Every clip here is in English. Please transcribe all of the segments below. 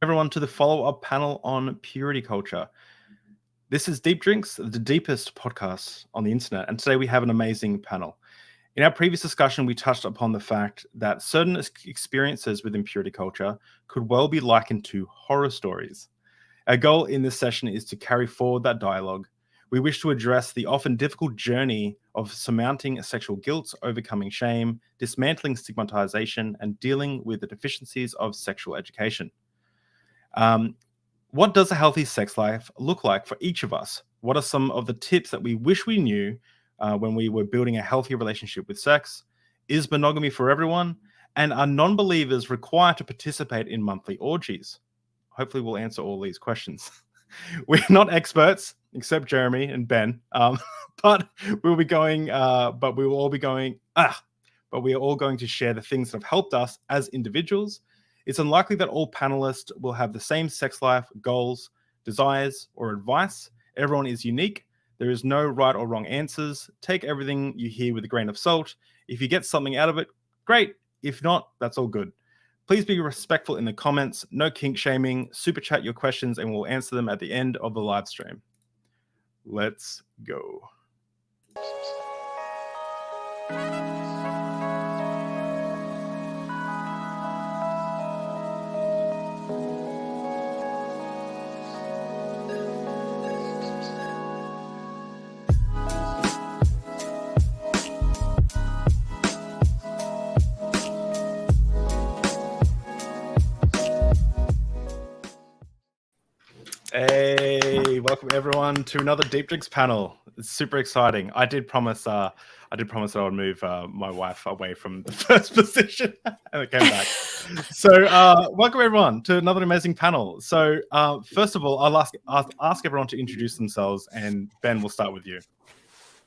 everyone to the follow-up panel on purity culture. This is Deep Drinks, the deepest podcast on the internet, and today we have an amazing panel. In our previous discussion, we touched upon the fact that certain experiences within purity culture could well be likened to horror stories. Our goal in this session is to carry forward that dialogue. We wish to address the often difficult journey of surmounting sexual guilt, overcoming shame, dismantling stigmatization, and dealing with the deficiencies of sexual education. What does a healthy sex life look like for each of us? What are some of the tips that we wish we knew when we were building a healthy relationship with sex? Is monogamy for everyone? And are non-believers required to participate in monthly orgies? Hopefully we'll answer all these questions. We're not experts, except Jeremy and Ben, but we are all going to share the things that have helped us as individuals. It's unlikely that all panelists will have the same sex life, goals, desires, or advice. Everyone is unique. There is no right or wrong answers. Take everything you hear with a grain of salt. If you get something out of it, great. If not, that's all good. Please be respectful in the comments. No kink shaming. Super chat your questions and we'll answer them at the end of the live stream. Let's go. Hey, welcome everyone to another Deep Drinks panel. It's super exciting. I did promise that I would move my wife away from the first position, and it came back. So, welcome everyone to another amazing panel. So, first of all, I'll ask everyone to introduce themselves, and Ben, we'll start with you.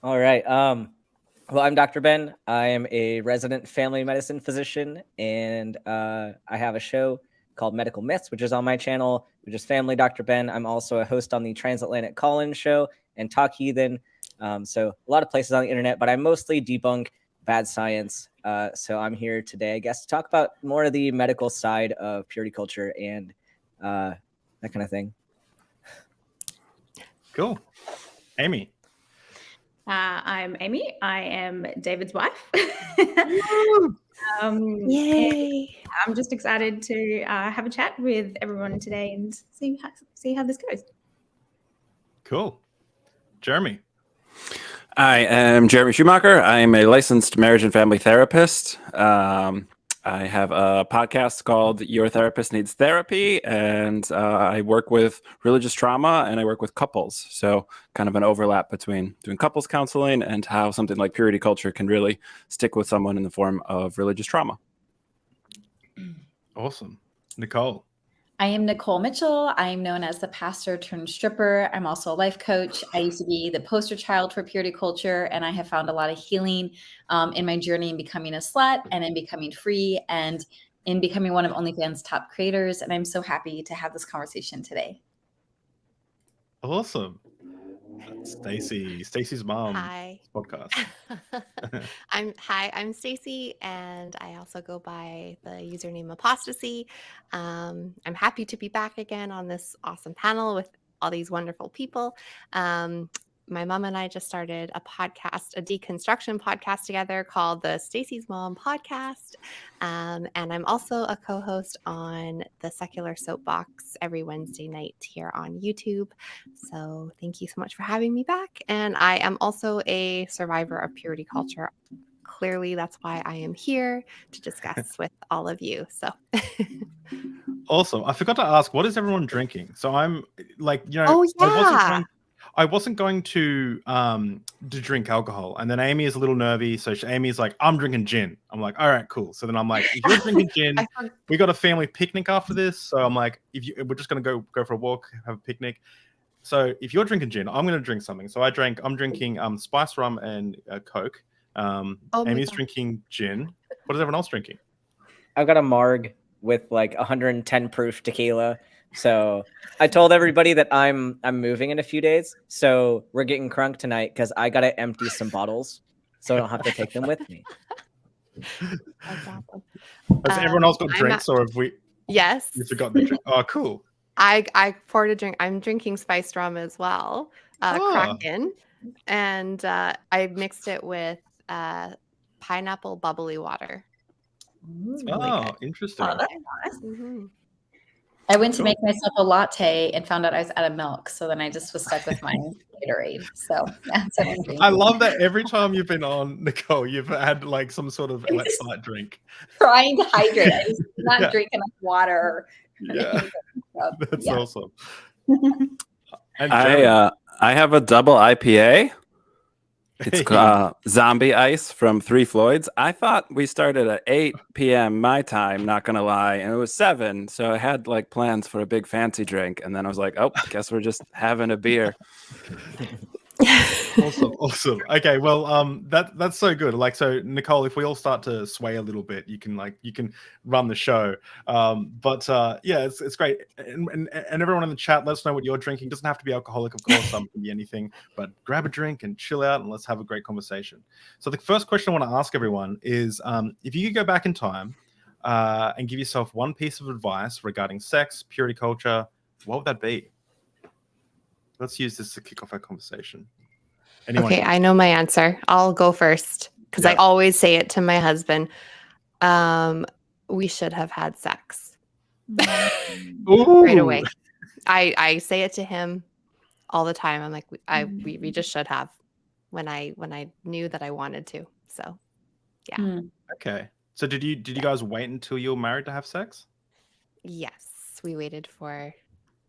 All right. Well, I'm Dr. Ben. I am a resident family medicine physician, and I have a show called Medical Myths, which is on my channel, which is Family Dr. Ben. I'm also a host on the Transatlantic Call-In show and Talk Heathen. So a lot of places on the internet, but I mostly debunk bad science. So I'm here today, I guess, to talk about more of the medical side of purity culture and that kind of thing. Cool. Aimee. I'm Aimee. I am David's wife. Yay! I'm just excited to have a chat with everyone today and see how this goes. Cool. Jeremy. I am Jeremy Schumacher. I am a licensed marriage and family therapist. I have a podcast called Your Therapist Needs Therapy, and I work with religious trauma and I work with couples. So kind of an overlap between doing couples counseling and how something like purity culture can really stick with someone in the form of religious trauma. Awesome. Nikole. I am Nikole Mitchell. I am known as the pastor turned stripper. I'm also a life coach. I used to be the poster child for purity culture, and I have found a lot of healing in my journey in becoming a slut and in becoming free and in becoming one of OnlyFans' top creators. And I'm so happy to have this conversation today. Awesome. Stacie. Stacie's mom. Hi. Podcast. I'm Stacie, and I also go by the username Apostacie. I'm happy to be back again on this awesome panel with all these wonderful people. My mom and I just started a podcast, a deconstruction podcast together called the Stacie's Mom Podcast. And I'm also a co-host on the Secular Soapbox every Wednesday night here on YouTube. So thank you so much for having me back. And I am also a survivor of purity culture. Clearly, that's why I am here to discuss with all of you. So Awesome. I forgot to ask, what is everyone drinking? So I'm like, oh yeah. I wasn't going to drink alcohol, and then Aimee is a little nervy, so Amy's like, I'm drinking gin. I'm like, all right, cool. So then I'm like, if you're drinking gin, we got a family picnic after this. So I'm like, we're just gonna go for a walk, have a picnic. So if you're drinking gin, I'm gonna drink something. So I'm drinking spice rum and Coke. Amy's drinking gin. What is everyone else drinking? I've got a marg with like 110 proof tequila. So I told everybody that I'm moving in a few days. So we're getting crunk tonight because I got to empty some bottles so I don't have to take them with me. That's awesome. Has everyone else got drinks, or have we? Yes. You forgot the drink. Oh, cool. I poured a drink. I'm drinking spiced rum as well, Oh. Kraken, and I mixed it with pineapple bubbly water. It's really Oh, good. interesting. Oh, that's nice. Mhm. I went to Cool. make myself a latte and found out I was out of milk. So then I just was stuck with my Gatorade. So that's what I'm drinking. I love that every time you've been on, Nikole, you've had like some sort of electrolyte drink. Trying to hydrate. I just did not Yeah. drink enough water. Yeah, that's Yeah. awesome. And Jeremy, I have a double IPA. It's Zombie Ice from Three Floyds. I thought we started at 8 p.m. my time, not gonna lie, and it was 7. So I had like plans for a big fancy drink, and then I was like, oh, guess we're just having a beer. awesome. Okay, well, that's so good. Like, so Nikole, if we all start to sway a little bit, you can run the show. Yeah, it's great. And everyone in the chat, let us know what you're drinking. Doesn't have to be alcoholic, of course. Some can be anything, but grab a drink and chill out, and let's have a great conversation. So the first question I want to ask everyone is, if you could go back in time and give yourself one piece of advice regarding sex, purity culture, what would that be? Let's use this to kick off our conversation. Anyone? Okay, I know my answer. I'll go first because I always say it to my husband. We should have had sex right away. I say it to him all the time. I'm like, we just should have when I knew that I wanted to. So, yeah. Okay. So did you guys wait until you were married to have sex? Yes, we waited for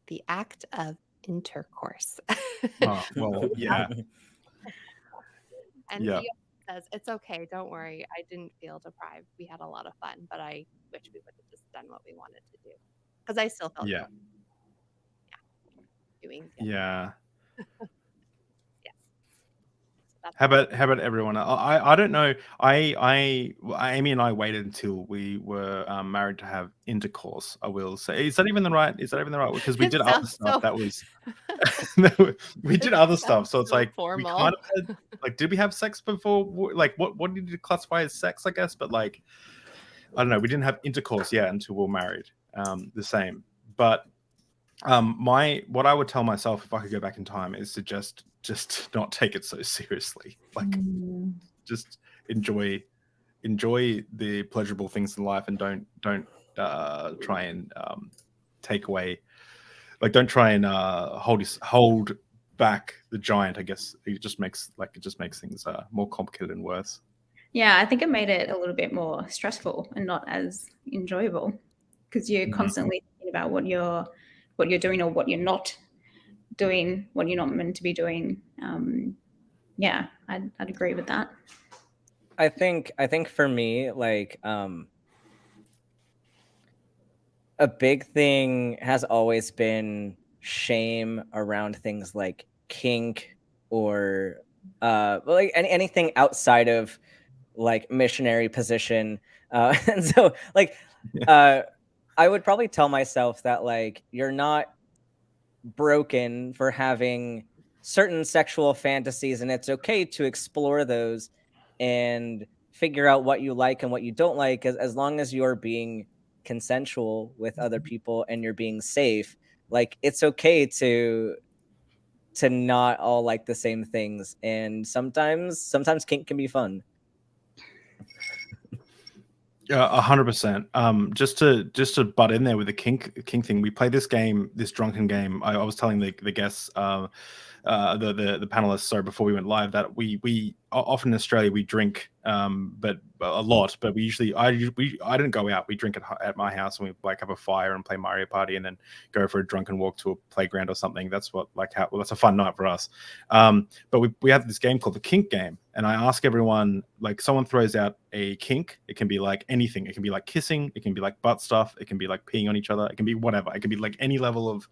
the act of intercourse. Oh, well, yeah. And he says, it's okay, don't worry. I didn't feel deprived. We had a lot of fun, but I wish we would have just done what we wanted to do. Because I still felt doing it. Yeah. So How about everyone? I don't know. Aimee and I waited until we were married to have intercourse. I will say, is that even the right? Because we did other stuff. That was we did other stuff. So it's like formal. we kind of had, like, did we have sex before? Like, what did you classify as sex? I guess, but like, I don't know. We didn't have intercourse yet until we were married. The same, but what I would tell myself if I could go back in time is to just not take it so seriously. Like, just enjoy the pleasurable things in life, and don't try and take away, like, don't try and hold back the giant. I guess it just makes things more complicated and worse. Yeah, I think it made it a little bit more stressful and not as enjoyable because you're constantly thinking about what you're doing or what you're not doing, what you're not meant to be doing. Yeah, I'd agree with that. I think for me, like, a big thing has always been shame around things like kink or like anything outside of like missionary position. And so like I would probably tell myself that, like, you're not broken for having certain sexual fantasies, and it's okay to explore those and figure out what you like and what you don't like, as long as you're being consensual with other people and you're being safe. Like, it's okay to not all like the same things, and sometimes kink can be fun. 100%. Just to butt in there with the kink thing, we play this drunken game. I was telling the guests, the panelists, sorry, before we went live, that we often in Australia we drink, but a lot. But I didn't go out. We drink at my house, and we like have a fire and play Mario Party, and then go for a drunken walk to a playground or something. That's that's a fun night for us. But we have this game called the kink game, and I ask everyone, like, someone throws out a kink. It can be like anything. It can be like kissing. It can be like butt stuff. It can be like peeing on each other. It can be whatever. It can be like any level of,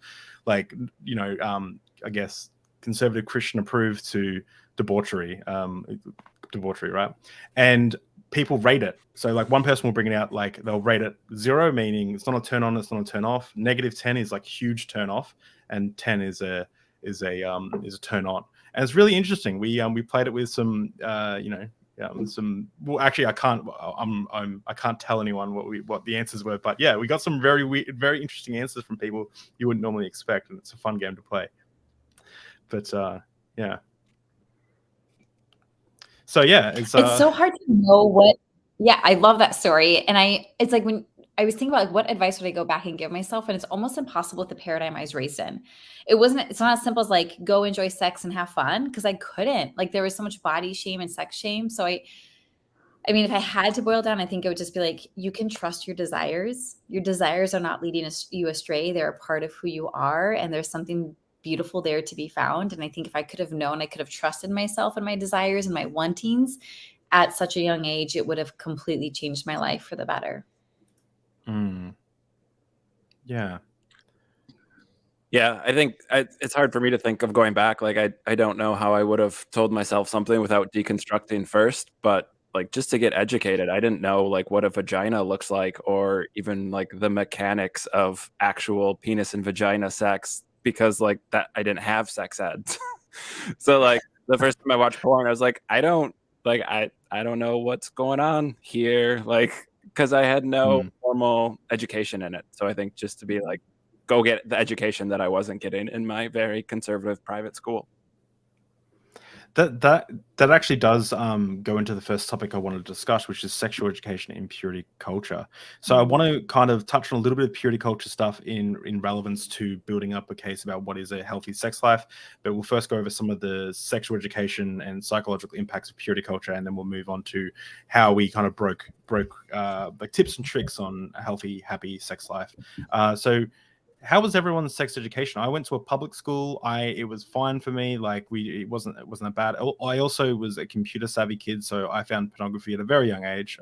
like, I guess, conservative Christian approved to debauchery, right? And people rate it. So like one person will bring it out, like they'll rate it 0, meaning it's not a turn on, it's not a turn off. -10 is like huge turn off, and 10 is a turn on. And it's really interesting. We played it with some Well, actually, I can't tell anyone what the answers were, but yeah, we got some very very interesting answers from people you wouldn't normally expect, and it's a fun game to play. But yeah. So yeah, it's so hard to know what. Yeah, I love that story, and it's like when I was thinking about like what advice would I go back and give myself, and it's almost impossible with the paradigm I was raised in. It's not as simple as like go enjoy sex and have fun, because I couldn't. Like there was so much body shame and sex shame. So I mean, if I had to boil down, I think it would just be like, you can trust your desires. Your desires are not leading you astray. They're a part of who you are, and there's something beautiful there to be found. And I think if I could have known, I could have trusted myself and my desires and my wantings at such a young age, it would have completely changed my life for the better. Yeah. Yeah, I think it's hard for me to think of going back. Like, I don't know how I would have told myself something without deconstructing first, but like just to get educated, I didn't know like what a vagina looks like, or even like the mechanics of actual penis and vagina sex, because like that I didn't have sex ed. So like the first time I watched porn, I was like, I don't know what's going on here, like, because I had no formal education in it. So I think just to be like, go get the education that I wasn't getting in my very conservative private school. That actually does go into the first topic I wanted to discuss, which is sexual education in purity culture. So I want to kind of touch on a little bit of purity culture stuff in relevance to building up a case about what is a healthy sex life. But we'll first go over some of the sexual education and psychological impacts of purity culture, and then we'll move on to how we kind of broke like tips and tricks on a healthy, happy sex life. So how was everyone's sex education? I went to a public school. It was fine for me. Like it wasn't that bad. I also was a computer savvy kid, so I found pornography at a very young age.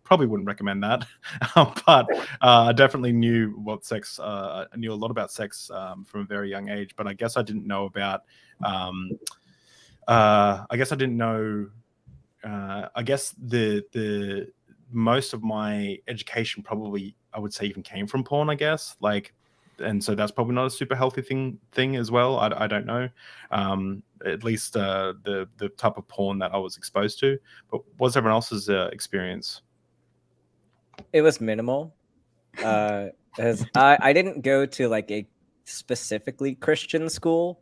Probably wouldn't recommend that, but I definitely knew what sex. I knew a lot about sex from a very young age. But I guess I didn't know about. I guess I didn't know. I guess the most of my education probably, I would say, even came from porn. I guess like. And so that's probably not a super healthy thing as well. I don't know. At least the type of porn that I was exposed to. But what's everyone else's experience? It was minimal. As I didn't go to like a specifically Christian school,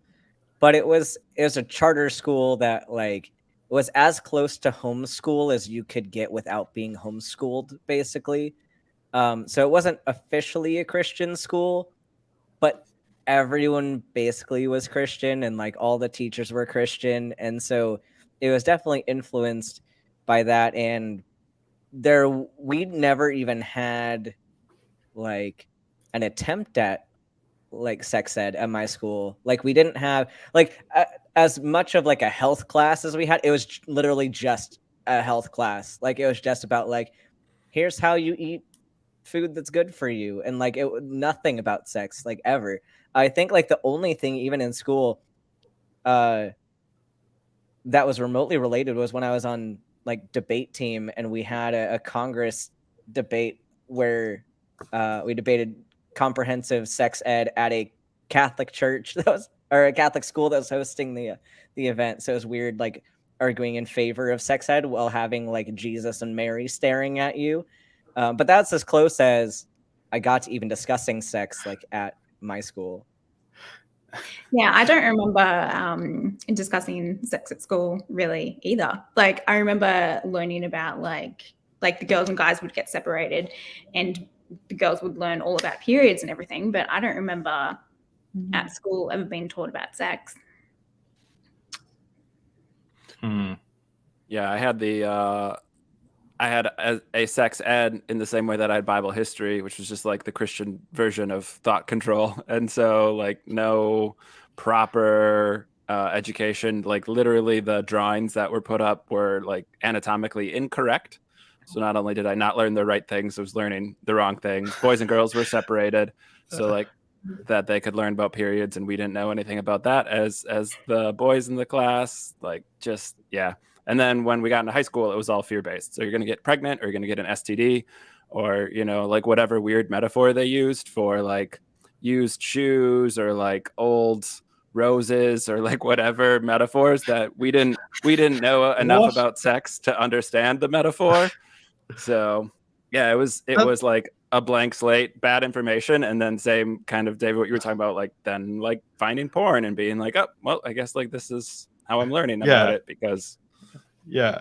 but it was a charter school that like was as close to homeschool as you could get without being homeschooled, basically. So it wasn't officially a Christian school, but everyone basically was Christian, and like all the teachers were Christian. And so it was definitely influenced by that. And we never even had like an attempt at like sex ed at my school. Like we didn't have like as much of like a health class as we had. It was literally just a health class. Like it was just about like, here's how you eat food that's good for you, and like nothing about sex, like ever. I think like the only thing even in school that was remotely related was when I was on like debate team, and we had a Congress debate where we debated comprehensive sex ed at a Catholic church that was, or a Catholic school that was hosting the event. So it was weird, like arguing in favor of sex ed while having like Jesus and Mary staring at you. But that's as close as I got to even discussing sex like at my school. Yeah, I don't remember discussing sex at school really either. Like I remember learning about like the girls and guys would get separated, and the girls would learn all about periods and everything. But I don't remember at school ever being taught about sex. Yeah, I had a sex ed in the same way that I had Bible history, which was just like the Christian version of thought control. And so like no proper education, like literally the drawings that were put up were like anatomically incorrect. So not only did I not learn the right things, I was learning the wrong things. Boys and girls were separated. So like that they could learn about periods, and we didn't know anything about that as the boys in the class. Like just, yeah. And then when we got into high school, it was all fear-based. So you're going to get pregnant, or you're going to get an STD, or, you know, like whatever weird metaphor they used for like used shoes or like old roses or like whatever metaphors that we didn't know enough What? about sex to understand the metaphor. So yeah, it was like a blank slate, bad information, and then same kind of, David, what you were talking about, like then like finding porn and being like, oh well, I guess like this is how I'm learning about it, because Yeah.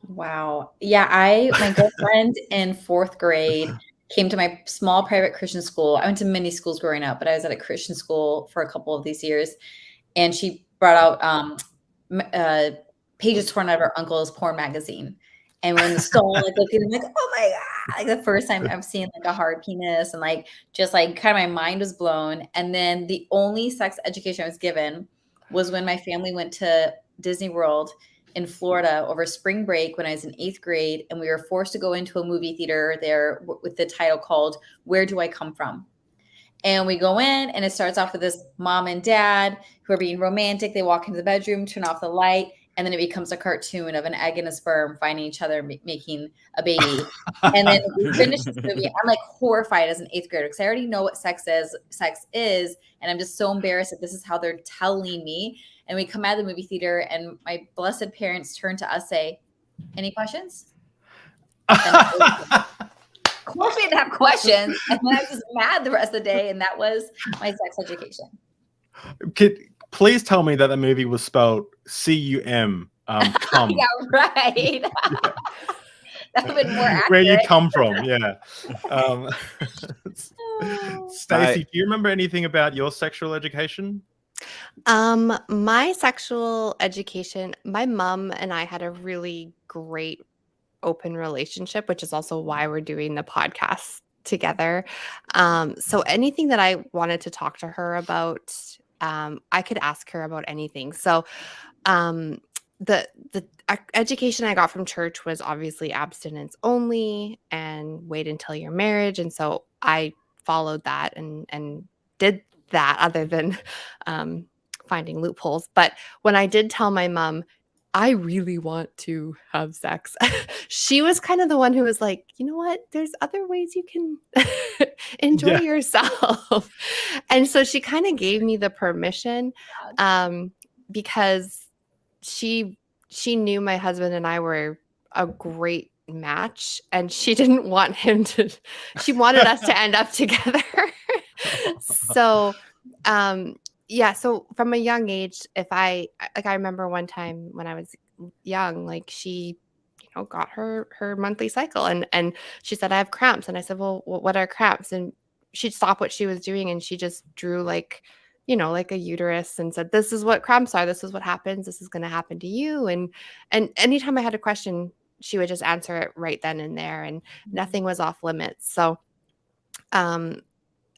Wow. Yeah, my girlfriend in 4th grade came to my small private Christian school. I went to many schools growing up, but I was at a Christian school for a couple of these years. And she brought out pages torn out of her uncle's porn magazine. And we're in the stall, like looking, like, oh my God, like the first time I've seen like a hard penis, and like just like kind of my mind was blown. And then the only sex education I was given was when my family went to Disney World in Florida over spring break when I was in 8th grade, and we were forced to go into a movie theater there with the title called "Where Do I Come From?" And we go in, and it starts off with this mom and dad who are being romantic. They walk into the bedroom, turn off the light, and then it becomes a cartoon of an egg and a sperm finding each other, making a baby. And then we finish this movie. I'm like horrified as an 8th grader because I already know what sex is, and I'm just so embarrassed that this is how they're telling me. And we come out of the movie theater, and my blessed parents turn to us, say, "Any questions?" Of course we didn't have questions. And then I was just mad the rest of the day. And that was my sex education. Please tell me that the movie was spelled C-U-M, come. Yeah, right. That would have been more accurate. Where you come from, yeah. Stacie, do you remember anything about your sexual education? My sexual education, my mom and I had a really great open relationship, which is also why we're doing the podcast together. So anything that I wanted to talk to her about, I could ask her about anything. So the education I got from church was obviously abstinence only and wait until your marriage. And so I followed that and did that, other than finding loopholes. But when I did tell my mom, I really want to have sex, she was kind of the one who was like, you know what, there's other ways you can enjoy yourself. And so she kind of gave me the permission, because she knew my husband and I were a great match, and she didn't want she wanted us to end up together. So yeah, so from a young age, I remember one time when I was young, like she, got her monthly cycle, and she said, I have cramps. And I said, well, what are cramps? And she'd stop what she was doing, and she just drew like a uterus and said, this is what cramps are. This is what happens. This is going to happen to you. And anytime I had a question, she would just answer it right then and there, and nothing was off limits. So,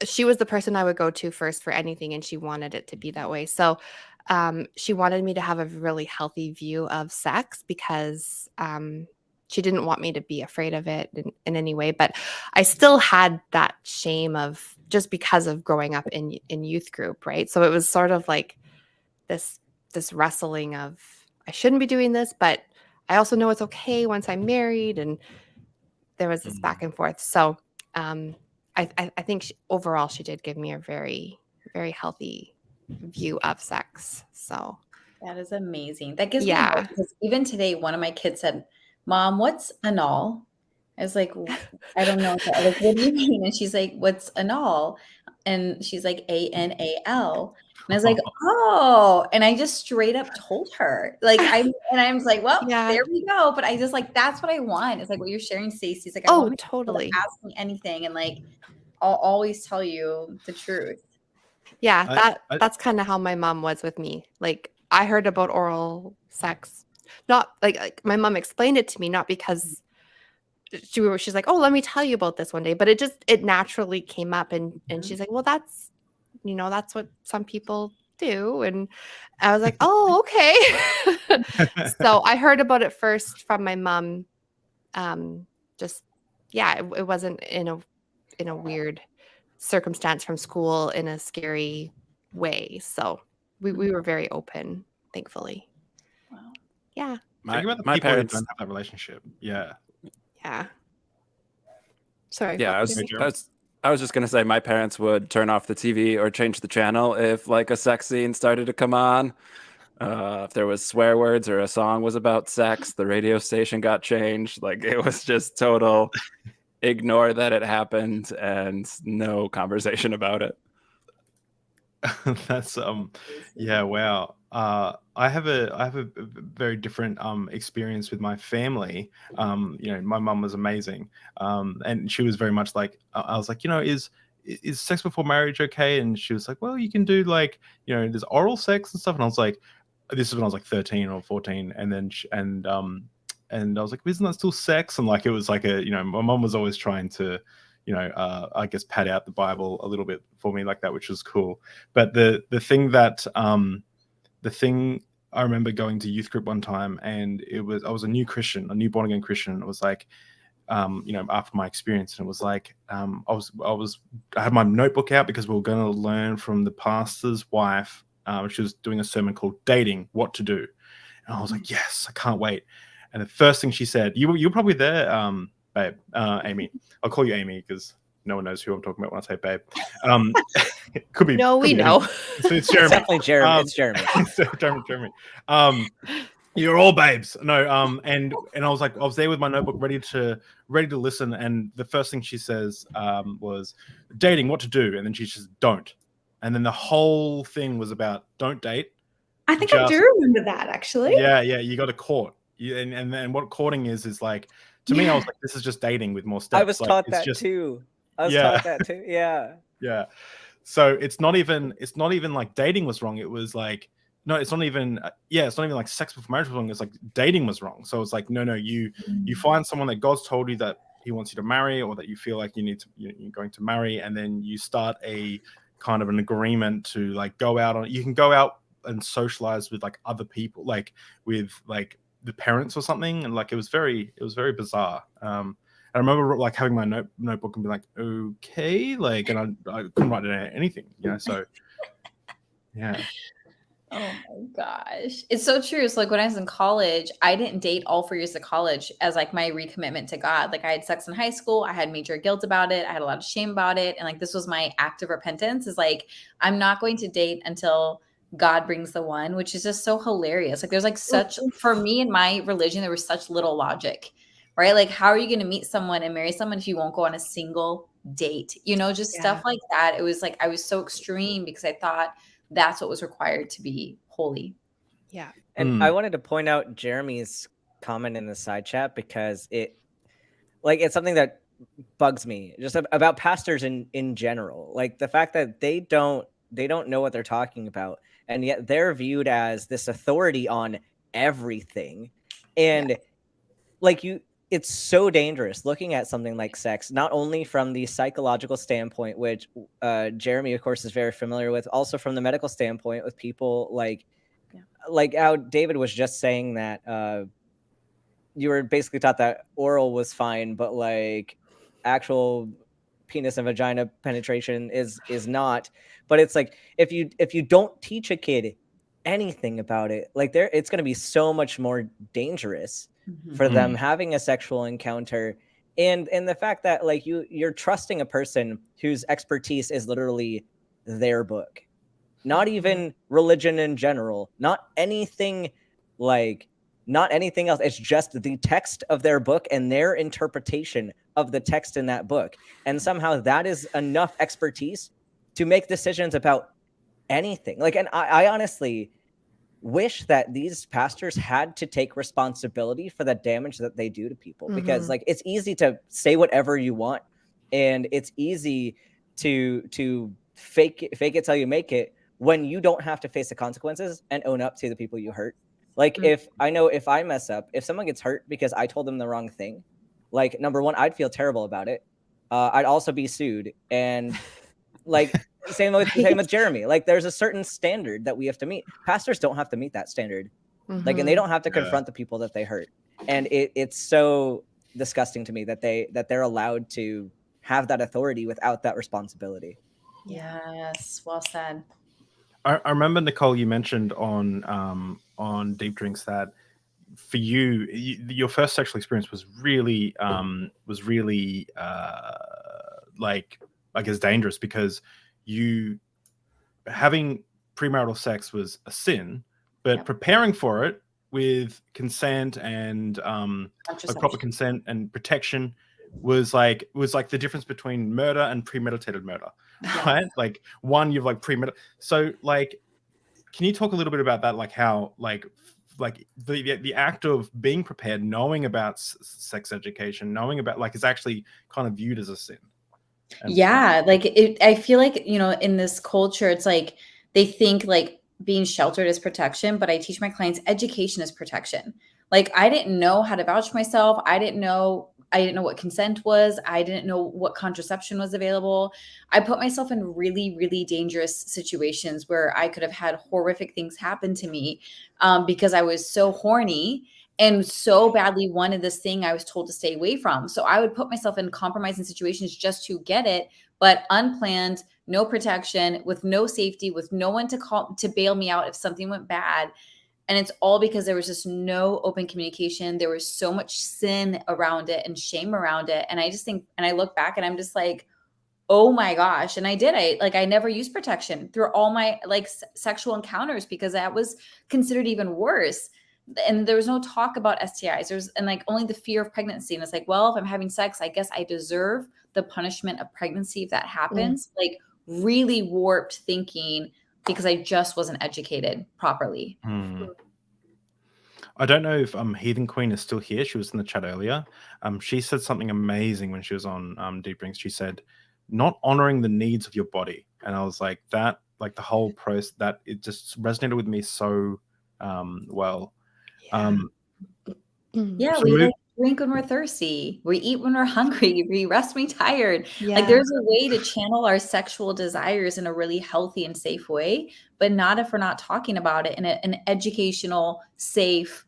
she was the person I would go to first for anything, and she wanted it to be that way. So she wanted me to have a really healthy view of sex, because she didn't want me to be afraid of it in any way. But I still had that shame of, just because of growing up in youth group, right? So it was sort of like this wrestling of, I shouldn't be doing this, but I also know it's okay once I'm married. And there was this back and forth. So I think overall she did give me a very, very healthy view of sex. So that is amazing. That gives me hope, because even today, one of my kids said, Mom, what's anal? I was like, I don't know. I was like, what do you mean? And she's like, what's anal? And she's like, A-N-A-L. And I was like, oh, and I just straight up told her, like, I was like, well, there we go. But I just like, that's what I want. It's like what you're sharing, Stacie. It's like, I want totally to ask me anything, and like, I'll always tell you the truth. Yeah, that's kind of how my mom was with me. Like, I heard about oral sex, not like my mom explained it to me, not because she's like, oh, let me tell you about this one day, but it naturally came up, and she's like, well, that's what some people do. And I was like, oh, okay. So I heard about it first from my mom. It wasn't in a weird circumstance from school in a scary way. So we were very open, thankfully. Wow. Yeah. Think about the people who don't have that relationship. Yeah. Yeah. Sorry. Yeah, I was just gonna say my parents would turn off the TV or change the channel if like a sex scene started to come on. If there was swear words or a song was about sex, the radio station got changed. Like it was just total ignore that it happened and no conversation about it. That's yeah, wow. I have a very different experience with my family. You know, my mum was amazing. And she was very much like I was like, you know, is sex before marriage okay? And she was like, well, you can do like, you know, there's oral sex and stuff. And I was like, this is when I was like 13 or 14, and then and I was like, isn't that still sex? And like it was like a, you know, my mum was always trying to, you know, I guess pad out the Bible a little bit for me like that, which was cool. But the thing that the thing I remember going to youth group one time, and I was a new Christian, a new born again Christian. And it was like, you know, after my experience, and it was like, I had my notebook out because we were going to learn from the pastor's wife. She was doing a sermon called "Dating: What to Do," and I was like, yes, I can't wait. And the first thing she said, you were probably there, babe, Aimee. I'll call you Aimee because no one knows who I'm talking about when I say babe. It could be. No, we know. It's Jeremy. It's definitely Jeremy. It's Jeremy. Jeremy. You're all babes. No, and I was like, I was there with my notebook ready to listen, and the first thing she says was dating, what to do, and then she says don't, and then the whole thing was about don't date. I think I do remember that actually. Yeah, you got to court. And what courting is like, to me, I was like, this is just dating with more steps. I was taught that too. Yeah. So it's not even like dating was wrong. It was like, no, it's not even like sex before marriage was wrong. It's like dating was wrong. So it's like, no, you find someone that God's told you that he wants you to marry, or that you feel like you're going to marry, and then you start a kind of an agreement to like go out on. You can go out and socialize with like other people, like with like the parents or something, and like it was very bizarre. I remember like having my notebook and be like, okay, like, and I couldn't write anything, you know. So yeah. Oh my gosh. It's so true. It's like when I was in college, I didn't date all 4 years of college as like my recommitment to God. Like I had sex in high school. I had major guilt about it. I had a lot of shame about it. And like, this was my act of repentance, is like, I'm not going to date until God brings the one, which is just so hilarious. Like there's like such, for me in my religion, there was such little logic, right? Like how are you going to meet someone and marry someone if you won't go on a single date, you know, just stuff like that. It was like, I was so extreme because I thought that's what was required to be holy. Yeah. And I wanted to point out Jeremy's comment in the side chat because it's something that bugs me just about pastors in general. Like the fact that they don't know what they're talking about, and yet they're viewed as this authority on everything. And it's so dangerous looking at something like sex, not only from the psychological standpoint, which Jeremy, of course, is very familiar with, also from the medical standpoint with people like how David was just saying that you were basically taught that oral was fine, but like actual penis and vagina penetration is not. But it's like if you don't teach a kid anything about it, like it's going to be so much more dangerous for them having a sexual encounter. And the fact that like you're trusting a person whose expertise is literally their book, not even religion in general, not anything else. It's just the text of their book and their interpretation of the text in that book. And somehow that is enough expertise to make decisions about anything. Like, and I honestly wish that these pastors had to take responsibility for the damage that they do to people, because like it's easy to say whatever you want, and it's easy to fake it till you make it when you don't have to face the consequences and own up to the people you hurt. Like if I mess up, if someone gets hurt because I told them the wrong thing, like number one, I'd feel terrible about it. I'd also be sued, and like same with Jeremy. Like there's a certain standard that we have to meet. Pastors don't have to meet that standard. Like, and they don't have to confront the people that they hurt. And it's so disgusting to me that they're allowed to have that authority without that responsibility. Yes, well said. I remember, Nikole, you mentioned on Deep Drinks that for you, your first sexual experience was really like I guess, dangerous, because you having premarital sex was a sin, but preparing for it with consent and like proper consent and protection was like the difference between murder and premeditated murder, right? Like one, you've like premeditated. So like, can you talk a little bit about that? Like how like the act of being prepared, knowing about sex education, knowing about like is actually kind of viewed as a sin. Yeah, like I feel like, you know, in this culture, it's like they think like being sheltered is protection, but I teach my clients education is protection. Like I didn't know how to vouch for myself. I didn't know what consent was. I didn't know what contraception was available. I put myself in really, really dangerous situations where I could have had horrific things happen to me because I was so horny and so badly wanted this thing I was told to stay away from. So I would put myself in compromising situations just to get it, but unplanned, no protection, with no safety, with no one to call to bail me out if something went bad. And it's all because there was just no open communication. There was so much sin around it and shame around it. And I just think, and I look back and I'm just like, oh my gosh. And I never used protection through all my like sexual encounters because that was considered even worse. And there was no talk about STIs. And like only the fear of pregnancy. And it's like, well, if I'm having sex, I guess I deserve the punishment of pregnancy if that happens. Like really warped thinking because I just wasn't educated properly. I don't know if Heathen Queen is still here. She was in the chat earlier. She said something amazing when she was on Deep Drinks. She said, not honoring the needs of your body. And I was like, that, like the whole process, that it just resonated with me so well. Yeah, So we like drink when we're thirsty. We eat when we're hungry. We rest when we're tired. Like there's a way to channel our sexual desires in a really healthy and safe way, but not if we're not talking about it in an educational, safe,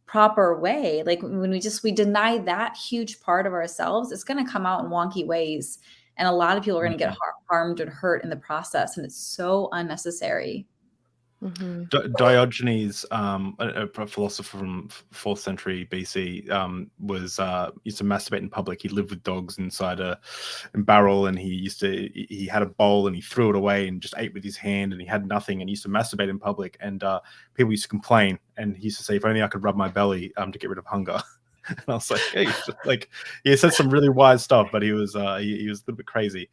proper way. Like when we deny that huge part of ourselves, it's going to come out in wonky ways. And a lot of people are going to get harmed and hurt in the process. And it's so unnecessary. Diogenes, a philosopher from 4th century BC, was used to masturbate in public. He lived with dogs inside a barrel, and he had a bowl and he threw it away and just ate with his hand, and he had nothing, and he used to masturbate in public, and people used to complain, and he used to say, if only I could rub my belly to get rid of hunger. And I was like, hey, like he said some really wise stuff, but he was a little bit crazy.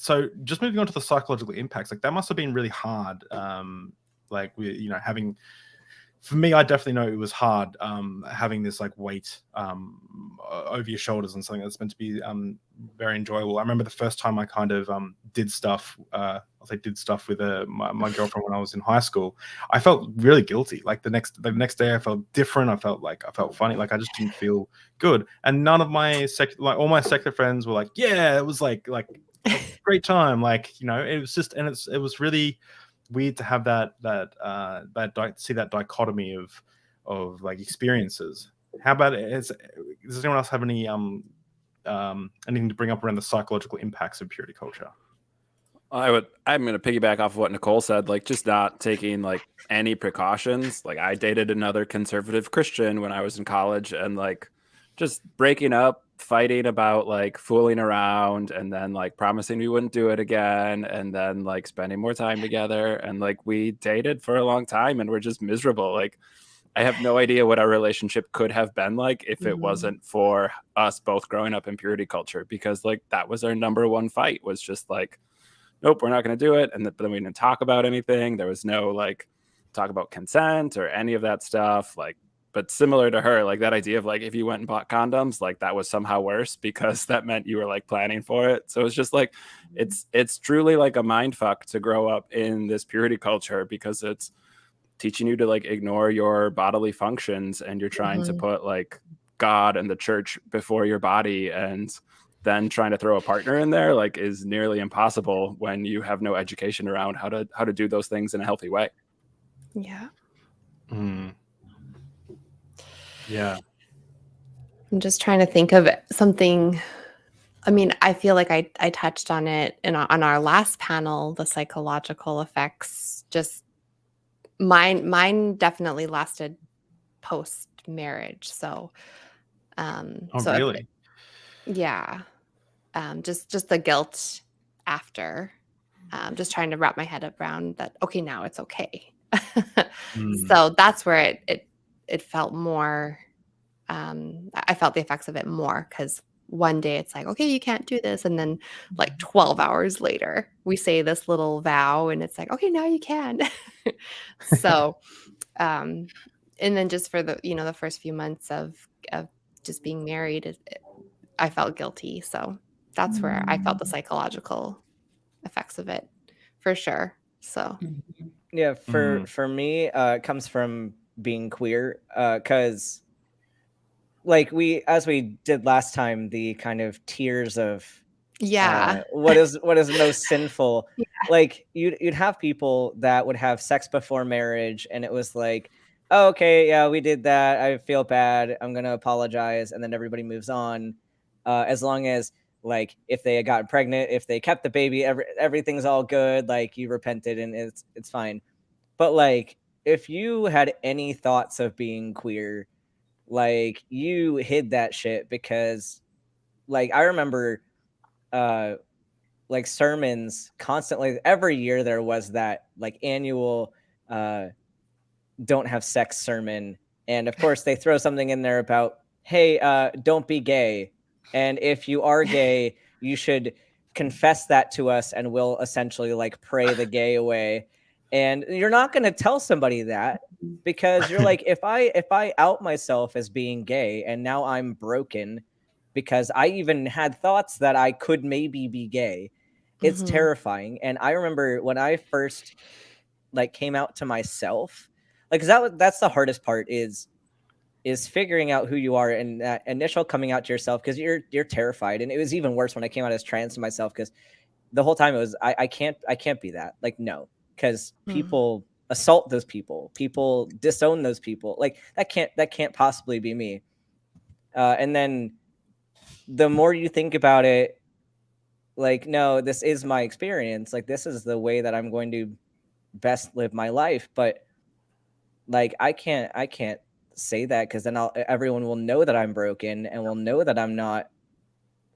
So just moving on to the psychological impacts, like that must have been really hard. Like having, for me, I definitely know it was hard having this like weight over your shoulders and something that's meant to be very enjoyable. I remember the first time I kind of did stuff with my girlfriend when I was in high school. I felt really guilty. Like the next day I felt different. I felt funny. Like I just didn't feel good. And none of my all my secular friends were like, yeah, it was like a great time. Like, it was just, and it was really weird to have see that dichotomy of like experiences. How about does anyone else have any anything to bring up around the psychological impacts of purity culture? I'm going to piggyback off of what Nikole said, like just not taking like any precautions. Like I dated another conservative Christian when I was in college, and like just breaking up, fighting about like fooling around, and then like promising we wouldn't do it again, and then like spending more time together, and like we dated for a long time and we're just miserable. Like I have no idea what our relationship could have been like if it wasn't for us both growing up in purity culture, because like that was our number one fight, was just like, nope, we're not going to do it. And then we didn't talk about anything. There was no like talk about consent or any of that stuff. Like, but similar to her, like that idea of like, if you went and bought condoms, like that was somehow worse because that meant you were like planning for it. So it's just like, it's truly like a mind fuck to grow up in this purity culture, because it's teaching you to like ignore your bodily functions, and you're trying to put like God and the church before your body, and then trying to throw a partner in there like is nearly impossible when you have no education around how to do those things in a healthy way. Yeah. Yeah. I'm just trying to think of something. I mean, I feel like I touched on it on our last panel, the psychological effects. Just mine definitely lasted post marriage. So, really? Yeah. Just the guilt after, just trying to wrap my head around that. Okay, now it's okay. So that's where it felt more. I felt the effects of it more because one day it's like, okay, you can't do this, and then like 12 hours later, we say this little vow, and it's like, okay, now you can. So, and then just for the first few months of just being married, I felt guilty. So that's where I felt the psychological effects of it for sure. So Yeah, for me, it comes from being queer, because like as we did last time, the kind of tiers of yeah. what is most sinful. Yeah. Like you'd have people that would have sex before marriage, and it was like, oh, okay, yeah, we did that. I feel bad. I'm gonna apologize, and then everybody moves on. As long as like if they had gotten pregnant, if they kept the baby, everything's all good. Like you repented, and it's fine. But like if you had any thoughts of being queer, like you hid that shit because like I remember like sermons constantly every year there was that like annual don't have sex sermon, and of course they throw something in there about, hey, don't be gay, and if you are gay you should confess that to us and we'll essentially like pray the gay away. And you're not going to tell somebody that because you're like, if I out myself as being gay and now I'm broken because I even had thoughts that I could maybe be gay, it's terrifying. And I remember when I first like came out to myself, like, 'cause that's the hardest part is figuring out who you are, and that initial coming out to yourself, because you're terrified. And it was even worse when I came out as trans to myself, because the whole time it was I can't be that. Like, no, because people assault those people disown those people. Like that can't possibly be me. And then the more you think about it, like, no, this is my experience. Like, this is the way that I'm going to best live my life. But like, I can't say that, because then everyone will know that I'm broken and will know that I'm not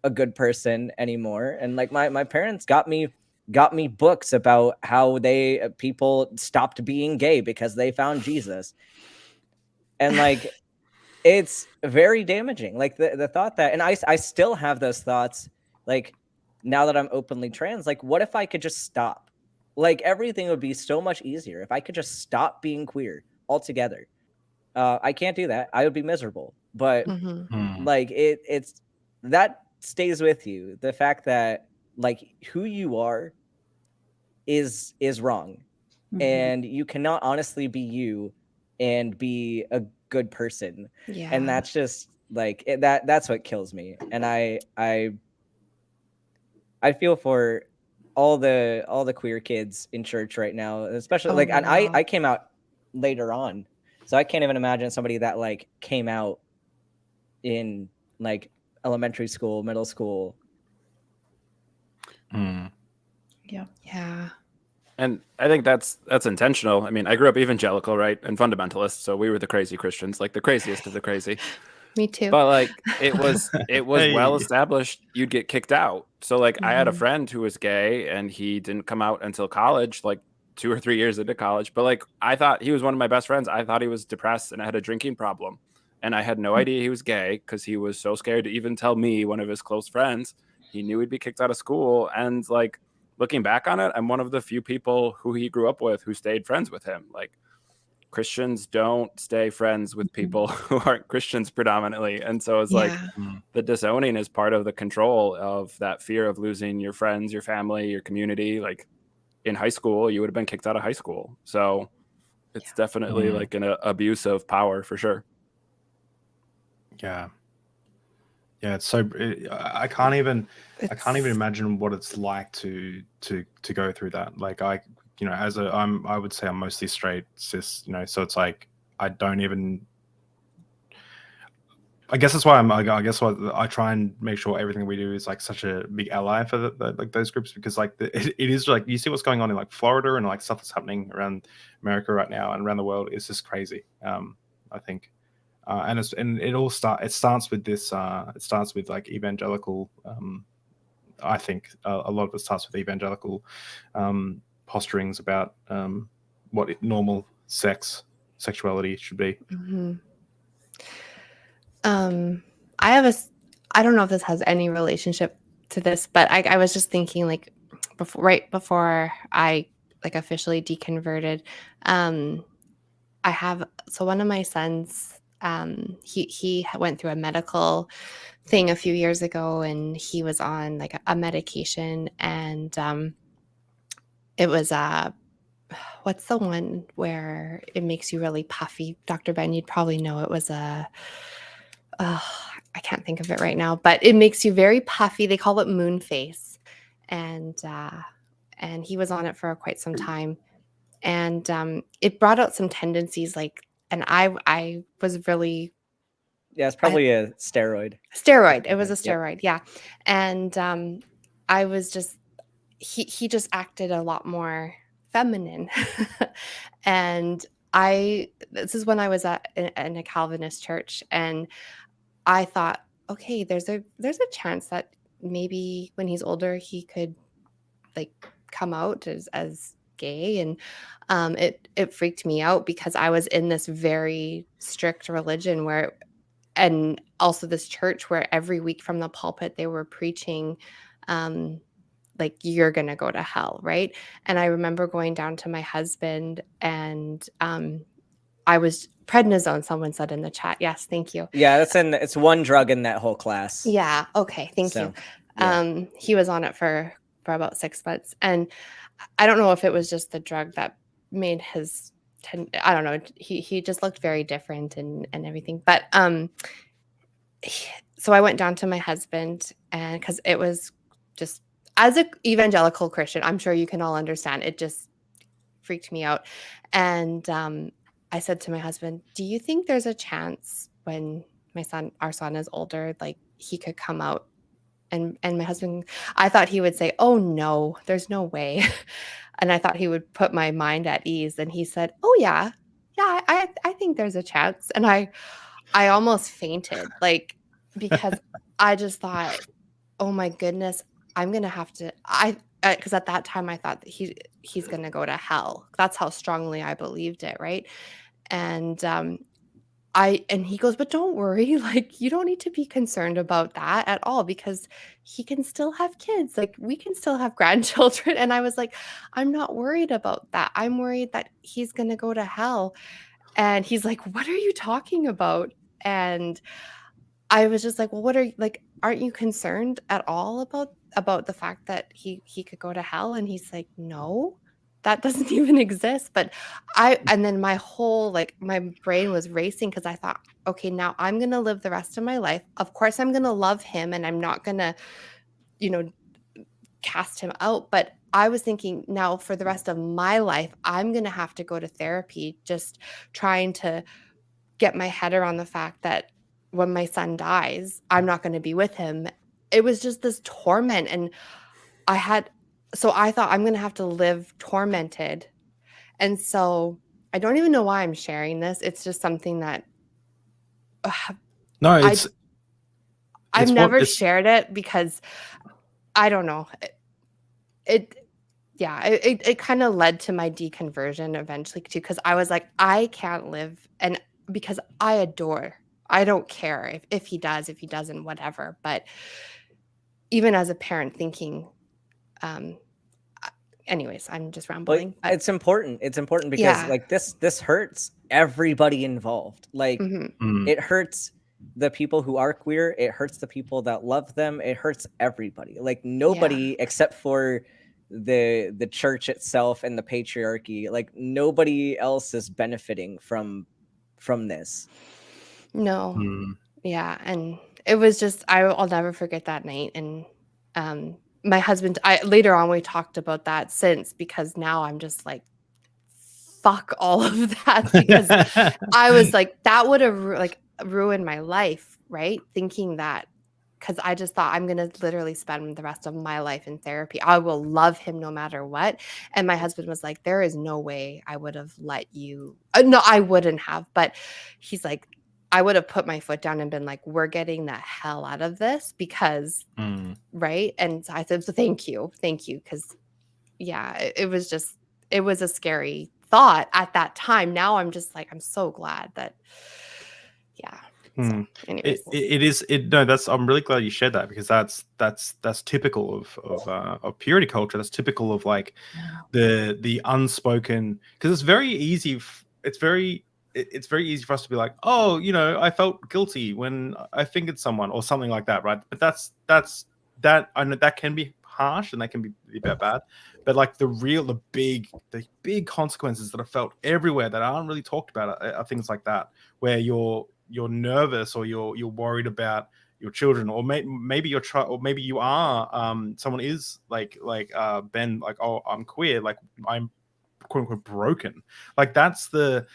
a good person anymore. And like my parents got me books about how people stopped being gay because they found Jesus. And like it's very damaging. Like the thought that, and I still have those thoughts, like now that I'm openly trans, like what if I could just stop? Like everything would be so much easier if I could just stop being queer altogether. I can't do that. I would be miserable. But like it's that stays with you. The fact that like who you are is wrong. And you cannot honestly be you and be a good person. Yeah. And that's just like that's what kills me. And I feel for all the queer kids in church right now, especially and I came out later on, so I can't even imagine somebody that like came out in like elementary school, middle school. Yeah. And I think that's intentional. I mean, I grew up evangelical, right, and fundamentalist, so we were the crazy Christians, like the craziest of the crazy. Me too. But like it was Hey. well established you'd get kicked out. So like I had a friend who was gay and he didn't come out until college, like 2 or 3 years into college. But like I thought he was one of my best friends. I thought he was depressed and I had a drinking problem. And I had no idea he was gay because he was so scared to even tell me, one of his close friends. He knew he'd be kicked out of school. And like looking back on it, I'm one of the few people who he grew up with who stayed friends with him. Like Christians don't stay friends with people who aren't Christians predominantly. And so it's like the disowning is part of the control of that fear of losing your friends, your family, your community. Like in high school, you would have been kicked out of high school. So it's definitely like an abuse of power for sure. Yeah. It's so I can't even imagine what it's like to go through that. Like I would say I'm mostly straight, cis, so it's like I don't even. I guess that's why I guess what I try and make sure everything we do is like such a big ally for like those groups, because like it is like you see what's going on in like Florida and like stuff that's happening around America right now and around the world. It's just crazy. I think. and it starts with this. It starts with like evangelical. I think a lot of it starts with evangelical posturings about what normal sexuality should be. Mm-hmm. I don't know if this has any relationship to this, but I was just thinking like right before I like officially deconverted, I have, so one of my sons, he went through a medical thing a few years ago, and he was on like a medication, and it was what's the one where it makes you really puffy? Dr. Ben, you'd probably know. It was I can't think of it right now, but it makes you very puffy. They call it moon face, and he was on it for quite some time, and it brought out some tendencies like, and I was really, Yeah, it's probably a steroid. It was a Yep. steroid, yeah, and I was just, he just acted a lot more feminine, and this is when I was in a Calvinist church, and I thought, okay, there's a chance that maybe when he's older he could like come out as gay, and it freaked me out because I was in this very strict religion where, and also this church where every week from the pulpit they were preaching like you're gonna go to hell, right? And I remember going down to my husband, and I was prednisone, someone said in the chat. Yes, thank you. Yeah, it's one drug in that whole class. Yeah, okay, thank you. Yeah. He was on it for about 6 months, and I don't know if it was just the drug that made his I don't know, he just looked very different and everything. But so I went down to my husband, and because it was just, as an evangelical Christian, I'm sure you can all understand, it just freaked me out. And I said to my husband, do you think there's a chance when our son is older, like he could come out? And my husband, I thought he would say, oh no, there's no way. And I thought he would put my mind at ease. And he said, oh yeah, I think there's a chance. And I almost fainted, like, because I just thought, oh my goodness, I'm going to have to, because at that time I thought that he's going to go to hell. That's how strongly I believed it. Right. And and he goes, but don't worry, like, you don't need to be concerned about that at all, because he can still have kids. Like, we can still have grandchildren. And I was like, I'm not worried about that. I'm worried that he's going to go to hell. And he's like, what are you talking about? And I was just like, well, aren't you concerned at all about the fact that he could go to hell? And he's like, no, that doesn't even exist. But and then my whole, like, my brain was racing because I thought, okay, now I'm going to live the rest of my life. Of course, I'm going to love him and I'm not going to, cast him out. But I was thinking, now for the rest of my life, I'm going to have to go to therapy, just trying to get my head around the fact that when my son dies, I'm not going to be with him. It was just this torment. And so I thought I'm going to have to live tormented. And so I don't even know why I'm sharing this. It's just something that I've never shared it because I don't know. It kind of led to my deconversion eventually too, because I was like, I can't live, and because I don't care if he does, if he doesn't, whatever. But even as a parent thinking, anyways, I'm just rambling. But it's important. It's important because like this hurts everybody involved. Like it hurts the people who are queer. It hurts the people that love them. It hurts everybody. Like nobody except for the church itself and the patriarchy. Like nobody else is benefiting from this. No. Yeah. And it was just, I'll never forget that night. And my husband, later on we talked about that since, because now I'm just like, fuck all of that, because I was like, that would have ruined my life, right? Thinking that, because I just thought I'm going to literally spend the rest of my life in therapy. I will love him no matter what. And my husband was like, there is no way I would have let you. No, I wouldn't have. But he's like, I would have put my foot down and been like, we're getting the hell out of this because, right? And so I said, so thank you. Because yeah, it was a scary thought at that time. Now I'm just like, I'm so glad that, yeah. So anyways. I'm really glad you shared that, because that's typical of purity culture. That's typical of like the unspoken, because it's very easy for us to be like, oh, I felt guilty when I fingered someone or something like that, right? But that I know that can be harsh and that can be a bit bad, but like the big consequences that are felt everywhere that aren't really talked about are things like that, where you're nervous, or you're worried about your children, or maybe your child, or maybe you are someone is like Ben, like, oh, I'm queer, like I'm quote unquote broken. Like that's the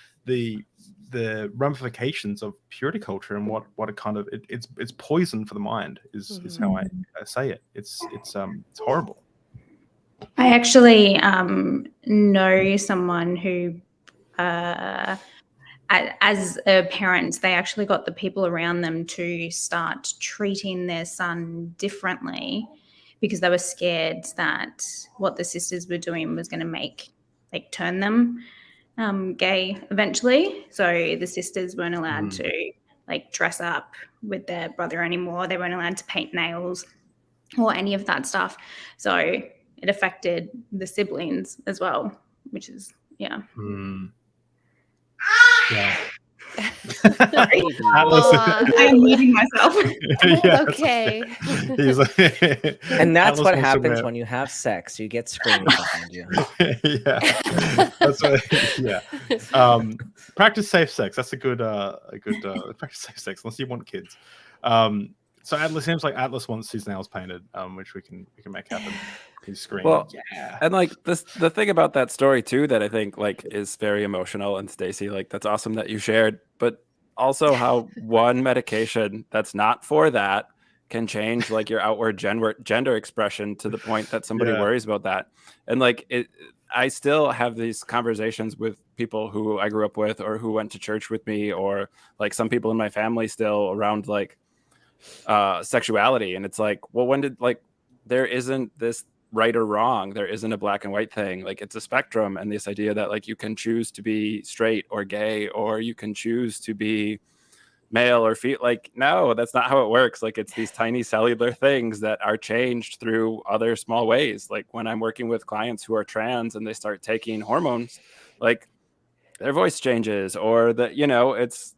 ramifications of purity culture, and what it kind of it's poison for the mind is how I say it. It's horrible. I actually know someone who as a parent, they actually got the people around them to start treating their son differently, because they were scared that what the sisters were doing was going to turn them gay eventually. So the sisters weren't allowed to like dress up with their brother anymore. They weren't allowed to paint nails or any of that stuff. So it affected the siblings as well, which is yeah. Yeah. I'm muting myself. Yeah, Okay. He's like, And that's Atlas what wants to happens wear- when you have sex. You get screaming behind you. Yeah, that's what. Yeah, practice safe sex. That's a good practice safe sex, unless you want kids. So Atlas seems like Atlas wants his nails painted, which we can make happen. He's screaming. Well, yeah. and like the thing about that story too that I think like is very emotional, and Stacie, like that's awesome that you shared, but also how one medication that's not for that can change like your outward gender expression to the point that somebody worries about that. And like I still have these conversations with people who I grew up with, or who went to church with me, or like some people in my family still around like sexuality. And it's like, well, when did, like, there isn't this right or wrong, there isn't a black and white thing, like it's a spectrum. And this idea that like you can choose to be straight or gay, or you can choose to be male or female, like no, that's not how it works. Like it's these tiny cellular things that are changed through other small ways. Like when I'm working with clients who are trans and they start taking hormones, like their voice changes, or that,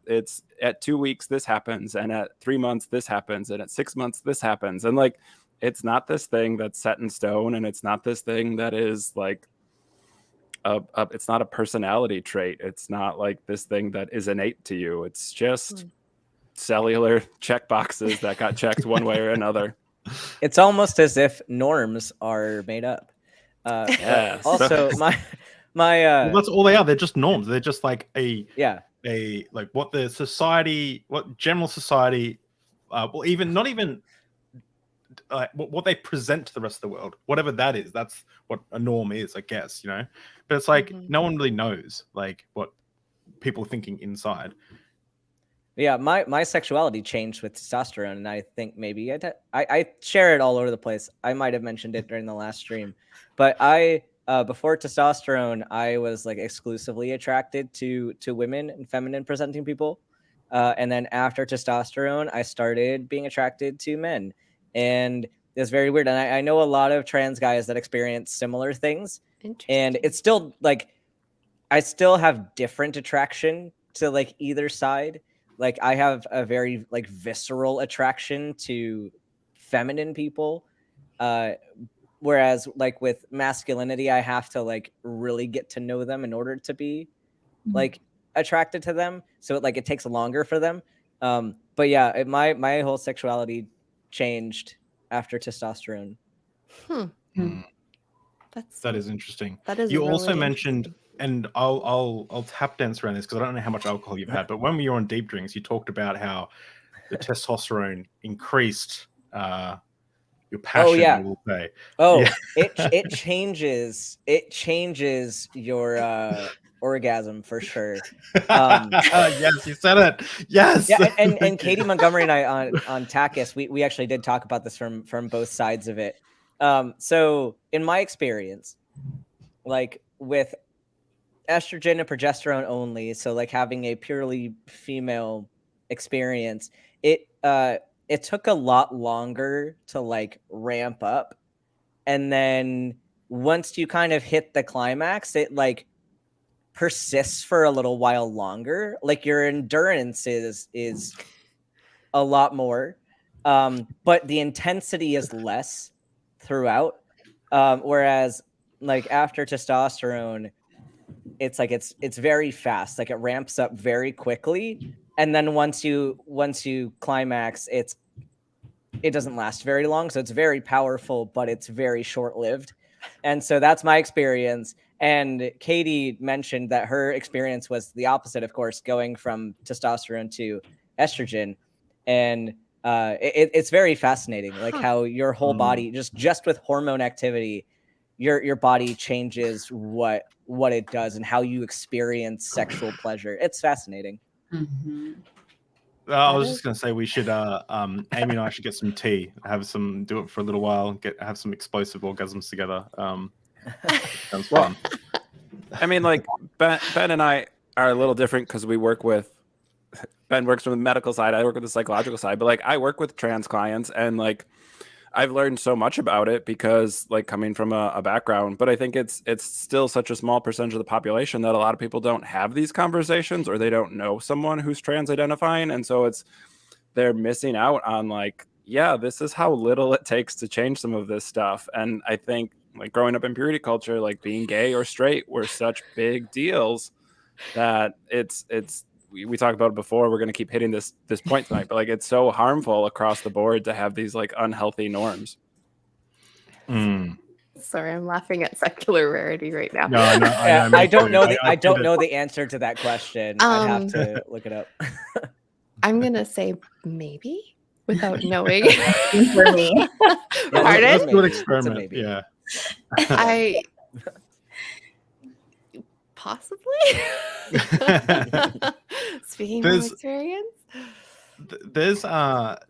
it's at 2 weeks this happens, and at 3 months this happens, and at 6 months this happens. And like it's not this thing that's set in stone, and it's not this thing that is like it's not a personality trait. It's not like this thing that is innate to you. It's just cellular check boxes that got checked one way or another. It's almost as if norms are made up. Yeah. Also, my Well, that's all they are. They're just norms. They're just like a like what the society, what general society, well, even not even what they present to the rest of the world, whatever that is. That's what a norm is, I guess, But it's like no one really knows like what people are thinking inside. Yeah, my sexuality changed with testosterone, and I think maybe I share it all over the place. I might have mentioned it during the last stream, but before testosterone, I was like exclusively attracted to women and feminine presenting people, and then after testosterone, I started being attracted to men, and it's very weird. And I know a lot of trans guys that experience similar things, and it's still like I still have different attraction to like either side. Like I have a very like visceral attraction to feminine people, whereas like with masculinity, I have to like really get to know them in order to be like attracted to them. So it takes longer for them. But yeah, my whole sexuality changed after testosterone. That is interesting. That is. You really also mentioned, and I'll tap dance around this because I don't know how much alcohol you've had, but when we were on Deep Drinks, you talked about how the testosterone increased your passion. Oh yeah. We'll say. Oh, yeah. it changes your orgasm for sure. Yes, you said it. Yes. Yeah, and Katie Montgomery and I on Takis, we actually did talk about this from both sides of it. So in my experience, like with estrogen and progesterone only, so like having a purely female experience, it took a lot longer to like ramp up, and then once you kind of hit the climax, it like persists for a little while longer. Like your endurance is a lot more, but the intensity is less throughout. Whereas like after testosterone, it's like it's very fast. Like it ramps up very quickly, and then once you climax, it doesn't last very long. So it's very powerful, but it's very short lived. And so that's my experience. And Katie mentioned that her experience was the opposite, of course, going from testosterone to estrogen. And it's very fascinating, like how your whole body, just with hormone activity, your body changes what it does and how you experience sexual pleasure. It's fascinating. Mm-hmm. I was just gonna say we should Aimee and I should get some tea, do it for a little while, have some explosive orgasms together. Sounds fun. I mean, like Ben and I are a little different because we work with, Ben works from the medical side, I work with the psychological side, but like I work with trans clients, and like I've learned so much about it because like coming from a background, but I think it's still such a small percentage of the population that a lot of people don't have these conversations, or they don't know someone who's trans identifying. And so they're missing out on like, yeah, this is how little it takes to change some of this stuff. And I think like growing up in purity culture, like being gay or straight were such big deals that we talked about it before. We're going to keep hitting this point tonight, but like it's so harmful across the board to have these like unhealthy norms. Sorry, I'm laughing at secular rarity right now. No, I don't know the answer to that question. I have to look it up. I'm gonna say maybe without knowing. For me. Pardon? Let's do an experiment. Yeah. I possibly. Speaking from experience, there's not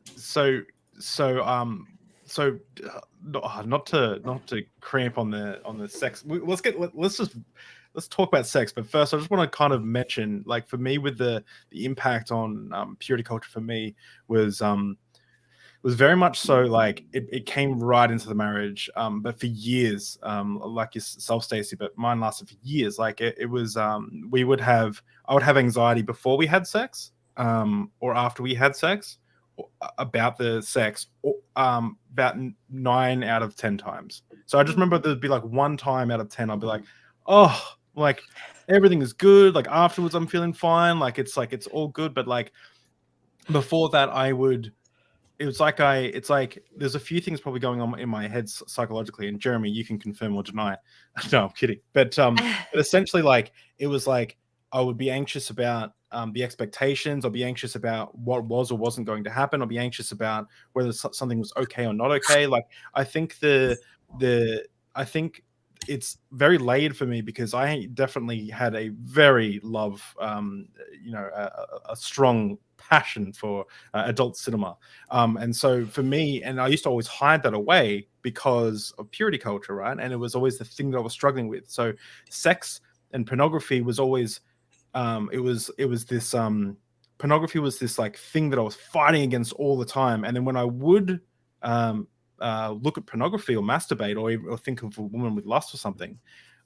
to cramp on the sex. Let's talk about sex, but first I just want to kind of mention, like, for me, with the impact on purity culture for me was very much so like it came right into the marriage, but for years, like yourself, Stacie, but mine lasted for years. Like it was I would have anxiety before we had sex, or after we had sex, about the sex, about 9 out of 10 times. So I just remember there'd be like 1 time out of 10 I'd be like, oh, like everything is good, like afterwards I'm feeling fine, like it's all good. But like before that, it's like there's a few things probably going on in my head psychologically, and Jeremy, you can confirm or deny. No, I'm kidding. But essentially, like, it was like I would be anxious about the expectations. I'll be anxious about what was or wasn't going to happen. I'll be anxious about whether something was okay or not okay. Like, I think I think it's very layered for me, because I definitely had a very a strong passion for adult cinema, and so for me, and I used to always hide that away because of purity culture, right? And it was always the thing that I was struggling with. So sex and pornography was always pornography was this like thing that I was fighting against all the time. And then when I would look at pornography or masturbate, or think of a woman with lust or something,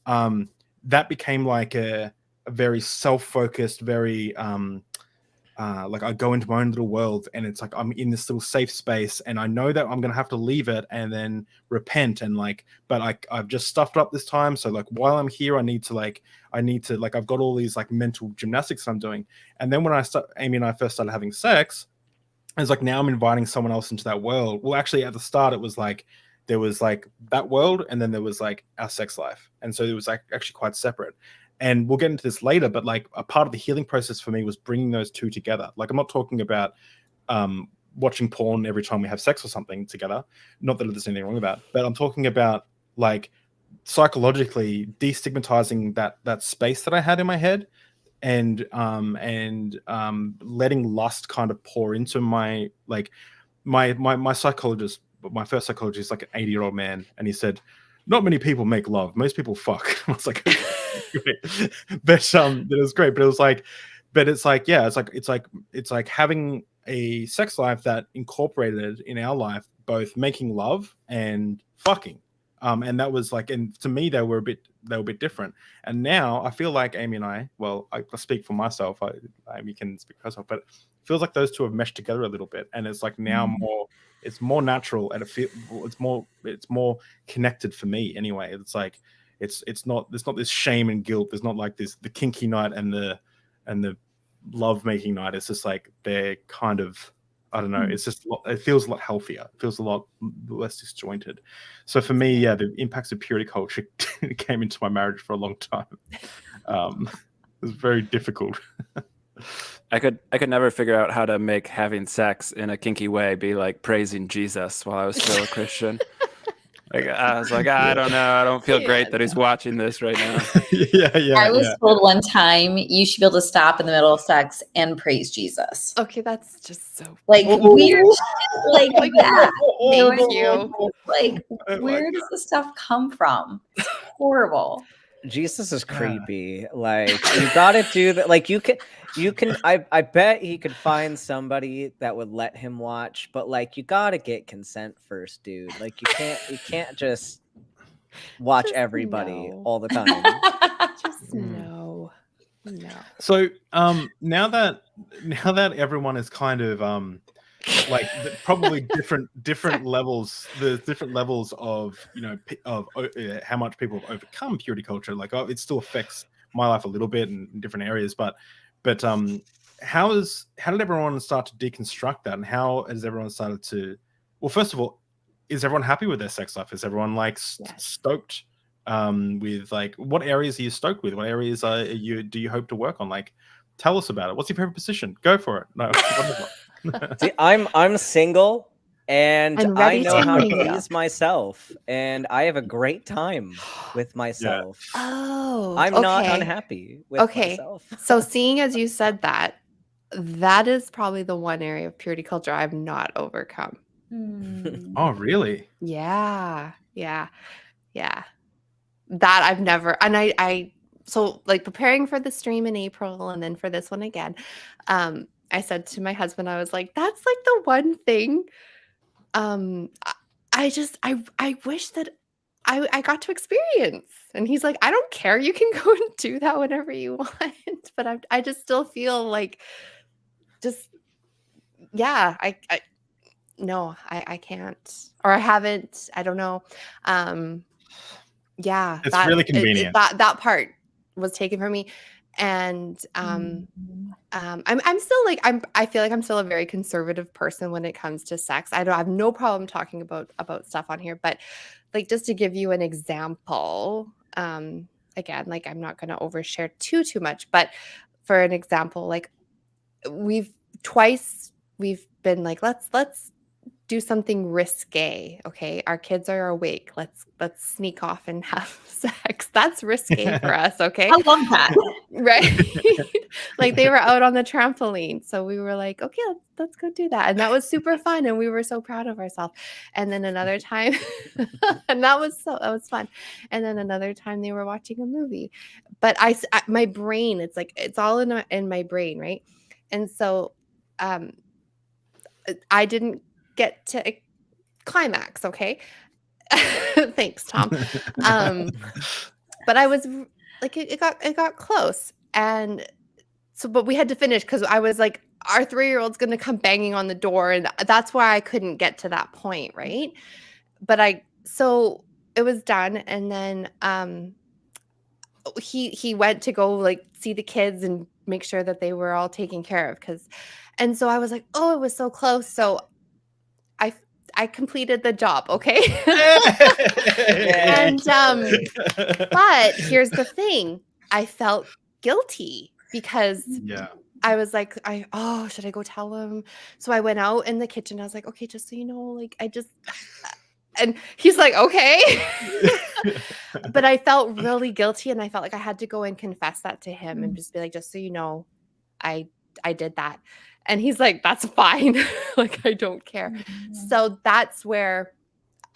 that became like a very self-focused, very like I go into my own little world, and it's like I'm in this little safe space, and I know that I'm gonna have to leave it and then repent, and like, but I've just stuffed up this time, so like while I'm here, I need to I've got all these like mental gymnastics I'm doing. And then when Aimee and I first started having sex, it's like now I'm inviting someone else into that world. Well, actually, at the start, it was like there was like that world, and then there was like our sex life, and so it was like actually quite separate. And we'll get into this later, but like a part of the healing process for me was bringing those two together. Like, I'm not talking about watching porn every time we have sex or something together. Not that there's anything wrong about, but I'm talking about like psychologically destigmatizing that space that I had in my head, and letting lust kind of pour into my psychologist. My first psychologist is like an 80-year-old man, and he said, not many people make love, most people fuck. I was like, great. But it was great. But it was like, yeah, it's like having a sex life that incorporated in our life both making love and fucking. And that was like, and to me, they were a bit different. And now I feel like Aimee and I speak for myself. Aimee can speak for herself, but it feels like those two have meshed together a little bit. And it's like now it's more natural, and it's more connected for me anyway. It's like, there's not this shame and guilt. There's not like the kinky night and the love making night. It's just like, they're kind of, I don't know. It's just, it feels a lot healthier. It feels a lot less disjointed. So for me, yeah, the impacts of purity culture came into my marriage for a long time. It was very difficult. I could never figure out how to make having sex in a kinky way be like praising Jesus while I was still a Christian. Like, I was like, I don't know. I don't feel great that he's watching this right now. I was told one time you should be able to stop in the middle of sex and praise Jesus. Okay, that's just so like weird shit like that. Thank you. Like, where does this stuff come from? It's horrible. Jesus is creepy. Like, you gotta do that. Like, you can I bet he could find somebody that would let him watch, but like, you gotta get consent first, dude. Like, you can't just watch everybody all the time. Just no. So now that everyone is kind of like probably different levels, the different levels of, you know, of how much people have overcome purity culture. Like, it still affects my life a little bit in different areas, but how did everyone start to deconstruct that, and how has everyone started to, well, first of all, is everyone happy with their sex life? Is everyone like stoked with, like, what areas are you stoked with? What areas do you hope to work on? Like, tell us about it. What's your favorite position? Go for it. No. See, I'm single, and I know how to mingle. please myself, and I have a great time with myself. Oh, I'm not unhappy with myself. So seeing as you said that is probably the one area of purity culture I've not overcome. Oh, really? Yeah. That I've never, and I so like preparing for the stream in April and then for this one again, I said to my husband, I was like, that's like the one thing I wish that I got to experience. And he's like, I don't care. You can go and do that whenever you want. But I just still feel like I can't, or I haven't, I don't know. It's really convenient. That part was taken from me. And I'm still like, I feel like I'm still a very conservative person when it comes to sex. I have no problem talking about stuff on here, but like, just to give you an example, again, like, I'm not going to overshare too much, but for an example, like, we've been like, let's do something risque. Okay, our kids are awake. Let's sneak off and have sex. That's risque for us. Okay, I love that. Right? Like, they were out on the trampoline, so we were like, okay, let's go do that, and that was super fun, and we were so proud of ourselves. And then another time, and that was fun. And then another time, they were watching a movie, but my brain, it's like, it's all in my brain, right? And so, I didn't get to climax. Okay. Thanks, Tom. But I was like, it got close. And so, but we had to finish, because I was like, our 3-year-old's going to come banging on the door. And that's why I couldn't get to that point. Right. But so it was done. And then, he went to go like see the kids and make sure that they were all taken care of. And so I was like, oh, it was so close. So I completed the job. Okay. And, but here's the thing. I felt guilty because I was like, should I go tell him? So I went out in the kitchen. I was like, okay, just so you know, like, and he's like, okay. but I felt really guilty, and I felt like I had to go and confess that to him and just be like, just so you know, I did that. And he's like, that's fine. Like, I don't care. So that's where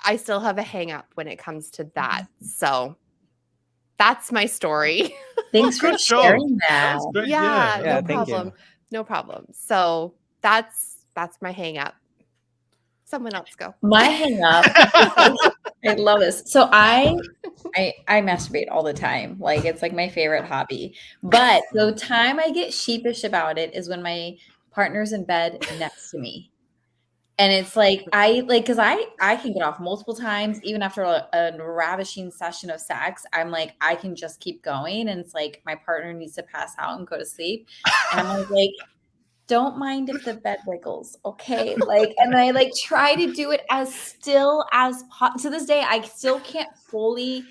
I still have a hang up when it comes to that. So that's my story. Thanks for Good job. sharing That that. was great. Yeah, Yeah, no thank you. problem. No problem. So that's my hang up. Someone else go. My hang up. I love this. So I masturbate all the time. Like, it's like my favorite hobby. But the time I get sheepish about it is when my partner's in bed next to me. And it's like, because I can get off multiple times, even after a ravishing session of sex. I'm like, I can just keep going. And it's like, my partner needs to pass out and go to sleep. And I'm like, don't mind if the bed wiggles, okay? Like, and I like try to do it as still as to this day. I still can't freely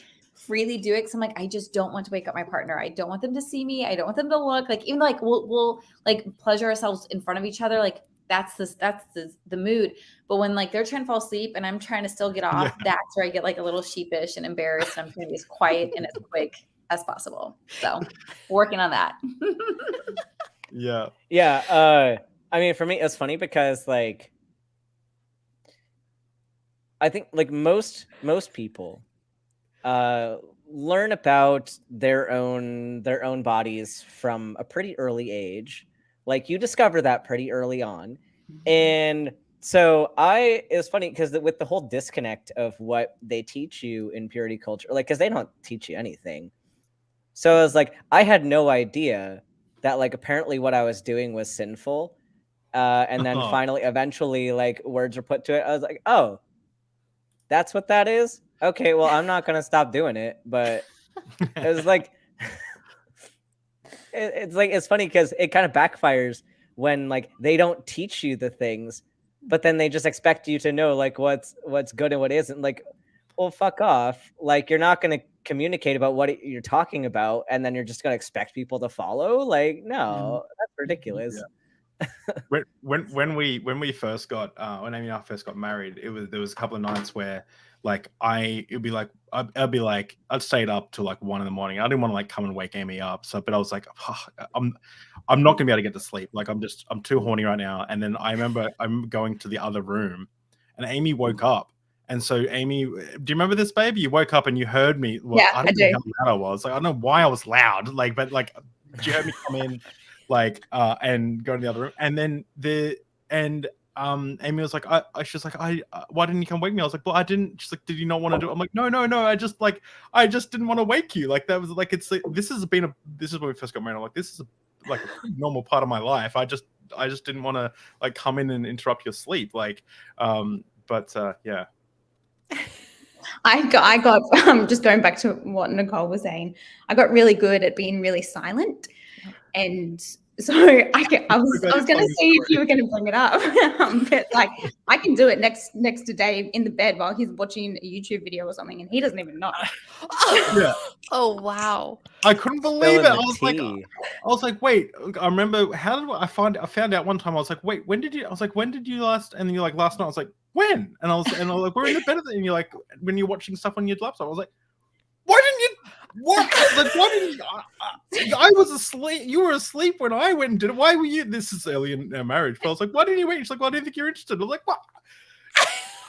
do it because I'm like, I just don't want to wake up my partner. I don't want them to see me. I don't want them to look like, even like we'll like pleasure ourselves in front of each other. Like that's the mood. But when like they're trying to fall asleep and I'm trying to still get off, that's where I get like a little sheepish and embarrassed. And I'm trying to be as quiet and as quick as possible. So working on that. Yeah. I mean, for me, it's funny because like I think like most people learn about their own bodies from a pretty early age. Like you discover that pretty early on. And so it's funny because with the whole disconnect of what they teach you in purity culture, like because they don't teach you anything. So I was like, I had no idea that like apparently what I was doing was sinful. And then eventually like words were put to it. I was like, oh, that's what that is? Okay, well, I'm not gonna stop doing it. But it was like it's funny because it kind of backfires when like they don't teach you the things, but then they just expect you to know like what's good and what isn't. Like, well, fuck off. Like you're not gonna communicate about what you're talking about, and then you're just gonna expect people to follow. Like, no, that's ridiculous. Yeah. when we first got when Amy and I first got married, there was a couple of nights where like I'd stayed up till like 1 a.m. I didn't want to like come and wake Amy up. But I was like, I'm not gonna be able to get to sleep. Like I'm too horny right now. And then I remember I'm going to the other room, and Amy woke up. And so Amy, do you remember this, baby? You woke up and you heard me. Well, Yeah, I I don't do. know how loud I was. Like I don't know why I was loud. Like, but like you heard me come in, like and go to the other room. And then Amy was like, she's like, why didn't you come wake me? I was like, well, I didn't. She's like, did you not want to do it? I'm like, no. I just didn't want to wake you. Like that was like, this is when we first got married. I'm like, this is like a pretty normal part of my life. I just didn't want to like come in and interrupt your sleep. Like, yeah. I got just going back to what Nikole was saying, I got really good at being really silent. And so I was going to see if you were going to bring it up. But like I can do it next to Dave in the bed while he's watching a YouTube video or something, and he doesn't even know. Yeah. Oh wow. I couldn't believe it. I tea. was like, wait. I remember I found out one time. I was like, wait, when did you last? And you're like, last night. I was like, when? And I was like, we're in the bed, and you're like, when you're watching stuff on your laptop. I was like, why didn't you? What? Like, why didn't you? I was asleep. You were asleep when I went and did it. Why were you? This is early in our marriage. But I was like, why didn't you wait? She's like, well, I didn't think you're interested. I was like, what?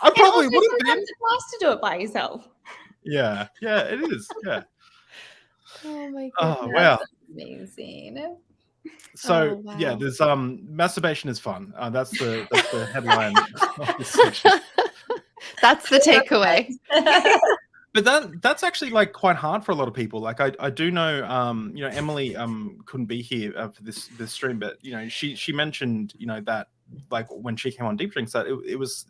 I probably would have been. It's nice to do it by yourself. Yeah, it is. Yeah. Oh my god. Oh wow. Amazing. So wow. yeah, there's masturbation is fun. That's the headline of this section. That's the takeaway. But that's actually like quite hard for a lot of people. Like I do know Emily couldn't be here for this stream, but she mentioned that like when she came on Deep Drinks that it was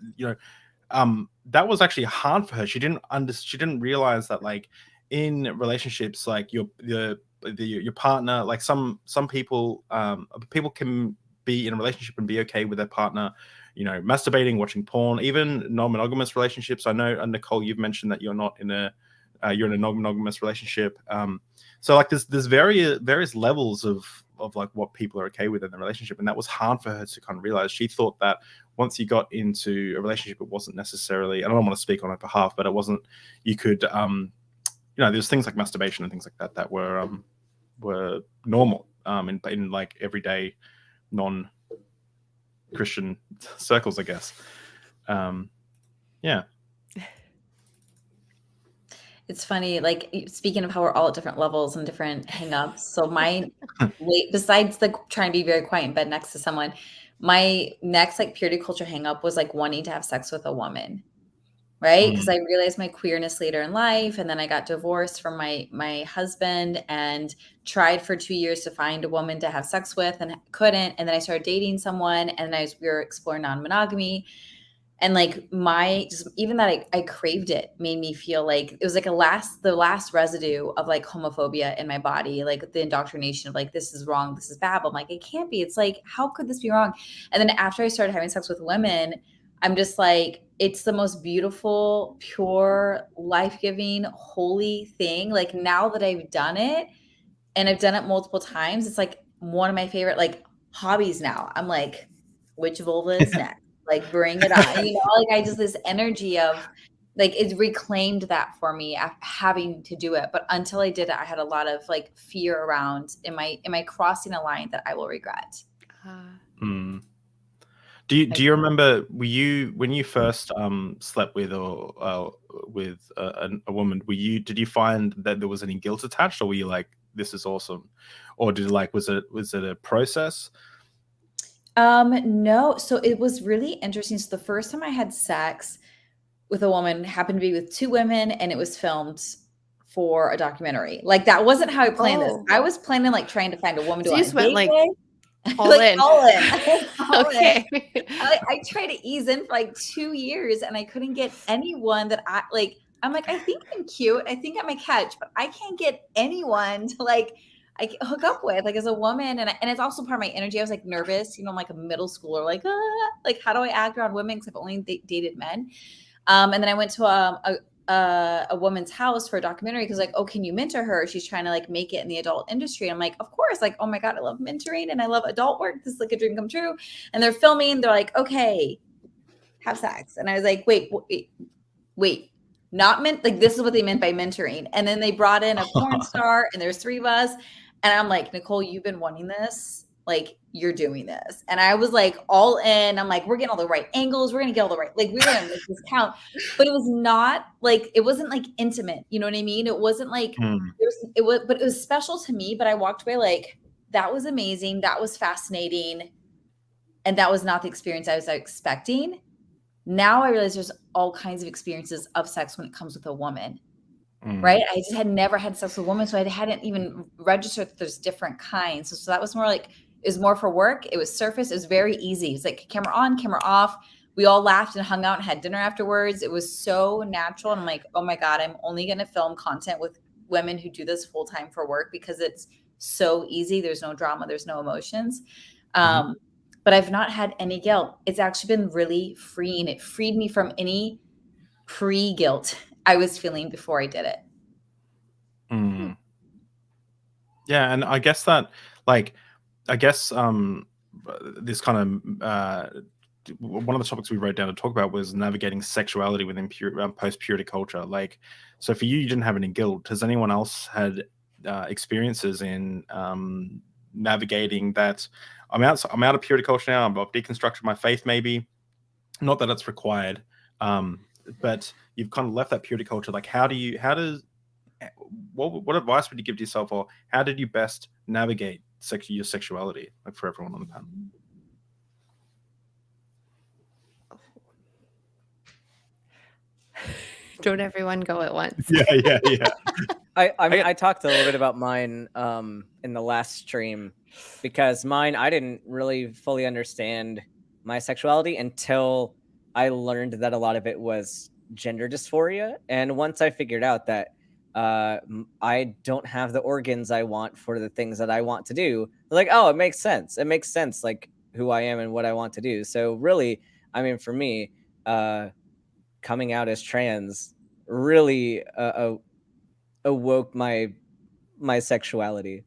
that was actually hard for her. She didn't realize that like in relationships like your partner, like some people can be in a relationship and be okay with their partner masturbating, watching porn, even non-monogamous relationships. I know, Nikole, you've mentioned that you're in a non-monogamous relationship. So like there's various levels of like what people are okay with in the relationship, and that was hard for her to kind of realize. She thought that once you got into a relationship, it wasn't necessarily, I don't want to speak on her behalf, but it wasn't, you could there's things like masturbation and things like that that were normal in like everyday non-Christian circles, I guess. Yeah. It's funny, like speaking of how we're all at different levels and different hangups. So my besides the trying to be very quiet in bed next to someone, my next like purity culture hangup was like wanting to have sex with a woman. Right. Because I realized my queerness later in life. And then I got divorced from my husband and tried for 2 years to find a woman to have sex with and couldn't. And then I started dating someone and we were exploring non-monogamy. And like even that I craved it made me feel like it was like the last residue of like homophobia in my body, like the indoctrination of like, this is wrong, this is bad. But I'm like, it can't be. It's like, how could this be wrong? And then after I started having sex with women, I'm just like, it's the most beautiful, pure, life-giving, holy thing. Like now that I've done it and I've done it multiple times, it's like one of my favorite like hobbies now. I'm like, which vulva is next? Like bring it on, like I just, this energy of like, it reclaimed that for me after having to do it. But until I did it, I had a lot of like fear around, am I crossing a line that I will regret? Do you remember, when you first slept with a woman, did you find that there was any guilt attached, or were you like, this is awesome? Or was it a process? No. So it was really interesting. So the first time I had sex with a woman happened to be with two women, and it was filmed for a documentary. Like that wasn't how I planned this. I was planning like trying to find a woman to So you just went like all like in. all in. All Okay. in. I tried to ease in for like 2 years, and I couldn't get anyone that I'm like, I think I'm cute. I think I'm a catch, but I can't get anyone to like I hook up with like as a woman. And it's also part of my energy. I was like nervous, I'm like a middle schooler, like how do I act around women? Because I've only dated men. And then I went to a woman's house for a documentary because like, oh, can you mentor her? She's trying to like make it in the adult industry. I'm like, of course, like, oh my God, I love mentoring and I love adult work. This is like a dream come true. And they're filming. They're like, okay, have sex. And I was like, wait, not meant like this is what they meant by mentoring. And then they brought in a porn star, and there's 3 of us. And I'm like, Nikole, you've been wanting this. Like, you're doing this. And I was like, all in. I'm like, we're getting all the right angles. We're going to get all the right, like, we're going to make this count. But it was not like, it wasn't like intimate. You know what I mean? It wasn't like, but it was special to me. But I walked away like, that was amazing. That was fascinating. And that was not the experience I was expecting. Now I realize there's all kinds of experiences of sex when it comes with a woman. Right. I just had never had sex with a woman. So I hadn't even registered that there's different kinds. So that was more like, it was more for work. It was surface. It was very easy. It's like camera on, camera off. We all laughed and hung out and had dinner afterwards. It was so natural. And I'm like, oh my God, I'm only going to film content with women who do this full time for work because it's so easy. There's no drama. There's no emotions. But I've not had any guilt. It's actually been really freeing. It freed me from any pre-guilt I was feeling before I did it. Yeah, and I guess that, this kind of one of the topics we wrote down to talk about was navigating sexuality within post-purity culture. Like, so for you didn't have any guilt. Has anyone else had experiences in navigating that? I'm out of purity culture now. I've deconstructed my faith, maybe. Not that it's required, but you've kind of left that purity culture. Like, what advice would you give to yourself, or how did you best navigate your sexuality, like for everyone on the panel? Don't everyone go at once. Yeah. I talked a little bit about mine in the last stream, because mine, I didn't really fully understand my sexuality until I learned that a lot of it was gender dysphoria. And once I figured out that I don't have the organs I want for the things that I want to do, like, oh, it makes sense. It makes sense, like who I am and what I want to do. So really, I mean, for me, coming out as trans really awoke my sexuality.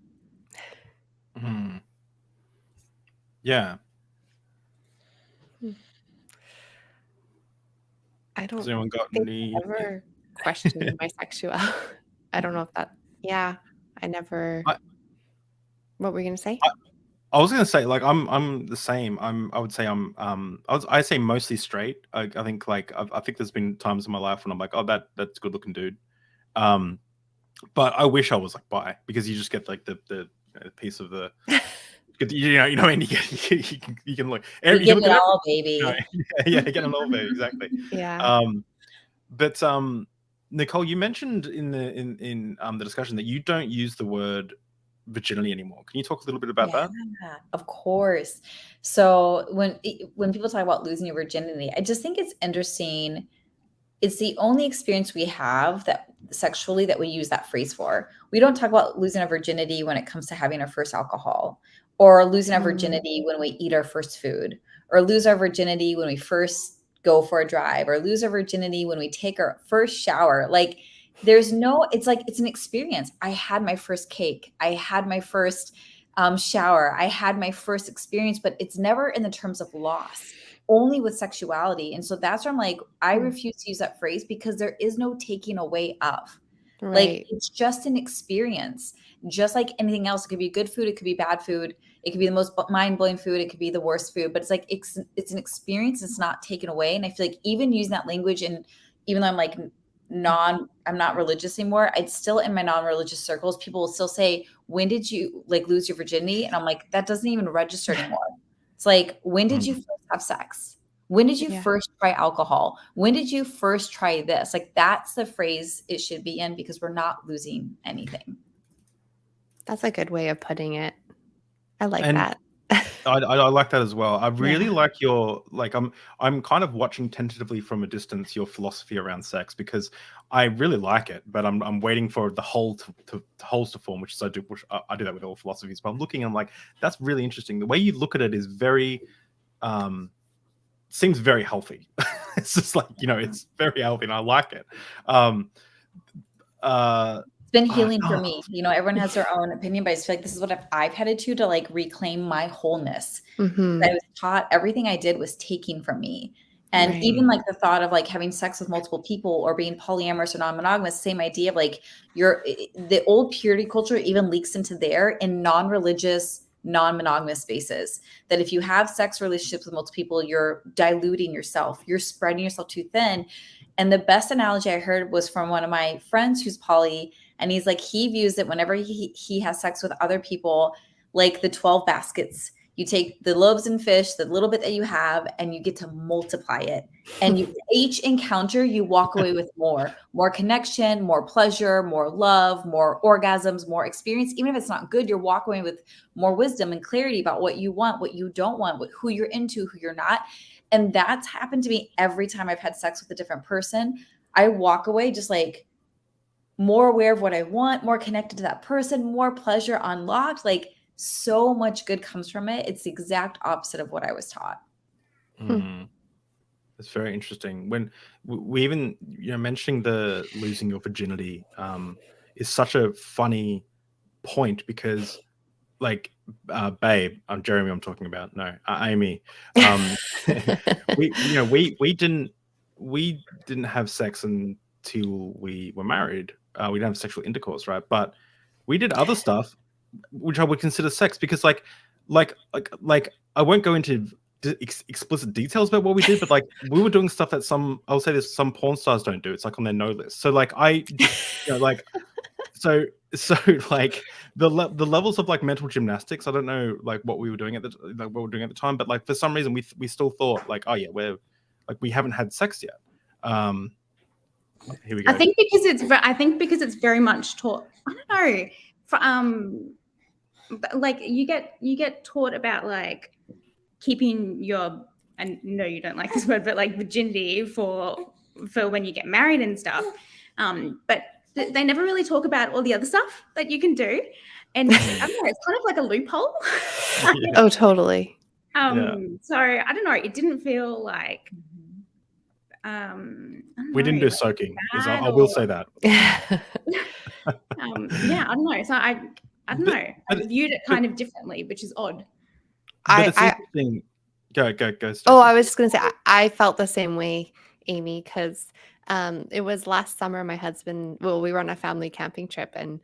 Yeah. I don't Has anyone got think any? I ever questioned my sexuality. I don't know if that. Yeah, I never. What were you gonna say? I was gonna say, like, I'm the same. I would say I say mostly straight. I think like I think there's been times in my life when I'm like, oh, that's a good looking dude. But I wish I was like bi, because you just get like the piece of the you know what I mean, you can look You you get look it at all, baby. you know, yeah, get it all, baby, exactly. Yeah. But Nikole, you mentioned in the discussion that you don't use the word virginity anymore. Can you talk a little bit about that? Yeah, of course. So when people talk about losing your virginity, I just think it's interesting. It's the only experience we have that sexually that we use that phrase for. We don't talk about losing our virginity when it comes to having our first alcohol, or losing our virginity when we eat our first food, or lose our virginity when we first go for a drive, or lose our virginity when we take our first shower. Like there's no, it's like, it's an experience. I had my first cake. I had my first shower. I had my first experience, but it's never in the terms of loss, only with sexuality. And so that's where I'm like, I refuse to use that phrase, because there is no taking away of. Right. Like it's just an experience, just like anything else. It could be good food, it could be bad food, it could be the most mind-blowing food, it could be the worst food, but it's like it's an experience, it's not taken away. And I feel like even using that language, and even though I'm like I'm not religious anymore, I'd still, in my non-religious circles, people will still say, when did you like lose your virginity? And I'm like, that doesn't even register anymore. It's like, when did you first have sex? When did you first try alcohol? When did you first try this? Like that's the phrase it should be in, because we're not losing anything. That's a good way of putting it. I like that. I like that as well. I really like your, like, I'm kind of watching tentatively from a distance your philosophy around sex, because I really like it, but I'm waiting for the whole holes to form, which I do that with all philosophies. But I'm looking, I'm like, that's really interesting. The way you look at it is very seems very healthy. It's just like, it's very healthy, and I like it. It's been healing for me. Everyone has their own opinion, but I just feel like this is what I've headed to like reclaim my wholeness. I was taught everything I did was taken from me. And even like the thought of like having sex with multiple people, or being polyamorous or non-monogamous, same idea of like the old purity culture even leaks into there in non-religious, non-monogamous spaces, that if you have sex relationships with multiple people, you're diluting yourself, you're spreading yourself too thin. And the best analogy I heard was from one of my friends who's poly, and he's like, he views it whenever he has sex with other people, like the 12 baskets. You take the loaves and fish, the little bit that you have, and you get to multiply it. And each encounter, you walk away with more connection, more pleasure, more love, more orgasms, more experience. Even if it's not good, you're walking away with more wisdom and clarity about what you want, what you don't want, who you're into, who you're not. And that's happened to me every time I've had sex with a different person. I walk away just like more aware of what I want, more connected to that person, more pleasure unlocked. Like so much good comes from it. It's the exact opposite of what I was taught. It's very interesting. When we even, mentioning the losing your virginity is such a funny point, because like babe, I'm Jeremy, I'm talking about, no, Aimee, we didn't have sex until we were married. We didn't have sexual intercourse, right? But we did other stuff which I would consider sex, because like I won't go into explicit details about what we did, but like we were doing stuff that I'll say there's some porn stars don't do. It's like on their no list. So like so like the levels of like mental gymnastics, I don't know like what we were doing at the time, but like for some reason we still thought like, oh yeah, we haven't had sex yet. Here we go. I think because it's very much taught. I don't know. Like you get taught about like keeping your, and no, you don't like this word, but like virginity for when you get married and stuff. But they never really talk about all the other stuff that you can do, and I don't know, it's kind of like a loophole. Oh, totally. So I don't know. It didn't feel like. We didn't do soaking. I will say that. Yeah, I don't know. So I don't know. I viewed it kind of differently, which is odd. But it's interesting. Go. Oh, I was just gonna say I felt the same way, Aimee, because It was last summer. My husband, well, we were on a family camping trip, and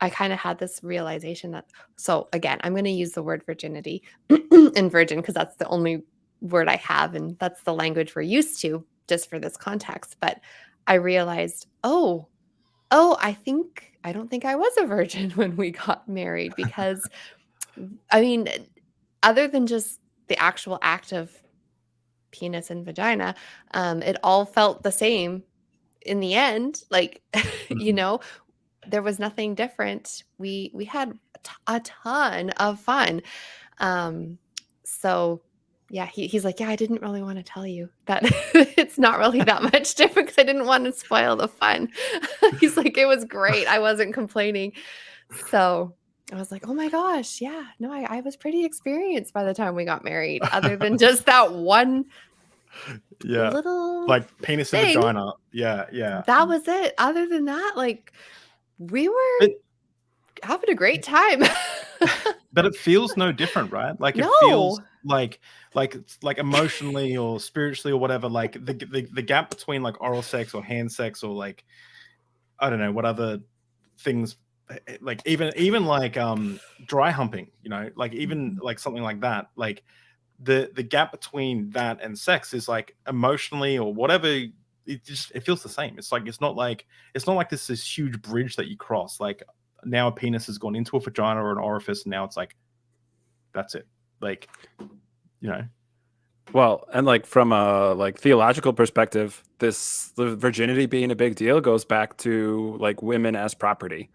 I kind of had this realization that, so again, I'm going to use the word virginity and virgin because that's the only word I have, and that's the language we're used to just for this context. But I realized, I don't think I was a virgin when we got married, because I mean, other than just the actual act of penis and vagina, it all felt the same in the end. Like, you Mhm. know, there was nothing different. We had a ton of fun. So yeah, he's like, yeah, I didn't really want to tell you that it's not really that much different because I didn't want to spoil the fun. He's like, it was great. I wasn't complaining. So I was like, oh my gosh, yeah, no, I was pretty experienced by the time we got married, other than just that one Yeah. little Like penis and thing. vagina. Yeah, yeah. That was it. Other than that, like, we were But having a great time. but it feels no different, right? Like it feels No. like emotionally or spiritually or whatever, like the gap between like oral sex or hand sex or like I don't know what other things, like even like dry humping, you know, like even like something like that, like the gap between that and sex is like emotionally or whatever, it feels the same. It's like it's not like this huge bridge that you cross. Like now a penis has gone into a vagina or an orifice, and now it's like that's it. Like, you know. Well, and like from a like theological perspective, the virginity being a big deal goes back to like women as property.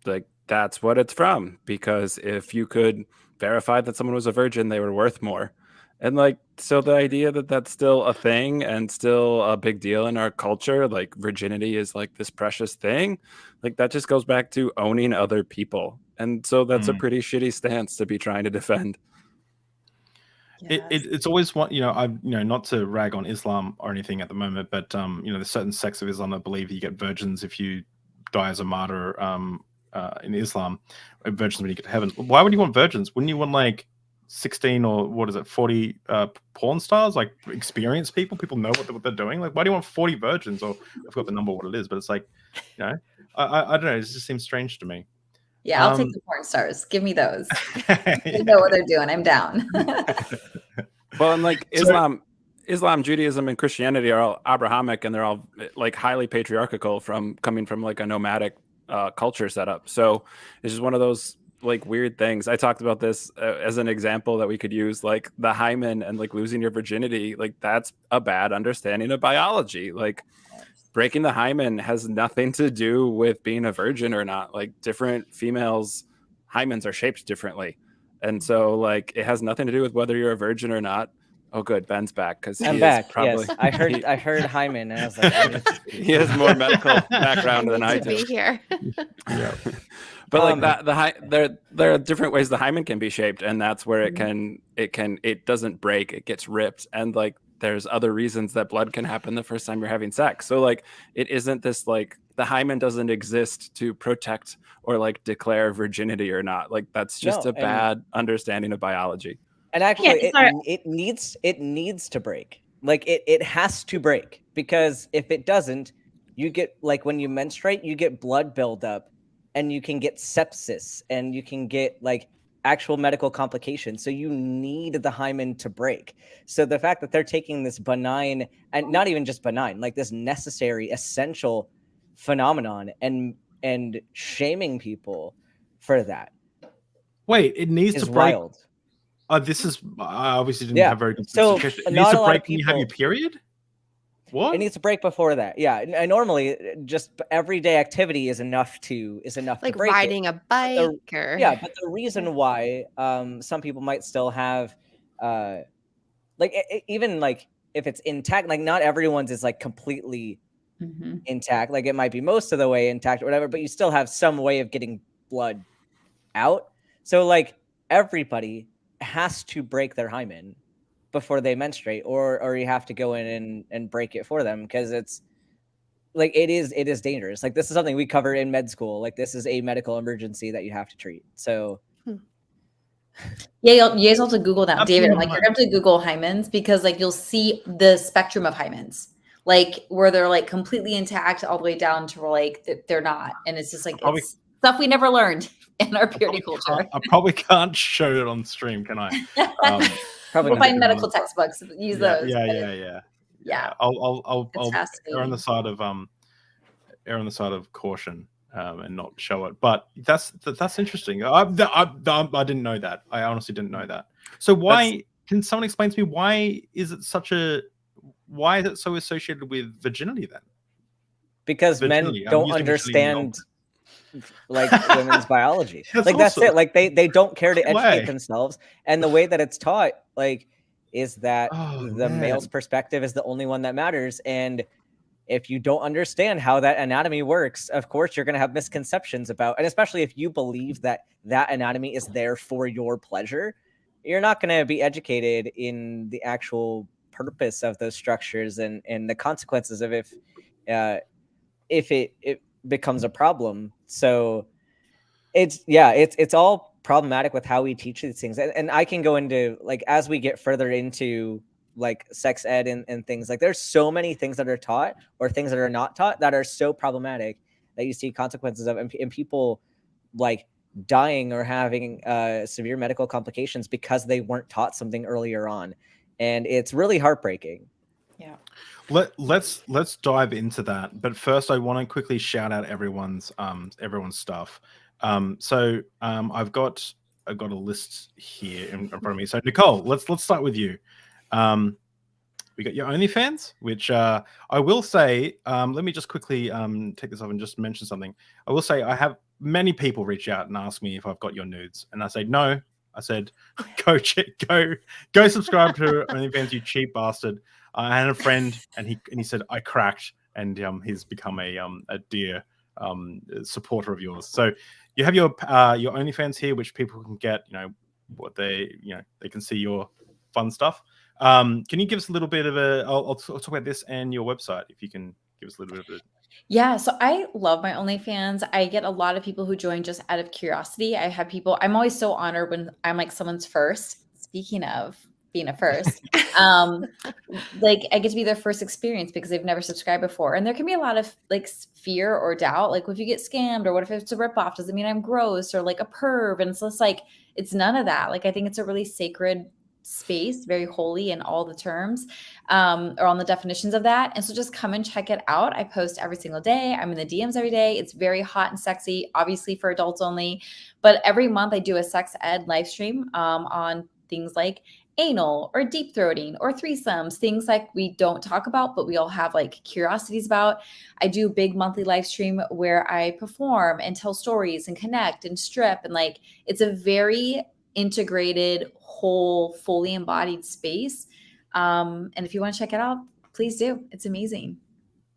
Like that's what it's from, because if you could verify that someone was a virgin, they were worth more. And like, so the idea that that's still a thing and still a big deal in our culture, like virginity is like this precious thing, like that just goes back to owning other people. And so that's a pretty shitty stance to be trying to defend. It's always one, you know, I, you know, not to rag on Islam or anything at the moment, but you know, there's certain sects of Islam that believe you get virgins if you die as a martyr. In Islam, virgins when you get to heaven. Why would you want virgins? Wouldn't you want like 16 or what is it, 40 porn stars, like experienced people know what they're doing? Like, why do you want 40 virgins? Or I forgot the number what it is, but it's like, you know, I don't know. It just seems strange to me. Yeah, I'll take the porn stars. Give me those. They know what they're doing. I'm down. Well, and like Islam, Judaism, and Christianity are all Abrahamic, and they're all like highly patriarchal from coming from like a nomadic culture setup. So it's just one of those like weird things. I talked about this as an example that we could use, like the hymen and like losing your virginity. Like that's a bad understanding of biology. Like breaking the hymen has nothing to do with being a virgin or not. Like different females' hymens are shaped differently. And so like it has nothing to do with whether you're a virgin or not. Oh, good. Ben's back because I'm back. Yes, I heard hymen, and I was like, he has more medical background than I to do. be here. Yeah. But like that, there are different ways the hymen can be shaped, and that's where it doesn't break, it gets ripped, and like there's other reasons that blood can happen the first time you're having sex. So like it isn't this like the hymen doesn't exist to protect or like declare virginity or not. Like that's just a bad understanding of biology. And actually, it needs to break. Like it has to break, because if it doesn't, you get like when you menstruate, you get blood buildup, and you can get sepsis, and you can get like actual medical complications. So you need the hymen to break. So the fact that they're taking this benign, and not even just benign, like this necessary, essential phenomenon and shaming people for that. Wait, it needs to break. Wild. This is I obviously didn't have very good so it needs to break when you have your period. What? It needs to break before that. Yeah, and normally just everyday activity is enough to like to break riding a bike or but the reason why some people might still have like even like if it's intact, like not everyone's is like completely intact. Like it might be most of the way intact or whatever, but you still have some way of getting blood out. So like everybody has to break their hymen before they menstruate, or you have to go in and break it for them, because it's like it is dangerous. Like this is something we cover in med school. Like this is a medical emergency that you have to treat. So yeah, you guys have to Google that. David, like you're going to Google hymens, because like you'll see the spectrum of hymens. like where they're like completely intact all the way down to where like they're not. And it's just like it's stuff we never learned in our purity culture. I probably can't show it on stream, can I? Probably We'll not. find medical textbooks, use those. Yeah. I'll err on fascinating. the side of caution and not show it. But that's interesting. I didn't know that. I honestly didn't know that. So can someone explain to me why is it so associated with virginity then? Because Virginity. men don't understand like women's biology. That's it. Like they don't care to educate themselves. And the way that it's taught, like, is that male's perspective is the only one that matters. And if you don't understand how that anatomy works, of course, you're going to have misconceptions about, and especially if you believe that anatomy is there for your pleasure, you're not going to be educated in the actual purpose of those structures and the consequences of if it becomes a problem. So it's all problematic with how we teach these things. And I can go into, like, as we get further into like sex ed and things, like there's so many things that are taught or things that are not taught that are so problematic that you see consequences of, and people like dying or having severe medical complications because they weren't taught something earlier on. And it's really heartbreaking. Yeah. Let's dive into that. But first I want to quickly shout out everyone's stuff. So I've got a list here in front of me. So Nikole, let's start with you. We got your OnlyFans, which I will say, let me just quickly take this off and just mention something. I will say I have many people reach out and ask me if I've got your nudes, and I say no. I said, go subscribe to OnlyFans, you cheap bastard. I had a friend, and he said I cracked, and he's become a dear supporter of yours. So you have your OnlyFans here, which people can get, what they can see your fun stuff. Can you give us a little bit of I'll talk about this and your website, if you can give us a little bit of it. Yeah, so I love my OnlyFans. I get a lot of people who join just out of curiosity. I have people, I'm always so honored when I'm like someone's first. Speaking of being a first, like I get to be their first experience because they've never subscribed before. And there can be a lot of like fear or doubt. Like, if you get scammed, or what if it's a ripoff? Does it mean I'm gross or like a perv? And so it's like, it's none of that. Like, I think it's a really sacred space, very holy in all the terms, or on the definitions of that. And so just come and check it out. I post every single day. I'm in the DMs every day. It's very hot and sexy, obviously for adults only. But every month I do a sex ed live stream on things like anal or deep throating or threesomes, things like we don't talk about, but we all have like curiosities about. I do a big monthly live stream where I perform and tell stories and connect and strip. And like, it's a very integrated, whole, fully embodied space. And if you want to check it out, please do. It's amazing.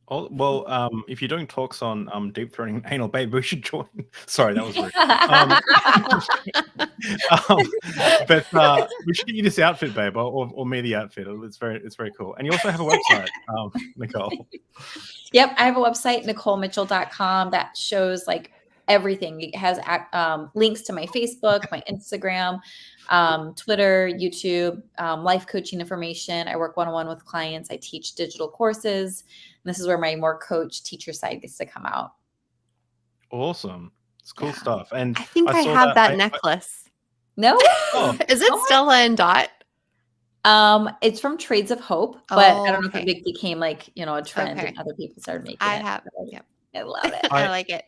Oh, well, if you're doing talks on deep throating and anal, babe, we should join. Sorry, that was rude. But we should get you this outfit, babe, or me the outfit. It's very cool. And you also have a website, Nikole. Yep, I have a website, NikoleMitchell.com, that shows like everything. It has links to my Facebook, my Instagram, Twitter, YouTube, life coaching information. I work one-on-one with clients. I teach digital courses. And this is where my more coach teacher side gets to come out. Awesome. It's cool stuff. And I think I have that necklace. No? Is it Stella and Dot? It's from Trades of Hope, but I don't know if it became like, a trend and other people started making it. Yep. I love it. I like it.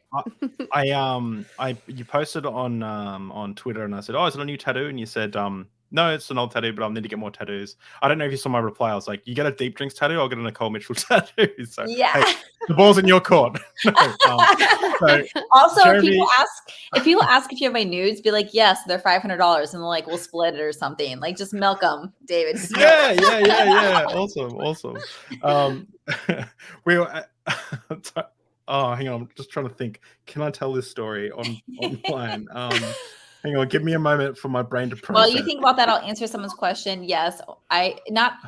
You posted on Twitter, and I said, "Oh, is it a new tattoo?" And you said, "No, it's an old tattoo, but I need to get more tattoos." I don't know if you saw my reply. I was like, "You get a Deep Drinks tattoo, I'll get a Nikole Mitchell tattoo." So, yeah, hey, the ball's in your court. So, also, Jeremy, if people ask if you have my nudes, be like, "Yes, they're $500," and they're like, "We'll split it or something." Like, just milk them, David. Yeah. Awesome. We were. Oh, hang on. I'm just trying to think. Can I tell this story online? Hang on. Give me a moment for my brain to process. Well, you think about that. I'll answer someone's question. Yes, not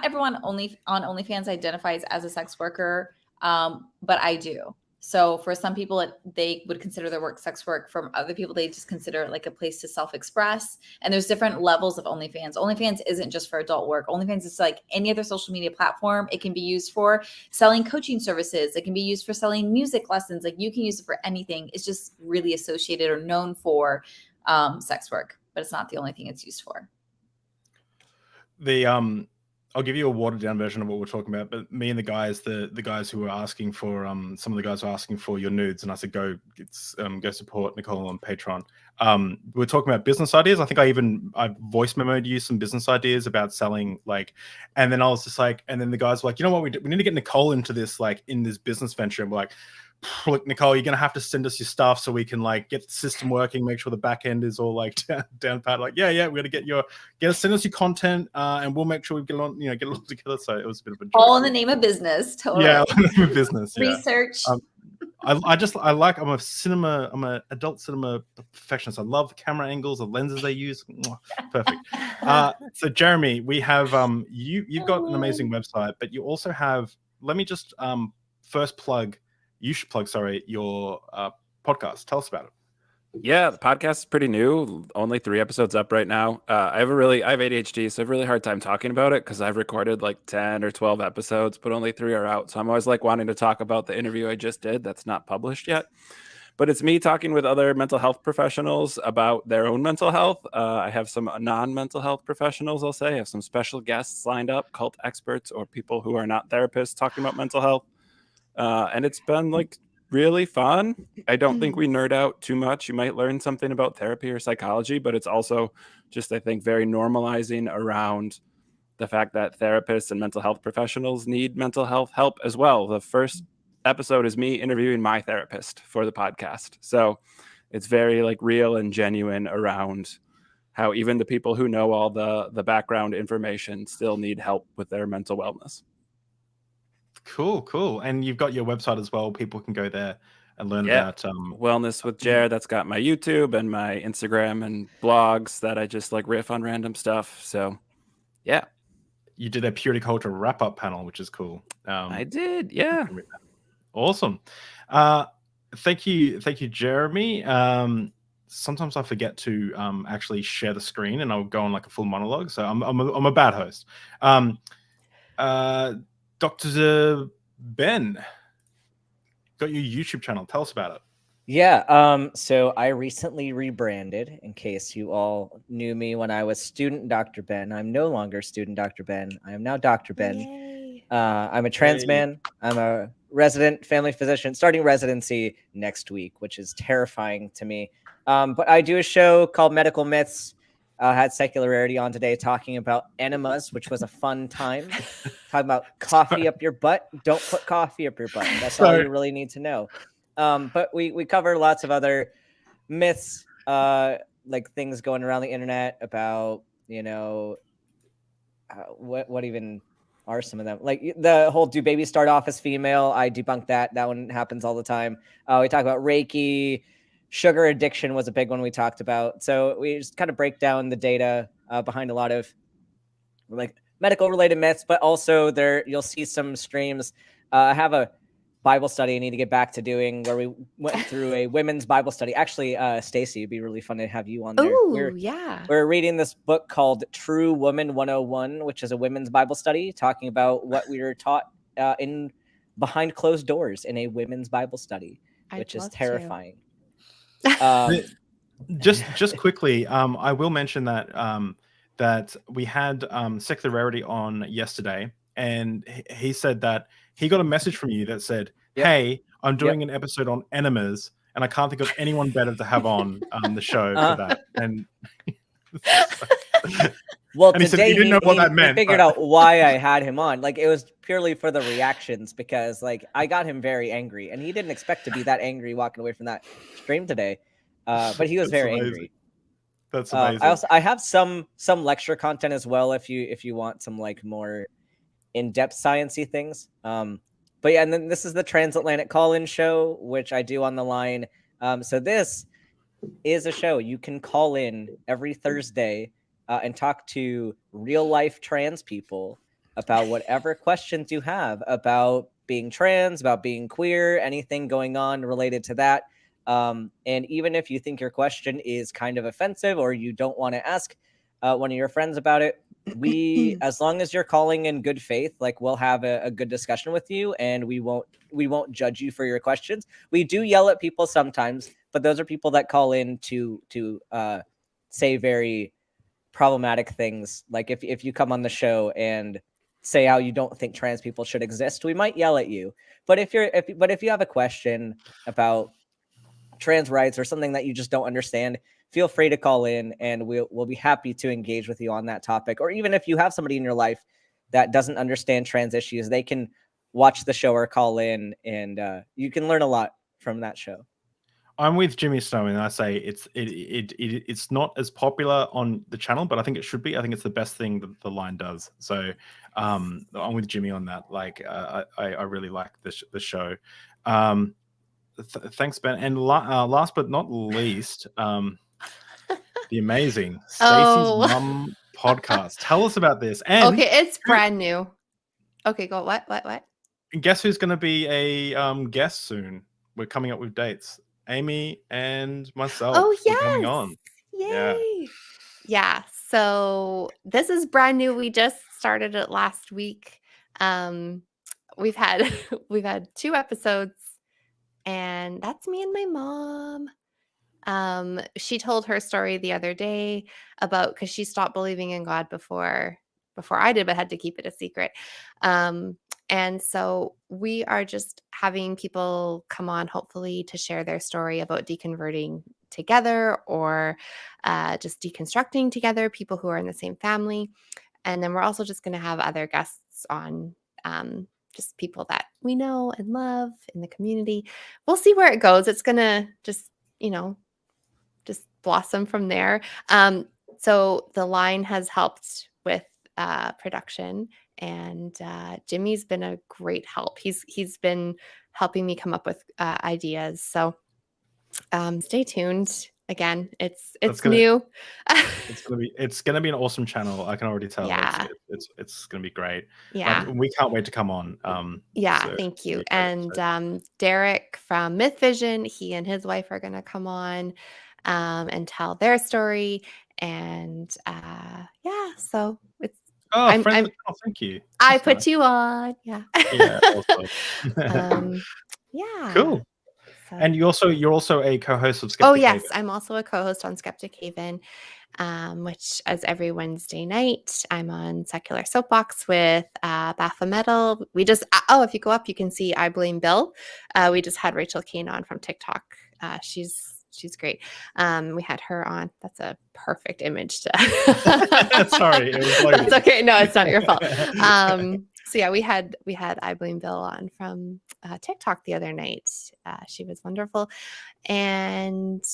everyone on OnlyFans identifies as a sex worker, but I do. So for some people, they would consider their work sex work. From other people, they just consider it like a place to self-express. And there's different levels of OnlyFans. OnlyFans isn't just for adult work. OnlyFans is like any other social media platform. It can be used for selling coaching services. It can be used for selling music lessons. Like you can use it for anything. It's just really associated or known for sex work, but it's not the only thing it's used for. I'll give you a watered down version of what we're talking about, but me and the guys who were asking for some of the guys were asking for your nudes, and I said go support Nikole on Patreon. We were talking about business ideas. I think I voice memoed you some business ideas about selling, like, and then I was just like, and then the guys were like, you know what, we need to get Nikole into this, like, in this business venture. And we're like, look, Nikole, you're gonna have to send us your stuff so we can like get the system working, make sure the back end is all like down pat. Like, we're gonna send us your content, and we'll make sure we get it all together. So it was a bit of a joke. All in the name of business, totally. Yeah, all in the name of business. Research. I'm an adult cinema perfectionist. I love the camera angles, the lenses they use. Perfect. So Jeremy, we have you've got an amazing website, but you also have, let me just first plug. You should plug, your podcast. Tell us about it. Yeah, the podcast is pretty new. Only 3 episodes up right now. I have ADHD, so I have a really hard time talking about it because I've recorded like 10 or 12 episodes, but only 3 are out. So I'm always like wanting to talk about the interview I just did that's not published yet. But it's me talking with other mental health professionals about their own mental health. I have some non-mental health professionals, I'll say. I have some special guests lined up, cult experts or people who are not therapists talking about mental health. And it's been like really fun. I don't think we nerd out too much. You might learn something about therapy or psychology, but it's also just, I think, very normalizing around the fact that therapists and mental health professionals need mental health help as well. The first episode is me interviewing my therapist for the podcast. So it's very like real and genuine around how even the people who know all the background information still need help with their mental wellness. Cool. And you've got your website as well. People can go there and learn about Wellness with Jared. That's got my YouTube and my Instagram and blogs that I just like riff on random stuff. So yeah. You did a Purity Culture wrap-up panel, which is cool. I did, yeah. Awesome. Thank you, Jeremy. Sometimes I forget to actually share the screen, and I'll go on like a full monologue. So I'm a bad host. Dr. Ben, got your YouTube channel. Tell us about it. Yeah, so I recently rebranded, in case you all knew me when I was student Dr. Ben. I'm no longer student Dr. Ben. I am now Dr. Ben. Yay. I'm a trans man. I'm a resident family physician, starting residency next week, which is terrifying to me. But I do a show called Medical Myths. Had Secularity on today talking about enemas, which was a fun time. Talking about coffee up your butt. Don't put coffee up your butt. That's all you really need to know. But we cover lots of other myths, like things going around the internet about, what even are some of them? Like the whole, do babies start off as female? I debunk that. That one happens all the time. We talk about Reiki. Sugar addiction was a big one we talked about. So we just kind of break down the data behind a lot of like medical related myths, but also you'll see some streams. I have a Bible study I need to get back to doing where we went through a women's Bible study. Actually, Stacie, it'd be really fun to have you on there. Oh, yeah. We're reading this book called True Woman 101, which is a women's Bible study talking about what we were taught in behind closed doors in a women's Bible study, which is terrifying. Just quickly, I will mention that that we had Secularity on yesterday, and he said that he got a message from you that said, "Hey, I'm doing an episode on enemas, and I can't think of anyone better to have on the show for that." And well, and today he didn't know what that meant. He figured out why I had him on. Like, it was purely for the reactions, because like I got him very angry, and he didn't expect to be that angry walking away from that stream today. But he was very angry. That's amazing. I have some lecture content as well if you want some like more in-depth sciencey things. But yeah, and then this is the Transatlantic Call-In show, which I do on the line. So this is a show you can call in every Thursday and talk to real life trans people about whatever questions you have about being trans, about being queer, anything going on related to that. And even if you think your question is kind of offensive or you don't want to ask one of your friends about it, as long as you're calling in good faith, like we'll have a good discussion with you, and we won't judge you for your questions. We do yell at people sometimes, but those are people that call in to say very problematic things. Like if you come on the show and say how you don't think trans people should exist, we might yell at you. But if you have a question about trans rights or something that you just don't understand, feel free to call in, and we'll be happy to engage with you on that topic. Or even if you have somebody in your life that doesn't understand trans issues, they can watch the show or call in, and you can learn a lot from that show. I'm with Jimmy Snow, and I say it's not as popular on the channel, but I think it should be. I think it's the best thing that the line does. So I'm with Jimmy on that. Like I really like the show. Thanks, Ben. And last but not least, the amazing Stacie's Mum podcast. Tell us about this. And okay, it's brand new. Okay, go. What? Guess who's going to be a guest soon? We're coming up with dates. Aimee and myself. Oh, yes. Coming on. Yay. Yeah. So this is brand new. We just started it last week. We've had 2 episodes, and that's me and my mom. She told her story the other day about, because she stopped believing in God before I did, but had to keep it a secret. And so we are just having people come on, hopefully, to share their story about deconverting together, or just deconstructing together, people who are in the same family. And then we're also just going to have other guests on, just people that we know and love in the community. We'll see where it goes. It's going to just blossom from there. So the line has helped with production, and Jimmy's been a great help. He's been helping me come up with ideas. So stay tuned. Again, it's new. it's gonna be an awesome channel. I can already tell. Yeah. It's gonna be great. Yeah. Like, we can't wait to come on. Yeah, so thank you. it'll be great. And Derek from Myth Vision, he and his wife are gonna come on and tell their story. And yeah, so it's friend of the channel, thank you. I That's put nice. you on. Yeah. Yeah, awesome. Yeah. Cool. So. And you're also a co-host of Skeptic Oh yes, Haven. I'm also a co-host on Skeptic Haven, which is every Wednesday night. I'm on Secular Soapbox with Baphometal. We just if you go up, you can see I Blame Bill. We just had Rachel Kane on from TikTok. She's great. We had her on. That's a perfect image to. Sorry, it was like... That's okay. No, it's not your fault. So yeah, we had I Blame Bill on from TikTok the other night. She was wonderful, and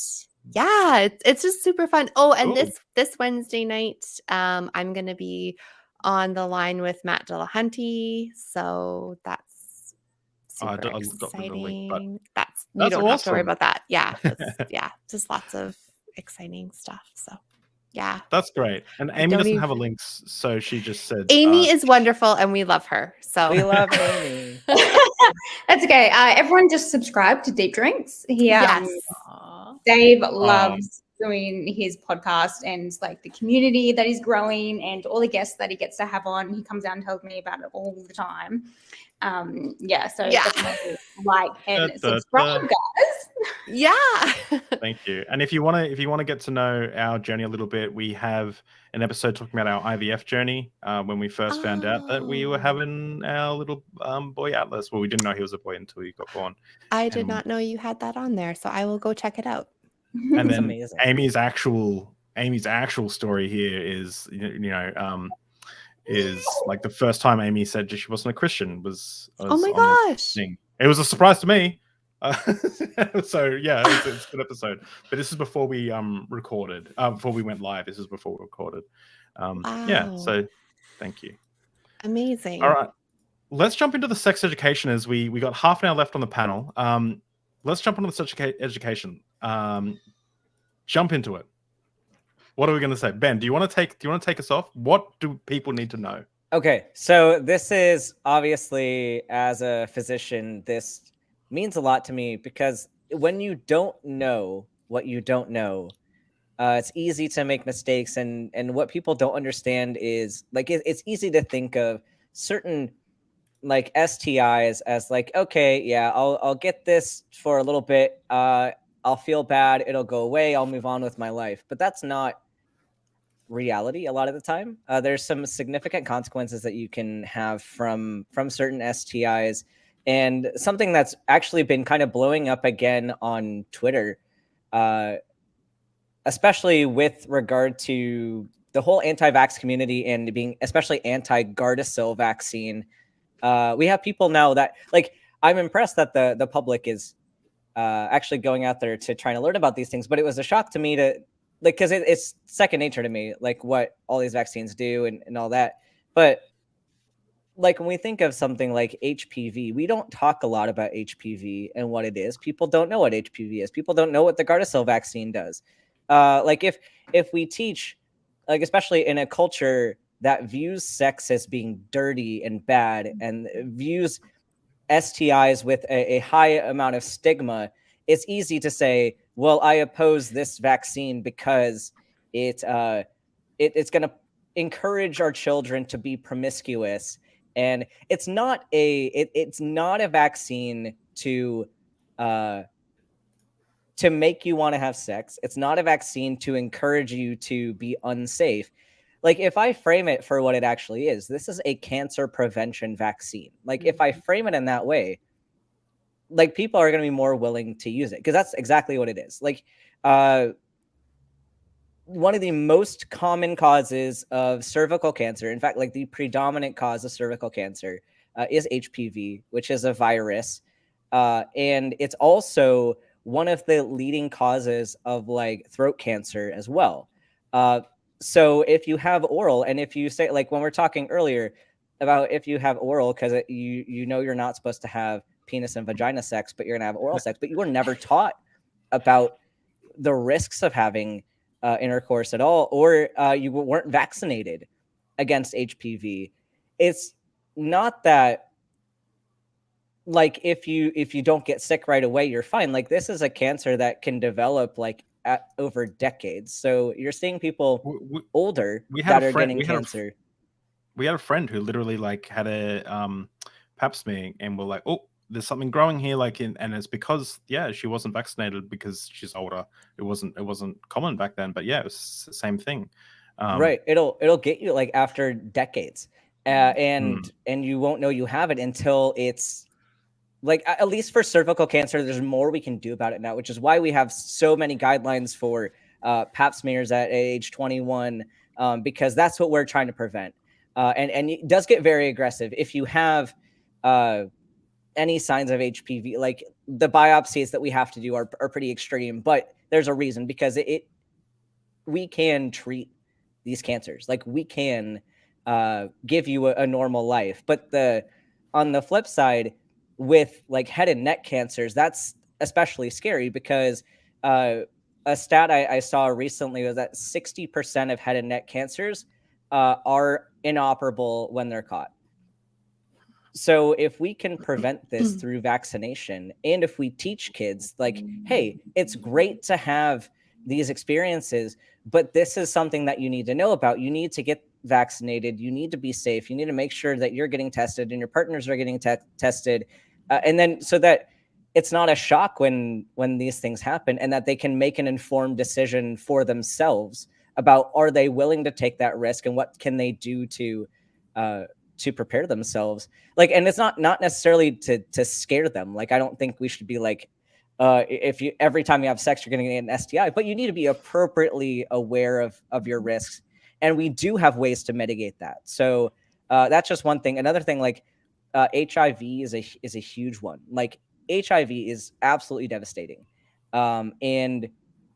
yeah, it's just super fun. Oh, and Cool. this Wednesday night, I'm gonna be on the line with Matt Dillahunty, so that's super exciting. That's you don't have to worry about that. Yeah, yeah, just lots of exciting stuff. So. Yeah. That's great. And Aimee doesn't have a link, so she just said Aimee is wonderful, and we love her. So we love Aimee. That's okay. Everyone just subscribe to Deep Drinks. Yes. Dave loves doing his podcast, and like the community that is growing, and all the guests that he gets to have on. He comes out and tells me about it all the time. Definitely like and subscribe, guys. Yeah. Thank you. And if you want to get to know our journey a little bit, we have an episode talking about our IVF journey. When we first found out that we were having our little boy Atlas. Well, we didn't know he was a boy until he got born. I did not know you had that on there, so I will go check it out. And then amazing. Amy's actual story here is is like the first time Aimee said she wasn't a Christian was oh my gosh. It was a surprise to me. So yeah, it's a good episode. But this is before we recorded. Before we went live. This is before we recorded. Wow. Yeah. So thank you. Amazing. All right. Let's jump into the sex education as we got half an hour left on the panel. Let's jump into the sex education. Jump into it. What are we going to say, Ben? Do you want to take us off? What do people need to know? Okay, so this is obviously, as a physician, this means a lot to me because when you don't know what you don't know, it's easy to make mistakes, and what people don't understand is like it's easy to think of certain like STIs as like, okay, yeah, I'll get this for a little bit, I'll feel bad, it'll go away, I'll move on with my life, but that's not reality a lot of the time. There's some significant consequences that you can have from certain STIs, and something that's actually been kind of blowing up again on Twitter, uh, especially with regard to the whole anti-vax community and being especially anti-Gardasil vaccine. We have people now that like, I'm impressed that the public is actually going out there to trying to learn about these things, but it was a shock to me to like, because it's second nature to me, like what all these vaccines do and all that. But like when we think of something like HPV, we don't talk a lot about HPV and what it is. People don't know what HPV is. People don't know what the Gardasil vaccine does. Like if we teach, like especially in a culture that views sex as being dirty and bad and views STIs with a high amount of stigma, it's easy to say, well, I oppose this vaccine because it's going to encourage our children to be promiscuous. And it's not a vaccine to make you want to have sex. It's not a vaccine to encourage you to be unsafe. Like if I frame it for what it actually is, this is a cancer prevention vaccine. Like if I frame it in that way, like people are going to be more willing to use it because that's exactly what it is. Like one of the most common causes of cervical cancer, in fact, like the predominant cause of cervical cancer is HPV, which is a virus. And it's also one of the leading causes of like throat cancer as well. So if you have oral, and if you say, like when we're talking earlier about if you have oral, because you know you're not supposed to have penis and vagina sex, but you're gonna have oral sex, but you were never taught about the risks of having intercourse at all, or you weren't vaccinated against HPV. It's not that like if you don't get sick right away, you're fine. Like this is a cancer that can develop like over decades. So you're seeing people older that are getting cancer. We had a friend who literally like had a pap smear and we're like, oh, there's something growing here, like and it's because she wasn't vaccinated because she's older. It wasn't common back then, but it was the same thing. Right. It'll get you like after decades, and you won't know you have it until it's like, at least for cervical cancer, there's more we can do about it now, which is why we have so many guidelines for pap smears at age 21, because that's what we're trying to prevent. And it does get very aggressive if you have any signs of HPV. Like the biopsies that we have to do are pretty extreme, but there's a reason, because we can treat these cancers. Like we can give you a normal life. But on the flip side, with like head and neck cancers, that's especially scary because a stat I saw recently was that 60% of head and neck cancers are inoperable when they're caught. So if we can prevent this through vaccination, and if we teach kids like, hey, it's great to have these experiences, but this is something that you need to know about. You need to get vaccinated. You need to be safe. You need to make sure that you're getting tested and your partners are getting tested. And then so that it's not a shock when these things happen, and that they can make an informed decision for themselves about, are they willing to take that risk and what can they do to prepare themselves. Like, and it's not necessarily to scare them. Like, I don't think we should be like, if you every time you have sex, you're going to get an STI, but you need to be appropriately aware of your risks. And we do have ways to mitigate that. So that's just one thing. Another thing, like HIV is a huge one. Like HIV is absolutely devastating. And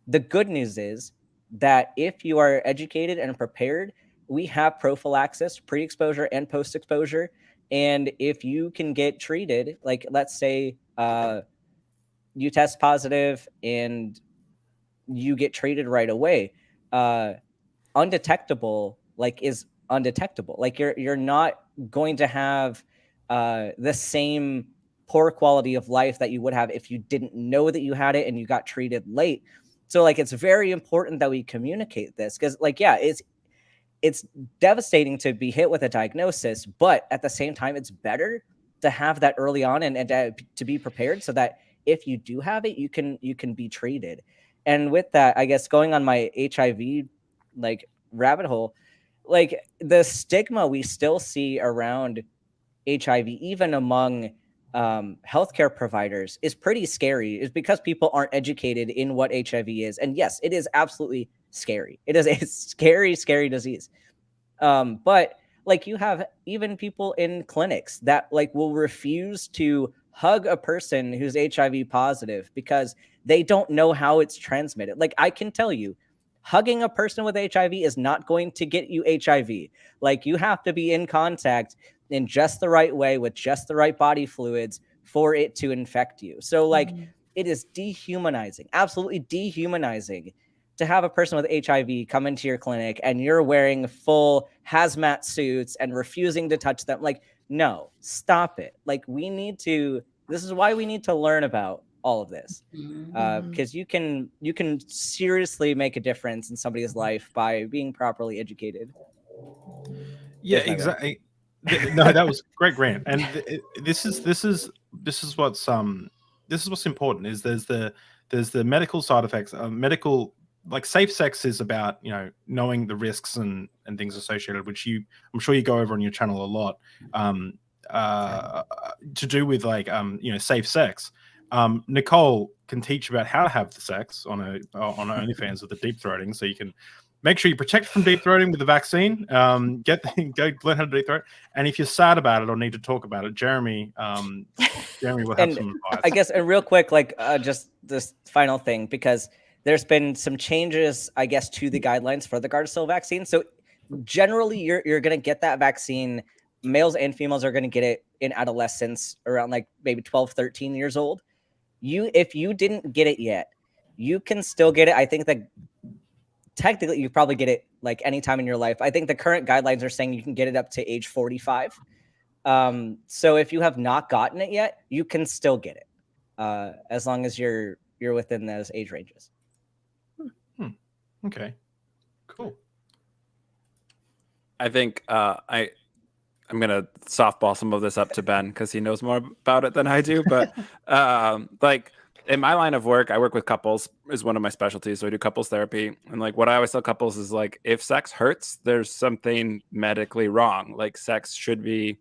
the good news is that if you are educated and prepared, we have prophylaxis, pre-exposure and post-exposure. And if you can get treated, like let's say you test positive and you get treated right away, undetectable like is undetectable. Like you're not going to have the same poor quality of life that you would have if you didn't know that you had it and you got treated late. So like it's very important that we communicate this, because like it's devastating to be hit with a diagnosis, but at the same time it's better to have that early on and to be prepared so that if you do have it, you can be treated. And with that, I guess going on my HIV like rabbit hole, like the stigma we still see around HIV, even among healthcare providers, is pretty scary. Is because people aren't educated in what HIV is. And yes, it is absolutely scary. It is a scary, scary disease. But like you have even people in clinics that like will refuse to hug a person who's HIV positive because they don't know how it's transmitted. Like I can tell you, hugging a person with HIV is not going to get you HIV. Like you have to be in contact in just the right way with just the right body fluids for it to infect you. So like it is dehumanizing, absolutely dehumanizing to have a person with HIV come into your clinic and you're wearing full hazmat suits and refusing to touch them. Like, no, stop it. Like this is why we need to learn about all of this. Because you can seriously make a difference in somebody's life by being properly educated. Yeah, exactly. No, that was great, Grant. And this is what's important. Is there's the medical side effects. Medical, like safe sex is about knowing the risks and things associated, which I'm sure you go over on your channel a lot. To do with like safe sex. Nikole can teach about how to have the sex on OnlyFans with the deep throating, so you can make sure you protect from deep throating with the vaccine. Go learn how to deep throat. And if you're sad about it or need to talk about it, Jeremy will have some advice. I guess, and real quick, like just this final thing, because there's been some changes, I guess, to the guidelines for the Gardasil vaccine. So generally, you're going to get that vaccine. Males and females are going to get it in adolescence around like maybe 12, 13 years old. If you didn't get it yet, you can still get it. I think that technically you probably get it like anytime in your life. I think the current guidelines are saying you can get it up to age 45. So if you have not gotten it yet, you can still get it as long as you're within those age ranges. Okay, cool. I think I'm going to softball some of this up to Ben because he knows more about it than I do. But like in my line of work, I work with couples is one of my specialties. So I do couples therapy. And like what I always tell couples is like, if sex hurts, there's something medically wrong. Like sex should be,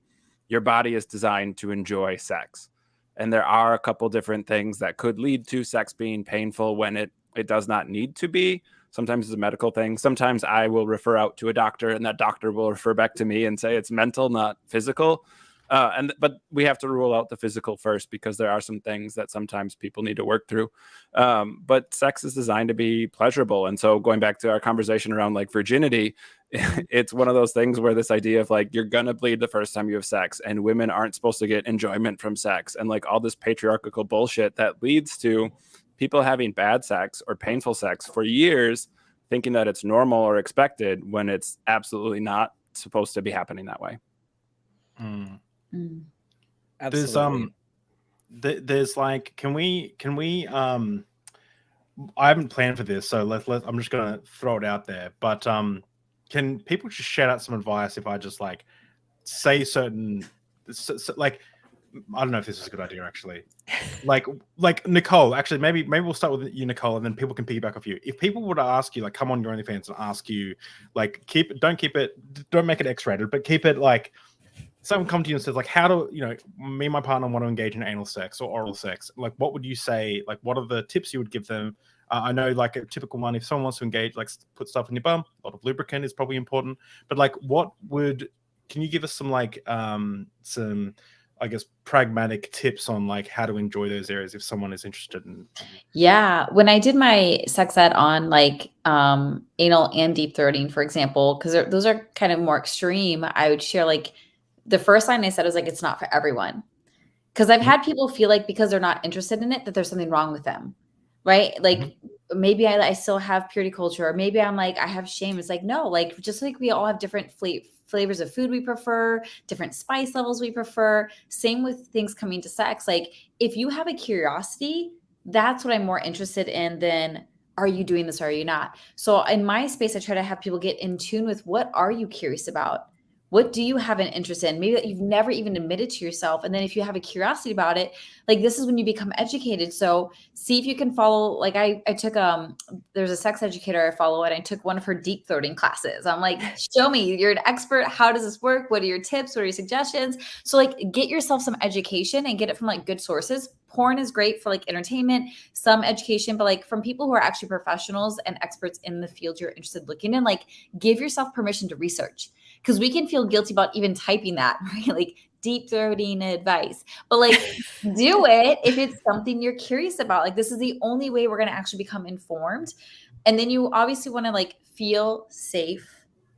your body is designed to enjoy sex. And there are a couple different things that could lead to sex being painful when it does not need to be. Sometimes it's a medical thing. Sometimes I will refer out to a doctor and that doctor will refer back to me and say it's mental, not physical. But we have to rule out the physical first because there are some things that sometimes people need to work through. But sex is designed to be pleasurable. And so going back to our conversation around like virginity, it's one of those things where this idea of like, you're going to bleed the first time you have sex and women aren't supposed to get enjoyment from sex and like all this patriarchal bullshit that leads to people having bad sex or painful sex for years, thinking that it's normal or expected when it's absolutely not supposed to be happening that way. Absolutely. There's like, can we I haven't planned for this, so I'm just gonna throw it out there. But can people just shout out some advice if I just like say certain like, I don't know if this is a good idea actually. Like Nikole, actually maybe we'll start with you, Nikole, and then people can piggyback off you. If people were to ask you, like, come on your OnlyFans and ask you, like, don't make it X-rated, but keep it like, someone come to you and says like, how do me and my partner want to engage in anal sex or oral sex? Like, what would you say? Like, what are the tips you would give them? I know like a typical one, if someone wants to engage, like put stuff in your bum, a lot of lubricant is probably important. But like, can you give us some like some, I guess, pragmatic tips on like how to enjoy those areas if someone is interested in? Yeah. When I did my sex ed on like anal and deep throating, for example, because those are kind of more extreme, I would share like the first line I said was like, it's not for everyone. Because I've had people feel like because they're not interested in it, that there's something wrong with them. Right. Like maybe I still have purity culture, or maybe I'm like, I have shame. It's like, no, like, just like we all have different flavors of food we prefer, different spice levels we prefer. Same with things coming to sex. Like, if you have a curiosity, that's what I'm more interested in than, are you doing this or are you not? So in my space, I try to have people get in tune with, what are you curious about? What do you have an interest in? Maybe that you've never even admitted to yourself. And then if you have a curiosity about it, like, this is when you become educated. So see if you can follow, like I took, there's a sex educator I follow, and I took one of her deep throating classes. I'm like, show me, you're an expert. How does this work? What are your tips? What are your suggestions? So like, get yourself some education and get it from like good sources. Porn is great for like entertainment, some education, but like from people who are actually professionals and experts in the field you're interested in looking in. Like, give yourself permission to research, because we can feel guilty about even typing that, right? Like, deep throating advice, but like, do it if it's something you're curious about. Like, this is the only way we're going to actually become informed. And then you obviously want to like feel safe.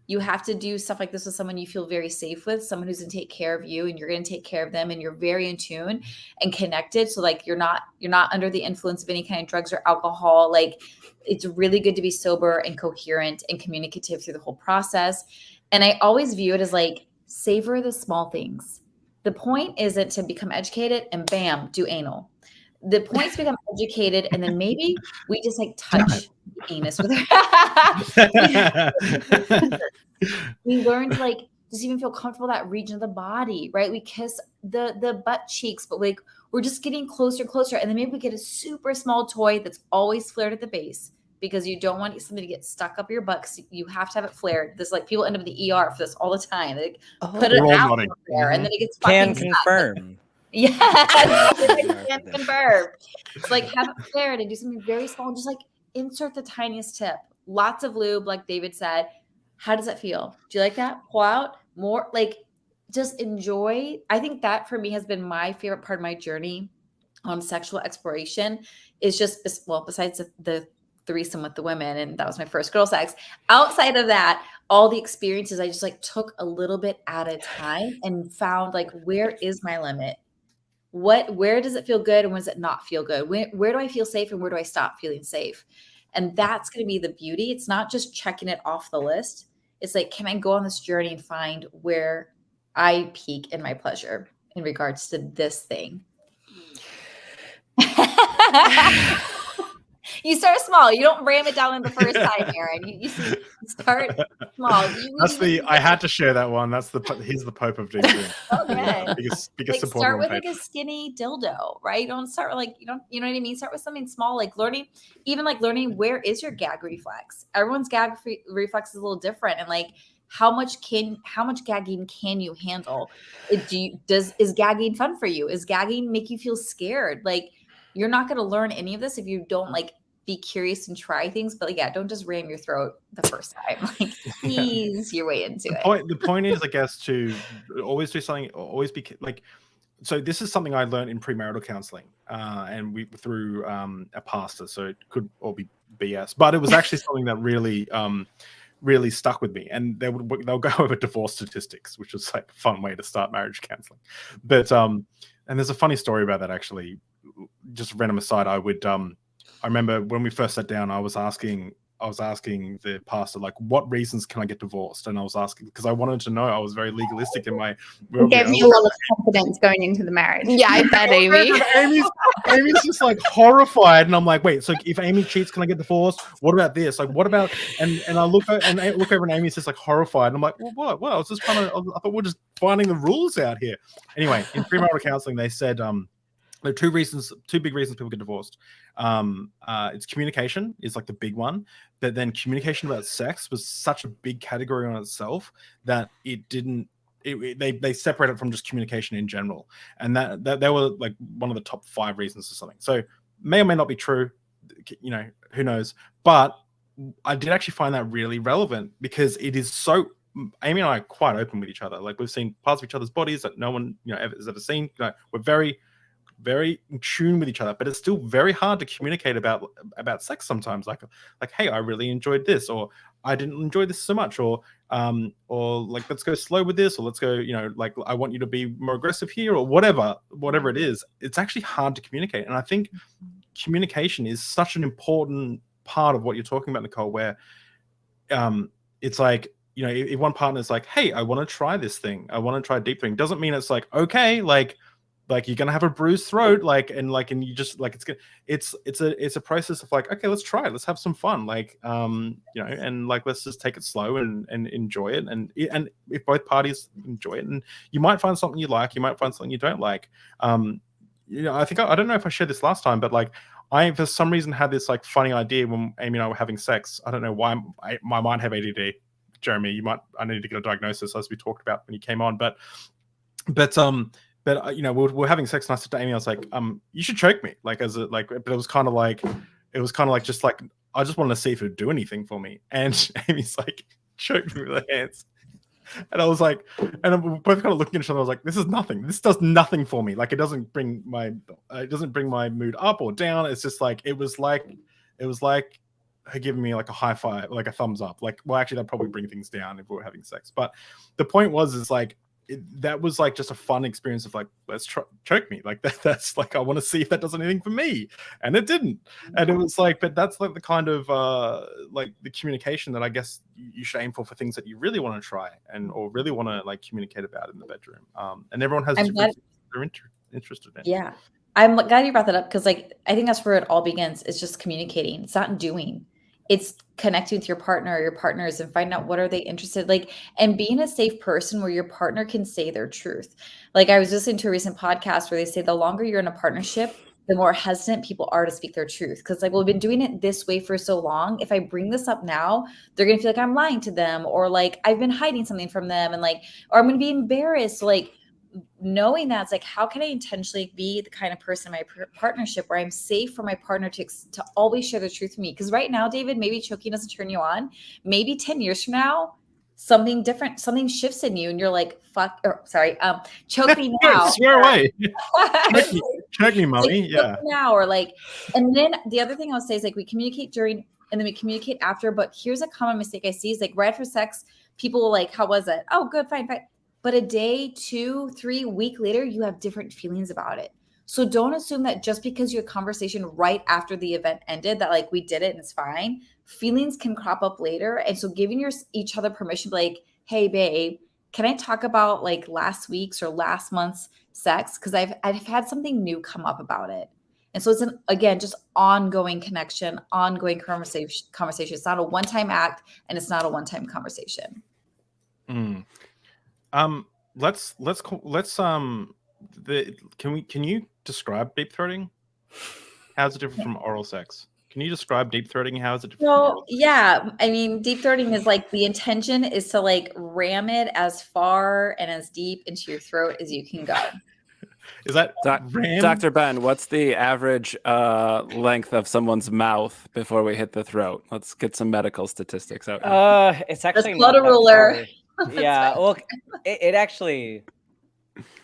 You have to do stuff like this with someone you feel very safe with, someone who's going to take care of you, and you're going to take care of them, and you're very in tune and connected. So like, you're not under the influence of any kind of drugs or alcohol. Like, it's really good to be sober and coherent and communicative through the whole process. And I always view it as like, savor the small things. The point isn't to become educated and bam, do anal. The point is to become educated, and then maybe we just like touch the anus with we learn to like just even feel comfortable in that region of the body, right? We kiss the butt cheeks, but like, we're just getting closer and closer. And then maybe we get a super small toy that's always flared at the base, because you don't want something to get stuck up your butt. You have to have it flared. This, like, people end up in the ER for this all the time. They put it out there, and then it gets Can fucking confirm. Yes, I can confirm. It's like, have it flared and do something very small, and just like insert the tiniest tip. Lots of lube, like David said. How does that feel? Do you like that? Pull out more, like, just enjoy. I think that for me has been my favorite part of my journey on sexual exploration, is just, well, besides the threesome with the women, and that was my first girl sex. Outside of that, all the experiences, I just like took a little bit at a time and found like, where is my limit? Where does it feel good, and when does it not feel good? Where do I feel safe, and where do I stop feeling safe? And that's going to be the beauty. It's not just checking it off the list. It's like, can I go on this journey and find where I peak in my pleasure in regards to this thing? You start small. You don't ram it down in the first time, Aaron. You start small. I had to share that one. He's the Pope of deep drink. Okay. Biggest Like, supporter start on with paper. like a skinny dildo, right? Don't start with like, you know what I mean? Start with something small, like learning where is your gag reflex. Everyone's gag reflex is a little different, and like, how much gagging can you handle? Is gagging fun for you? Is gagging make you feel scared? Like, you're not going to learn any of this if you don't like be curious and try things. But like, yeah, don't just ram your throat the first time. Like, ease your way into it. The point is, I guess, to always do something, always be like, so this is something I learned in premarital counseling, and we through Apostacie, so it could all be BS, but it was actually something that really stuck with me. And they'll go over divorce statistics, which was like a fun way to start marriage counseling. But and there's a funny story about that, actually. Just random aside, I remember when we first sat down, I was asking the pastor, like, what reasons can I get divorced? And I was asking because I wanted to know. I was very legalistic in my. It gave me a lot of confidence going into the marriage. Yeah, I bet, Aimee. Amy's just like horrified, and I'm like, wait, so if Aimee cheats, can I get divorced? What about this? Like, what about? And I look over, and Amy's just like horrified, and I'm like, well, what? Well, I was just trying to. I thought we're just finding the rules out here. Anyway, in premarital counseling, they said there are two big reasons people get divorced. It's communication is like the big one, but then communication about sex was such a big category on itself that they separate it from just communication in general. And that they were like one of the top 5 reasons or something. So may or may not be true, who knows? But I did actually find that really relevant because it is so. Aimee and I are quite open with each other. Like, we've seen parts of each other's bodies that no one has ever seen. We're very in tune with each other, but it's still very hard to communicate about sex sometimes. Like, hey, I really enjoyed this, or I didn't enjoy this so much, or like, let's go slow with this, or let's go, like, I want you to be more aggressive here, or whatever it is. It's actually hard to communicate, and I think communication is such an important part of what you're talking about, Nikole, where it's like, you know, if one partner is like, hey, I want to try this thing, I want to try deep thing, doesn't mean it's like, okay, like you're gonna have a bruised throat, and you just like, it's a process of like, okay, let's try it, let's have some fun, like you know, and like, let's just take it slow and enjoy it, and if both parties enjoy it, and you might find something you like, you might find something you don't like. You know, I think I don't know if I shared this last time, but like, I for some reason had this like funny idea when Aimee and I were having sex. I don't know why I might have ADD. Jeremy, I need to get a diagnosis, as we talked about when you came on, but you know, we're having sex, and I said to Aimee, I was like, you should choke me, like, as a like, but it was kind of like just like, I just wanted to see if it would do anything for me, and Amy's like, choke me with her hands, and I was like, and we both kind of looking at each other. I was like, this is nothing. This does nothing for me. Like, it doesn't bring my mood up or down. It's just like, it was like her giving me like a high five, like a thumbs up. Like, well, actually, that'd probably bring things down if we were having sex. But the point is like, that was like just a fun experience of like, let's choke me, like that's like, I want to see if that does anything for me, and it didn't. And it was like, but that's like the kind of like the communication that I guess you should aim for things that you really want to try or really want to like communicate about in the bedroom. And everyone has different things they're interested in. Yeah, I'm glad you brought that up, because like, I think that's where it all begins. It's just communicating. It's not doing. It's connecting with your partner or your partners and finding out what are they interested, like, and being a safe person where your partner can say their truth. Like, I was listening to a recent podcast where they say the longer you're in a partnership, the more hesitant people are to speak their truth. Because like, well, we've been doing it this way for so long. If I bring this up now, they're going to feel like I'm lying to them, or like I've been hiding something from them, and like, or I'm going to be embarrassed. Like, knowing that, it's like, how can I intentionally be the kind of person in my partnership where I'm safe for my partner to always share the truth with me? Because right now, David, maybe choking doesn't turn you on. Maybe 10 years from now, something different, something shifts in you, and you're like, fuck, or sorry, choke me now. Swear away. choke me, mommy. Like, yeah. Now, or like, and then the other thing I'll say is like, we communicate during, and then we communicate after. But here's a common mistake I see is like, right after sex, people will like, how was it? Oh, good, fine. But a day, 2, 3 week later, you have different feelings about it. So don't assume that just because you had a conversation right after the event ended, that like, we did it and it's fine. Feelings can crop up later. And so giving each other permission, like, hey, babe, can I talk about like last week's or last month's sex? Because I've had something new come up about it. And so it's again, just ongoing connection, ongoing conversation. It's not a one-time act, and it's not a one-time conversation. Can you describe deep throating? How's it different from oral sex? Can you describe deep throating? How is it different from oral sex? Yeah, I mean, deep throating is like, the intention is to like ram it as far and as deep into your throat as you can go. Is that Dr. Ben, what's the average length of someone's mouth before we hit the throat? Let's get some medical statistics out here. It's actually not a ruler. Yeah, well, it actually,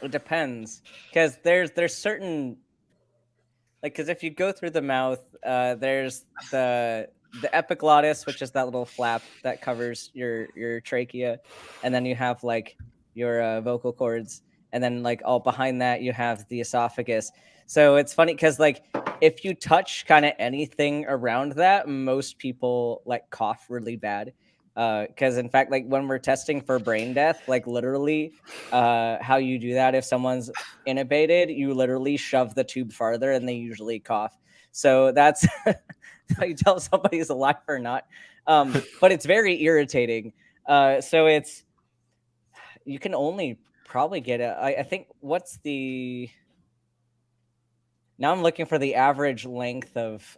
it depends, because there's certain, like, because if you go through the mouth, there's the epiglottis, which is that little flap that covers your trachea, and then you have like your vocal cords, and then like all behind that you have the esophagus. So it's funny because like, if you touch kind of anything around that, most people like cough really bad. Because in fact, like when we're testing for brain death, like literally how you do that, if someone's intubated, you literally shove the tube farther and they usually cough. So that's how you tell if somebody's alive or not. But it's very irritating. So it's, you can only probably get it. I think what's the, now I'm looking for the average length of,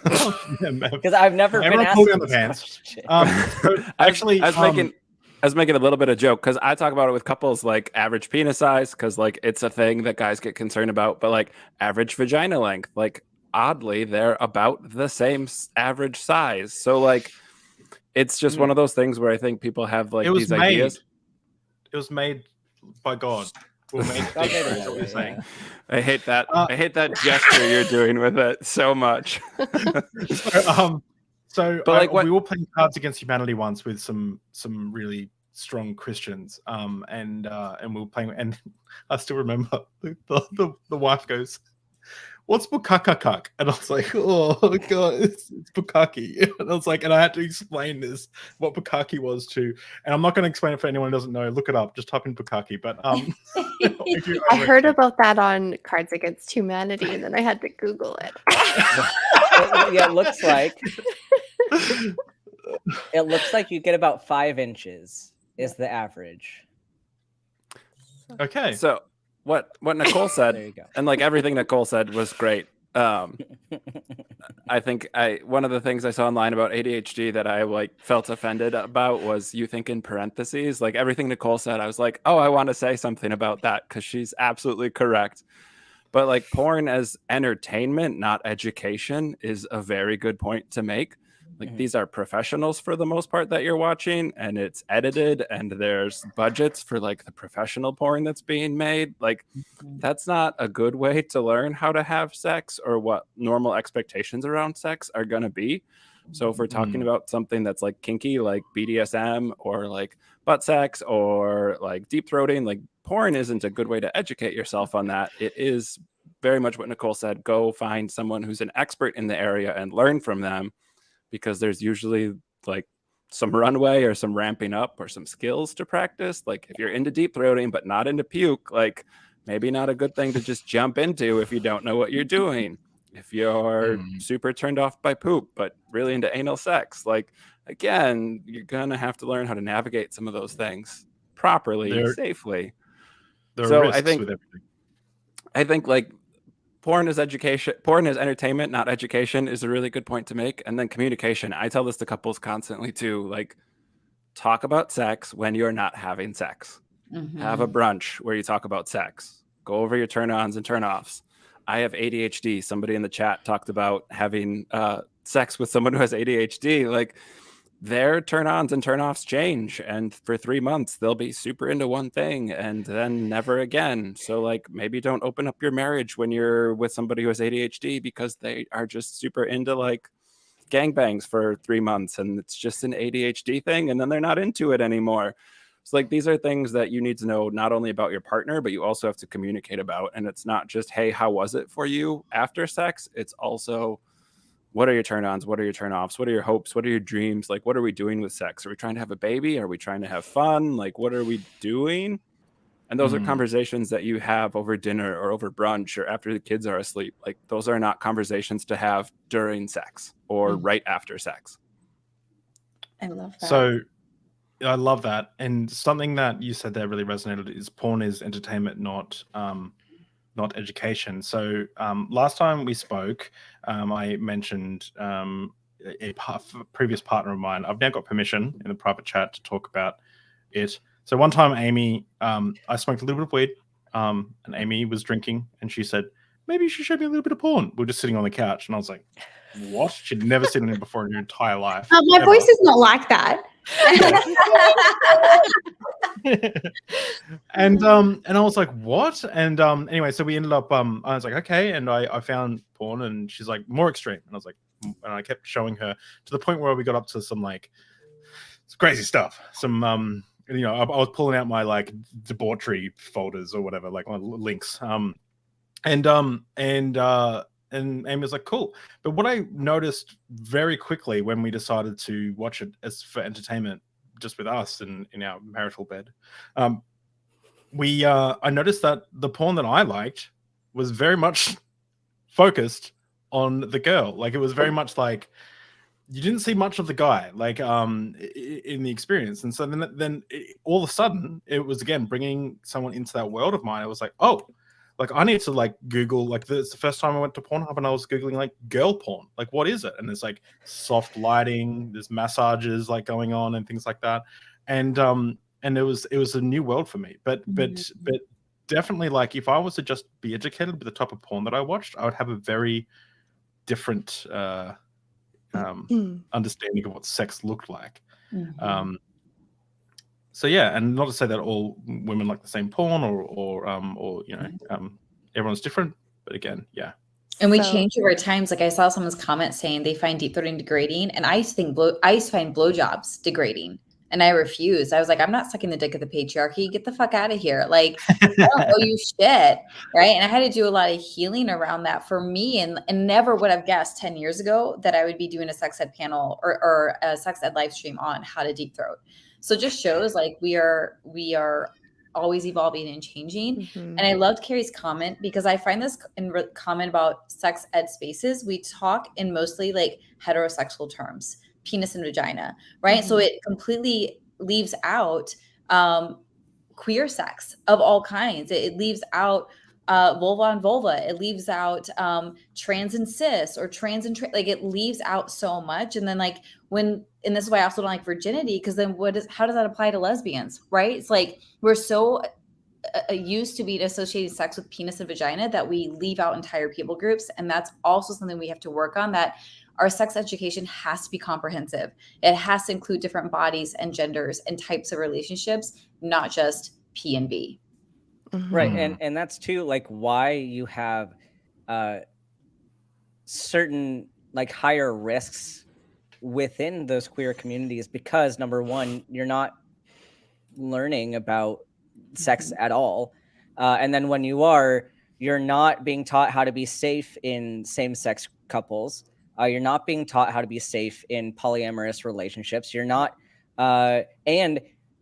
because I've never been asked on the pants. Actually, I was making a little bit of joke because I talk about it with couples, like average penis size, because like it's a thing that guys get concerned about, but like average vagina length, like oddly they're about the same average size. So like it's just one of those things where I think people have like these ideas. It was made by God. I hate that. I hate that gesture you're doing with it so much. But like, we were playing Cards Against Humanity once with some really strong Christians, and we were playing, and I still remember the wife goes, what's bukkake? And I was like, oh god, it's bukkake. And I was like, and I had to explain what bukkake was to, and I'm not going to explain it for anyone who doesn't know. Look it up, just type in bukkake. But I heard about that on Cards Against Humanity, and then I had to Google it. Yeah, it looks like you get about 5 inches is the average. Okay. So what Nikole said, There you go. and like everything Nikole said was great. I think one of the things I saw online about ADHD that I like felt offended about was you think in parentheses. Like everything Nikole said, I was like, oh, I want to say something about that because she's absolutely correct. But like porn as entertainment, not education, is a very good point to make. Like these are professionals for the most part that you're watching, and it's edited, and there's budgets for like the professional porn that's being made. Like that's not a good way to learn how to have sex or what normal expectations around sex are going to be. So if we're talking about something that's like kinky, like BDSM or like butt sex or like deep throating, like porn isn't a good way to educate yourself on that. It is very much what Nikole said. Go find someone who's an expert in the area and learn from them, because there's usually like some runway or some ramping up or some skills to practice. Like if you're into deep throating but not into puke, like maybe not a good thing to just jump into if you don't know what you're doing. If you're super turned off by poop but really into anal sex, like again, you're gonna have to learn how to navigate some of those things properly, safely. There are So risks I think with everything. I think like porn is entertainment, not education, is a really good point to make. And then communication. I tell this to couples constantly too. Like, talk about sex when you're not having sex. Have a brunch where you talk about sex. Go over your turn-ons and turn-offs. I have ADHD. Somebody in the chat talked about having sex with someone who has ADHD. Like, their turn-ons and turn-offs change, and for 3 months they'll be super into one thing and then never again. So like maybe don't open up your marriage when you're with somebody who has ADHD because they are just super into like gangbangs for 3 months and it's just an ADHD thing and then they're not into it anymore. So like these are things that you need to know not only about your partner, but you also have to communicate about. And it's not just, hey, how was it for you after sex? It's also, what are your turn-ons? What are your turn-offs? What are your hopes? What are your dreams? Like, what are we doing with sex? Are we trying to have a baby? Are we trying to have fun? Like, what are we doing? And those are conversations that you have over dinner or over brunch or after the kids are asleep. Like, those are not conversations to have during sex or right after sex. I love that. So I love that. And something that you said there really resonated is porn is entertainment, not education. So last time we spoke, I mentioned a previous partner of mine. I've now got permission in the private chat to talk about it. So one time, Aimee, I smoked a little bit of weed, and Aimee was drinking, and she said, maybe you should show me a little bit of porn. We were just sitting on the couch, and I was like, what? She'd never seen it before in her entire life. My ever. voice is not like that. And I was like, what? And anyway, so we ended up I was like, okay, and I found porn, and she's like, more extreme. And I was like, and I kept showing her to the point where we got up to some like some crazy stuff. Some you know, I was pulling out my like debauchery folders or whatever, like my links. And Aimee was like, cool. But what I noticed very quickly when we decided to watch it as for entertainment, just with us in our marital bed, I noticed that the porn that I liked was very much focused on the girl. Like, it was very much like you didn't see much of the guy, like in the experience. And so then all of a sudden, it was again bringing someone into that world of mine. I was like, oh, like I need to like Google, like it's the first time I went to Pornhub and I was Googling like girl porn, like what is it? And there's like soft lighting, there's massages like going on and things like that. And it was a new world for me. But definitely, like if I was to just be educated with the type of porn that I watched, I would have a very different understanding of what sex looked like. So yeah, and not to say that all women like the same porn or you know, everyone's different, but again, yeah. And we change over times. Like I saw someone's comment saying they find deep throating degrading, and I used to find blowjobs degrading. And I refused. I was like, I'm not sucking the dick of the patriarchy. Get the fuck out of here. Like, I don't owe you shit. Right. And I had to do a lot of healing around that for me, and never would have guessed 10 years ago that I would be doing a sex ed panel or a sex ed live stream on how to deep throat. So it just shows like we are always evolving and changing. And I loved Carrie's comment, because I find this comment about sex ed spaces, we talk in mostly like heterosexual terms, penis and vagina, right? So it completely leaves out queer sex of all kinds. It leaves out vulva and vulva. It leaves out trans and cis, or trans and like it leaves out so much. And then like and this is why I also don't like virginity, because then how does that apply to lesbians, right? It's like we're so used to being associating sex with penis and vagina that we leave out entire people groups. And that's also something we have to work on, that our sex education has to be comprehensive. It has to include different bodies and genders and types of relationships, not just P and V. Right. And that's too like why you have certain like higher risks within those queer communities, because number one, you're not learning about sex at all. And then when you are, you're not being taught how to be safe in same-sex couples. You're not being taught how to be safe in polyamorous relationships. You're not, and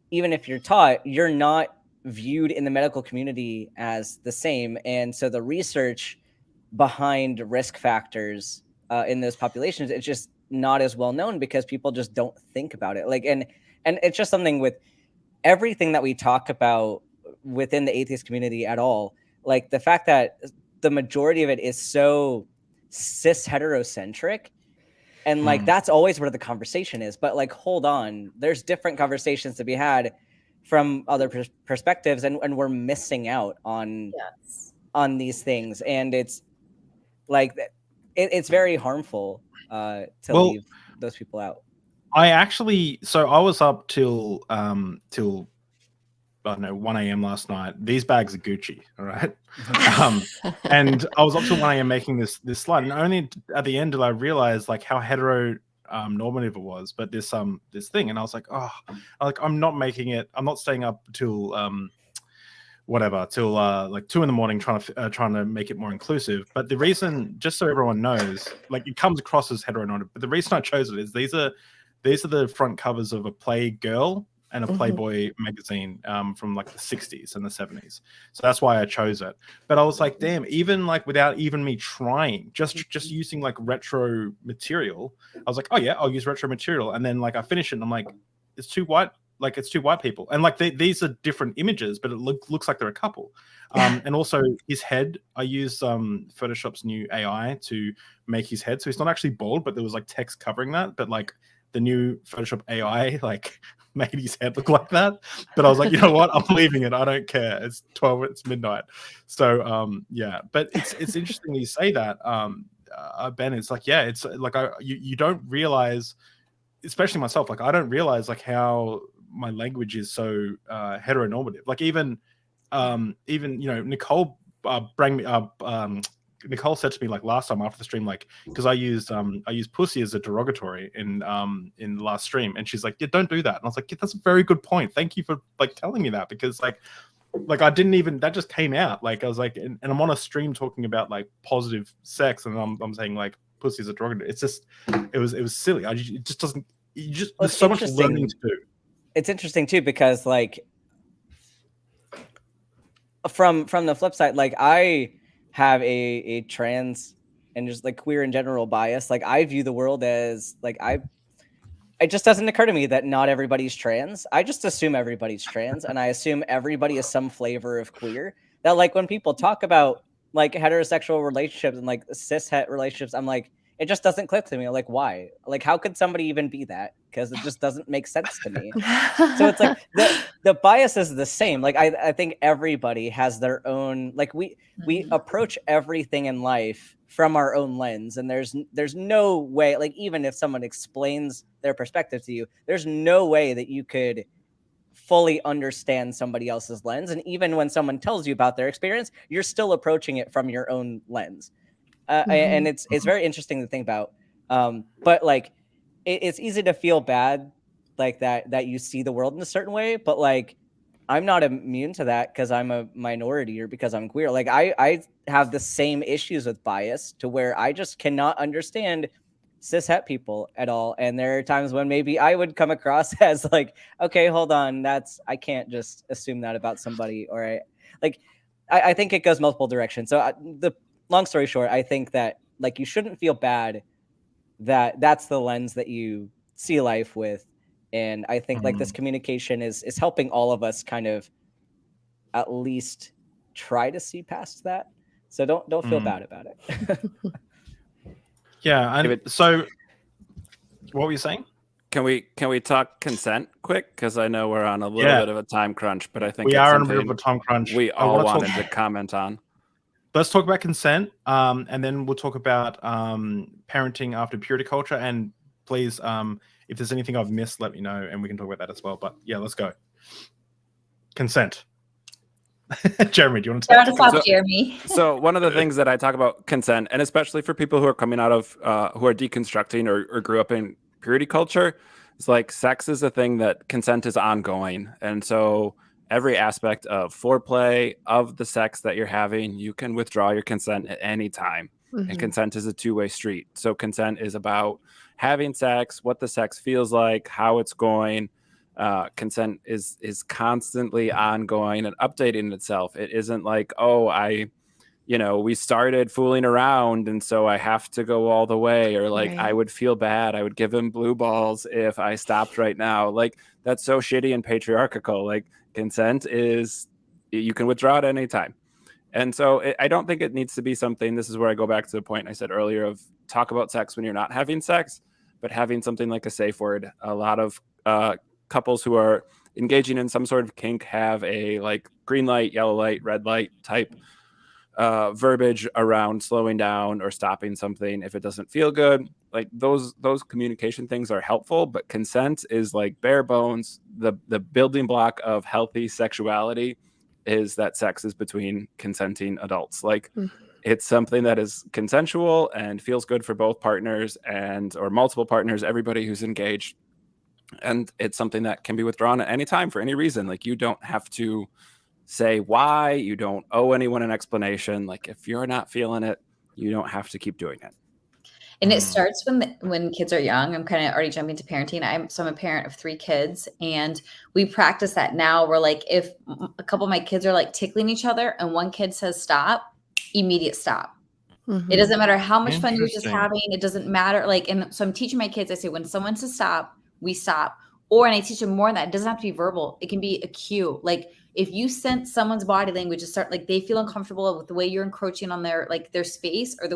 even if you're taught, you're not viewed in the medical community as the same. And so the research behind risk factors in those populations, it's just not as well known, because people just don't think about it. Like, and it's just something with everything that we talk about within the atheist community at all. Like the fact that the majority of it is so cis heterocentric, and like that's always where the conversation is. But like, hold on, there's different conversations to be had from other perspectives, and we're missing out on these things. And it's like it's very harmful to leave those people out. I was up till I don't know, 1 a.m. last night. These bags are Gucci, all right? And I was up till 1 a.m. making this slide, and only at the end did I realize like how normative it was. But this thing, and I was like, I'm not making it. I'm not staying up till like 2 a.m. trying to make it more inclusive. But the reason, just so everyone knows, like it comes across as heteronormative, but the reason I chose it is these are the front covers of a Playgirl and a Playboy magazine from like the 60s and the 70s. So that's why I chose it. But I was like, damn, even like without even me trying, just using like retro material, I was like, oh yeah, I'll use retro material. And then like I finish it and I'm like, it's too white. Like it's two white people. And like these are different images, but it looks like they're a couple. And also his head, I used Photoshop's new AI to make his head. So he's not actually bald, but there was like text covering that. But like the new Photoshop AI like made his head look like that. But I was like, you know what? I'm leaving it. I don't care. It's 12. It's midnight. So yeah. But it's interesting you say that, Ben. It's like, yeah. It's like you don't realize, especially myself. Like I don't realize like how my language is so heteronormative. Like even Nikole bring me up. Nikole said to me like last time after the stream, like because I used pussy as a derogatory in the last stream, and she's like, yeah, don't do that. And I was like, yeah, that's a very good point. Thank you for like telling me that, because like I didn't even, that just came out. Like I was like, and I'm on a stream talking about like positive sex, and I'm saying like pussy is a derogatory. It's just it was silly. It just doesn't. There's so much learning to do. It's interesting too, because like from the flip side, like I have a trans and just like queer in general bias. Like I view the world as like it just doesn't occur to me that not everybody's trans. I just assume everybody's trans, and I assume everybody is some flavor of queer. That like when people talk about like heterosexual relationships and like cis het relationships, I'm like, it just doesn't click to me. Like, why? Like, how could somebody even be that? Because it just doesn't make sense to me. So it's like the bias is the same. Like, I think everybody has their own, like we approach everything in life from our own lens. And there's no way, like, even if someone explains their perspective to you, there's no way that you could fully understand somebody else's lens. And even when someone tells you about their experience, you're still approaching it from your own lens. And it's very interesting to think about. But like, it's easy to feel bad like that you see the world in a certain way, but like I'm not immune to that because I'm a minority or because I'm queer. Like I have the same issues with bias to where I just cannot understand cis het people at all. And there are times when maybe I would come across as like, okay, hold on, I can't just assume that about somebody. Or I think it goes multiple directions. So the long story short, I think that like you shouldn't feel bad that that's the lens that you see life with. And I think like this communication is helping all of us kind of at least try to see past that. So don't feel bad about it. Yeah. And so what were you saying? Can we talk consent quick? Because I know we're on a little bit of a time crunch, but I think we it's are on a something bit of a time crunch. we all wanted to comment on. Let's talk about consent, and then we'll talk about parenting after purity culture. And please, if there's anything I've missed, let me know, and we can talk about that as well. But yeah, let's go. Consent. Jeremy, do you want to start us off, Jeremy? So one of the things that I talk about consent, and especially for people who are coming out of who are deconstructing or grew up in purity culture, is like sex is a thing that consent is ongoing, and so every aspect of foreplay of the sex that you're having, you can withdraw your consent at any time. And consent is a two-way street. So consent is about having sex, what the sex feels like, how it's going. Consent is constantly ongoing and updating itself. It isn't like, we started fooling around and so I have to go all the way, or like I would feel bad. I would give him blue balls if I stopped right now. Like that's so shitty and patriarchal. Like consent is you can withdraw at any time. And so I don't think it needs to be something. This is where I go back to the point I said earlier of talk about sex when you're not having sex, but having something like a safe word. A lot of couples who are engaging in some sort of kink have a like green light, yellow light, red light type verbiage around slowing down or stopping something if it doesn't feel good. Like those communication things are helpful, but consent is like bare bones. The building block of healthy sexuality is that sex is between consenting adults. Like it's something that is consensual and feels good for both partners or multiple partners, everybody who's engaged. And it's something that can be withdrawn at any time for any reason. Like you don't have to say why, you don't owe anyone an explanation. Like if you're not feeling it, you don't have to keep doing it. And it starts when kids are young. I'm kind of already jumping to parenting. I'm a parent of 3 kids, and we practice that now. We're like, if a couple of my kids are like tickling each other and one kid says stop, immediate stop. It doesn't matter how much fun you're just having. It doesn't matter. Like, and so I'm teaching my kids, I say, when someone says stop, we stop. And I teach them more than that. It doesn't have to be verbal. It can be a cue. Like if you sense someone's body language to start, like they feel uncomfortable with the way you're encroaching on their space, or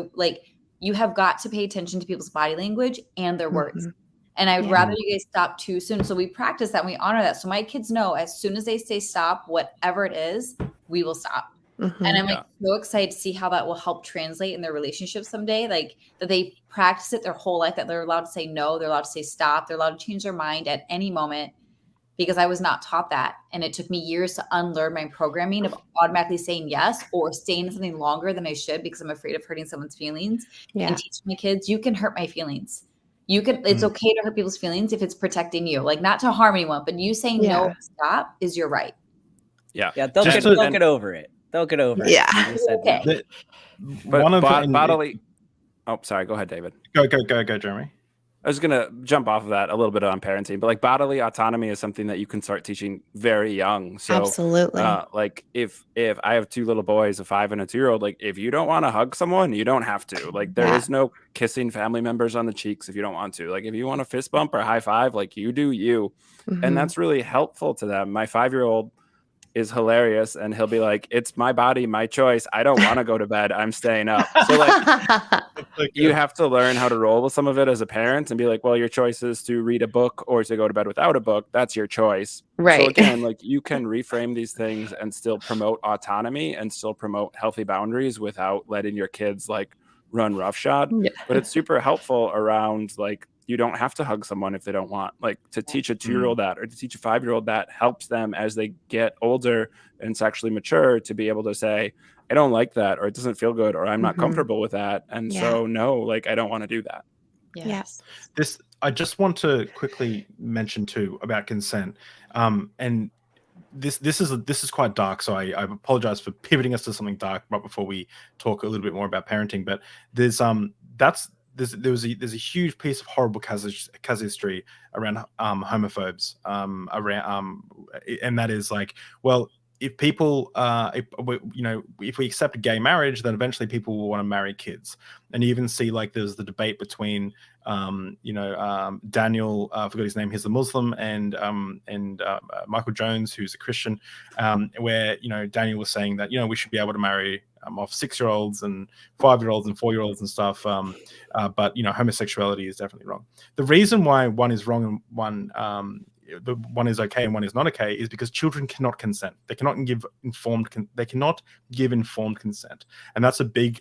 you have got to pay attention to people's body language and their words. And I would rather you guys stop too soon. So we practice that and we honor that. So my kids know as soon as they say stop, whatever it is, we will stop. And I'm like so excited to see how that will help translate in their relationship someday. Like that they practice it their whole life, that they're allowed to say no, they're allowed to say stop, they're allowed to change their mind at any moment, because I was not taught that. And it took me years to unlearn my programming of automatically saying yes or staying in something longer than I should because I'm afraid of hurting someone's feelings. And teaching my kids, you can hurt my feelings. It's okay to hurt people's feelings if it's protecting you, like not to harm anyone, but you saying no, stop is your right. Yeah. They'll get over it. They'll get over it. Yeah. Okay. But bodily. Oh, sorry. Go ahead, David. Go, Jeremy. I was going to jump off of that a little bit on parenting, but like bodily autonomy is something that you can start teaching very young. So absolutely. Like if I have 2 little boys, a 5 and a 2-year-old, like if you don't want to hug someone, you don't have to. Like there is no kissing family members on the cheeks if you don't want to. Like if you want a fist bump or a high five, like you do you. And that's really helpful to them. My 5-year-old is hilarious, and he'll be like, it's my body, my choice. I don't want to go to bed. I'm staying up. So like you have to learn how to roll with some of it as a parent and be like, well, your choice is to read a book or to go to bed without a book. That's your choice. Right. So again, like you can reframe these things and still promote autonomy and still promote healthy boundaries without letting your kids like run roughshod. But it's super helpful around like, you don't have to hug someone if they don't want. Like to teach a 2-year-old that, or to teach a 5-year-old that helps them as they get older and sexually mature to be able to say, I don't like that, or it doesn't feel good, or I'm not comfortable with that. And so no, like I don't want to do that. Yes. I just want to quickly mention too about consent, and this is quite dark, so I apologize for pivoting us to something dark right before we talk a little bit more about parenting. But there's there's a huge piece of horrible casuistry around homophobes, and that is like, well, if people if we accept gay marriage, then eventually people will want to marry kids. And you even see, like, there's the debate between Daniel, I forgot his name, he's a Muslim, and Michael Jones, who's a Christian, where Daniel was saying that we should be able to marry off 6-year-olds and 5-year-olds and 4-year-olds and stuff, but homosexuality is definitely wrong. The reason why one is wrong and one is okay and one is not okay is because children cannot consent. They cannot give informed consent, and that's a big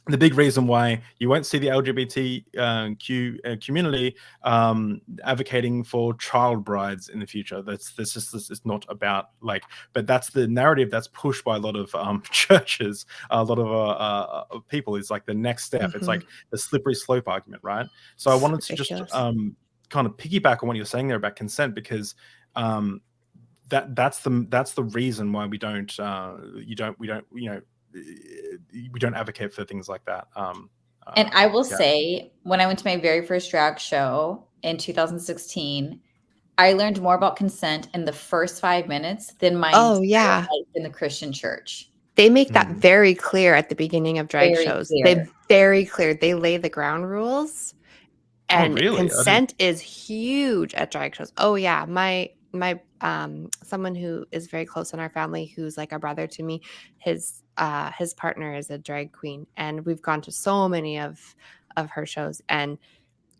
the big reason why you won't see the LGBTQ community advocating for child brides in the future. This is not about, like, but that's the narrative that's pushed by a lot of churches, a lot of people. Is like the next step. It's like the slippery slope argument, right? So I wanted to just kind of piggyback on what you're saying there about consent, because that's the reason why we don't advocate for things like that. And I will say, when I went to my very first drag show in 2016, I learned more about consent in the first 5 minutes than my entire life in the Christian church. They make that very clear at the beginning of drag shows. Clear. They lay the ground rules. And consent is huge at drag shows. Oh yeah, my someone who is very close in our family, who's like a brother to me, his partner is a drag queen, and we've gone to so many of her shows, and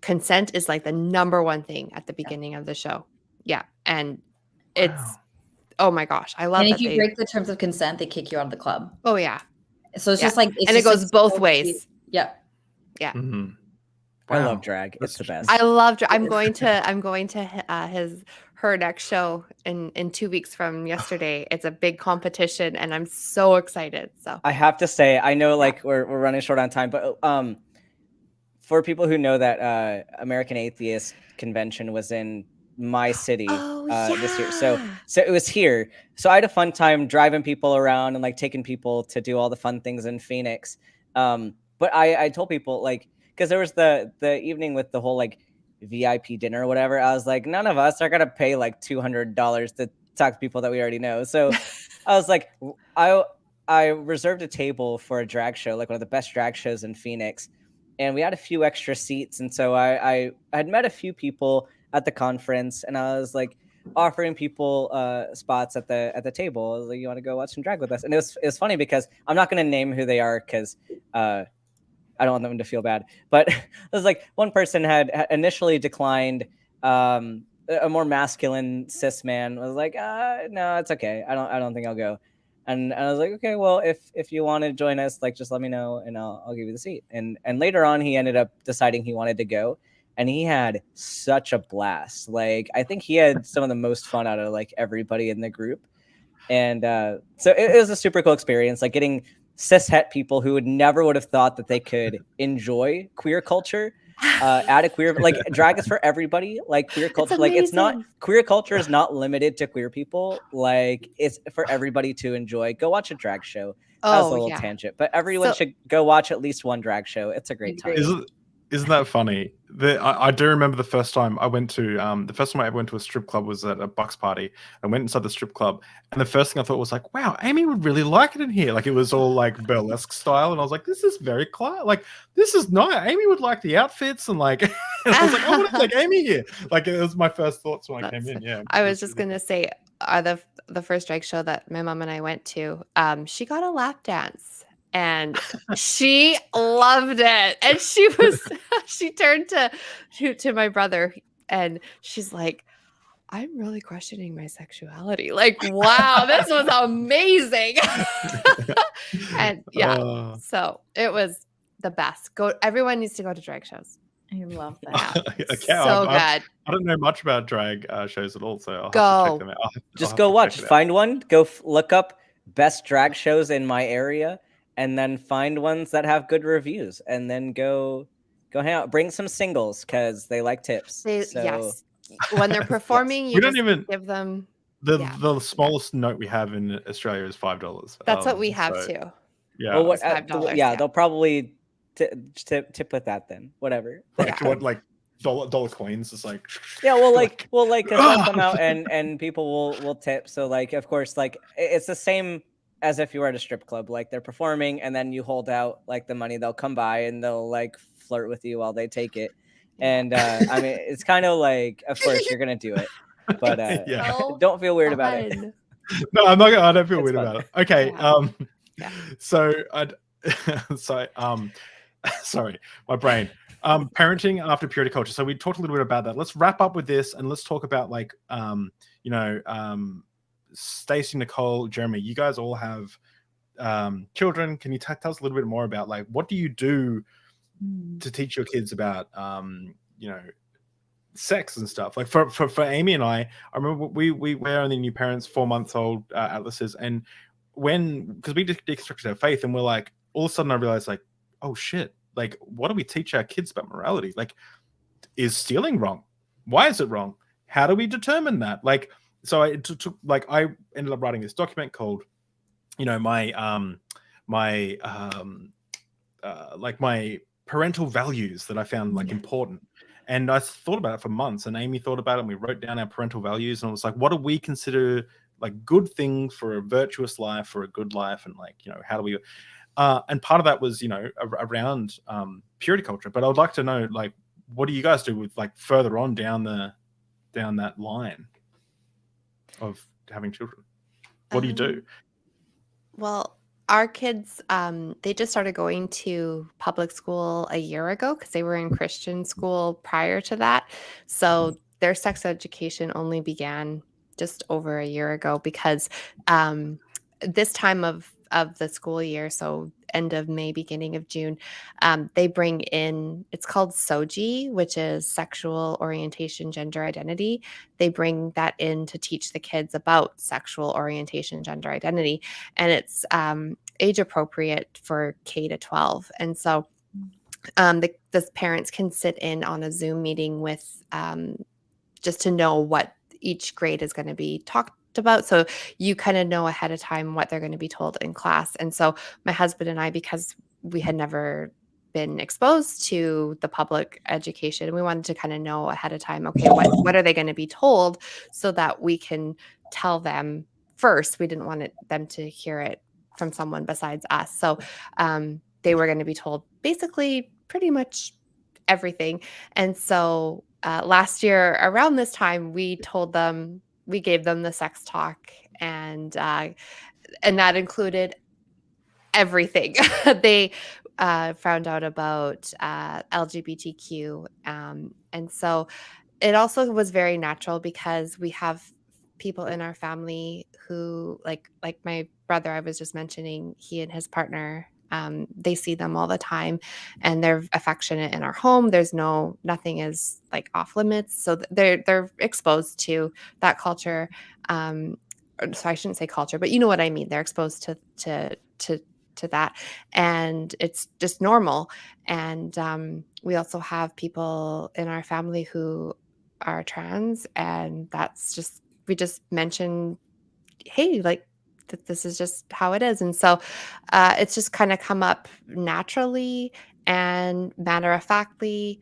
consent is like the number one thing at the beginning of the show. Yeah, and it's oh my gosh, I love. And if you break the terms of consent, they kick you out of the club. Oh yeah, so it's just like, and it goes both ways. Yeah. Mm-hmm. I love drag. It's the best. I love drag. I'm going to her next show in 2 weeks from yesterday. It's a big competition, and I'm so excited. So I have to say, I know like we're running short on time, but for people who know that American Atheist Convention was in my city this year, so it was here. So I had a fun time driving people around and like taking people to do all the fun things in Phoenix. But I told people, like, because there was the evening with the whole like VIP dinner or whatever. I was like, none of us are gonna pay like $200 to talk to people that we already know. So I was like, I reserved a table for a drag show, like one of the best drag shows in Phoenix, and we had a few extra seats. And so I had met a few people at the conference, and I was like offering people spots at the table. I was like, you want to go watch some drag with us? And it was funny because I'm not gonna name who they are because I don't want them to feel bad, but it was like one person had initially declined. A more masculine cis man was like, no, it's okay. I don't think I'll go. And I was like, okay, well, if you want to join us, like, just let me know and I'll give you the seat. And later on, he ended up deciding he wanted to go, and he had such a blast. Like, I think he had some of the most fun out of like everybody in the group. And so it was a super cool experience, like getting cishet people who would have thought that they could enjoy queer culture at a queer, like, drag is for everybody. Like, queer culture, like, it's not, queer culture is not limited to queer people. Like, it's for everybody to enjoy. Go watch a drag show. That was a little tangent, but everyone should go watch at least one drag show. It's a great time. Isn't that funny? I do remember the first time I went to the first time I ever went to a strip club was at a Bucks party. I went inside the strip club, and the first thing I thought was like, "Wow, Aimee would really like it in here." Like, it was all like burlesque style, and I was like, "This is very like this is nice." Aimee would like the outfits, and like, and I was like, "I want to take Aimee here." Like, it was my first thoughts when I came in. Yeah, I was just gonna say, the first drag show that my mom and I went to, she got a lap dance. And she loved it. And she turned to my brother, and she's like, I'm really questioning my sexuality. Like, wow, this was amazing. And so it was the best. Everyone needs to go to drag shows. I love that. So good. I don't know much about drag shows at all, so I'll have to check them out. Just go watch. Find one. Go look up best drag shows in my area, and then find ones that have good reviews, and then go Go hang out. Bring some singles because they like tips. Yes. When they're performing, you We don't just even- give them. The smallest note we have in Australia is $5. That's what we have so, too. Yeah. Well, It's $5, yeah, they'll probably tip with that then. Whatever. Like what, like dollar coins? It's like Yeah, well, because they'll come out and people will tip. So like, of course, like it's the same as if you were at a strip club. Like they're performing, and then you hold out like the money. They'll come by and they'll like flirt with you while they take it. And I mean, it's kind of like, of course, you're gonna do it, but don't feel weird about it. No, I'm not. I don't feel It's weird fun. about it. Okay. Yeah. So sorry, my brain. Parenting after purity culture. So we talked a little bit about that. Let's wrap up with this and let's talk about like Stacie, Nikole, Jeremy. You guys all have children. Can you tell us a little bit more about like what do you do to teach your kids about sex and stuff? Like for Aimee and I remember we're only new parents, 4 months old Atlases, and because we deconstructed our faith and we're like, all of a sudden I realized like, oh shit, like what do we teach our kids about morality? Like, is stealing wrong? Why is it wrong? How do we determine that? Like, so I ended up writing this document called my parental values that I found like important. And I thought about it for months, and Aimee thought about it, and we wrote down our parental values, and it was like, what do we consider like good things for a virtuous life, for a good life, and like, how do we and part of that was around purity culture. But I would like to know, like, what do you guys do with like further on down that line of having children? What do you do? Well, our kids, they just started going to public school a year ago because they were in Christian school prior to that. So their sex education only began just over a year ago because this time of the school year, so end of May, beginning of June, they bring in, it's called SOGI, which is sexual orientation, gender identity. They bring that in to teach the kids about sexual orientation, gender identity, and it's age appropriate for K to 12. And so the parents can sit in on a Zoom meeting with just to know what each grade is going to be talked about. So you kind of know ahead of time what they're going to be told in class. And so my husband and I, because we had never been exposed to the public education, we wanted to kind of know ahead of time, okay, what are they going to be told so that we can tell them first. We didn't want them to hear it from someone besides us. So they were going to be told basically pretty much everything. And so last year around this time, we gave them the sex talk, and that included everything. They found out about LGBTQ, and so it also was very natural because we have people in our family who, like my brother, I was just mentioning, he and his partner, they see them all the time, and they're affectionate in our home. There's nothing is like off limits, so they're exposed to that culture. So I shouldn't say culture, but you know what I mean. They're exposed to that, and it's just normal. And we also have people in our family who are trans, and we just mention, hey, like that this is just how it is. And so it's just kind of come up naturally and matter of factly.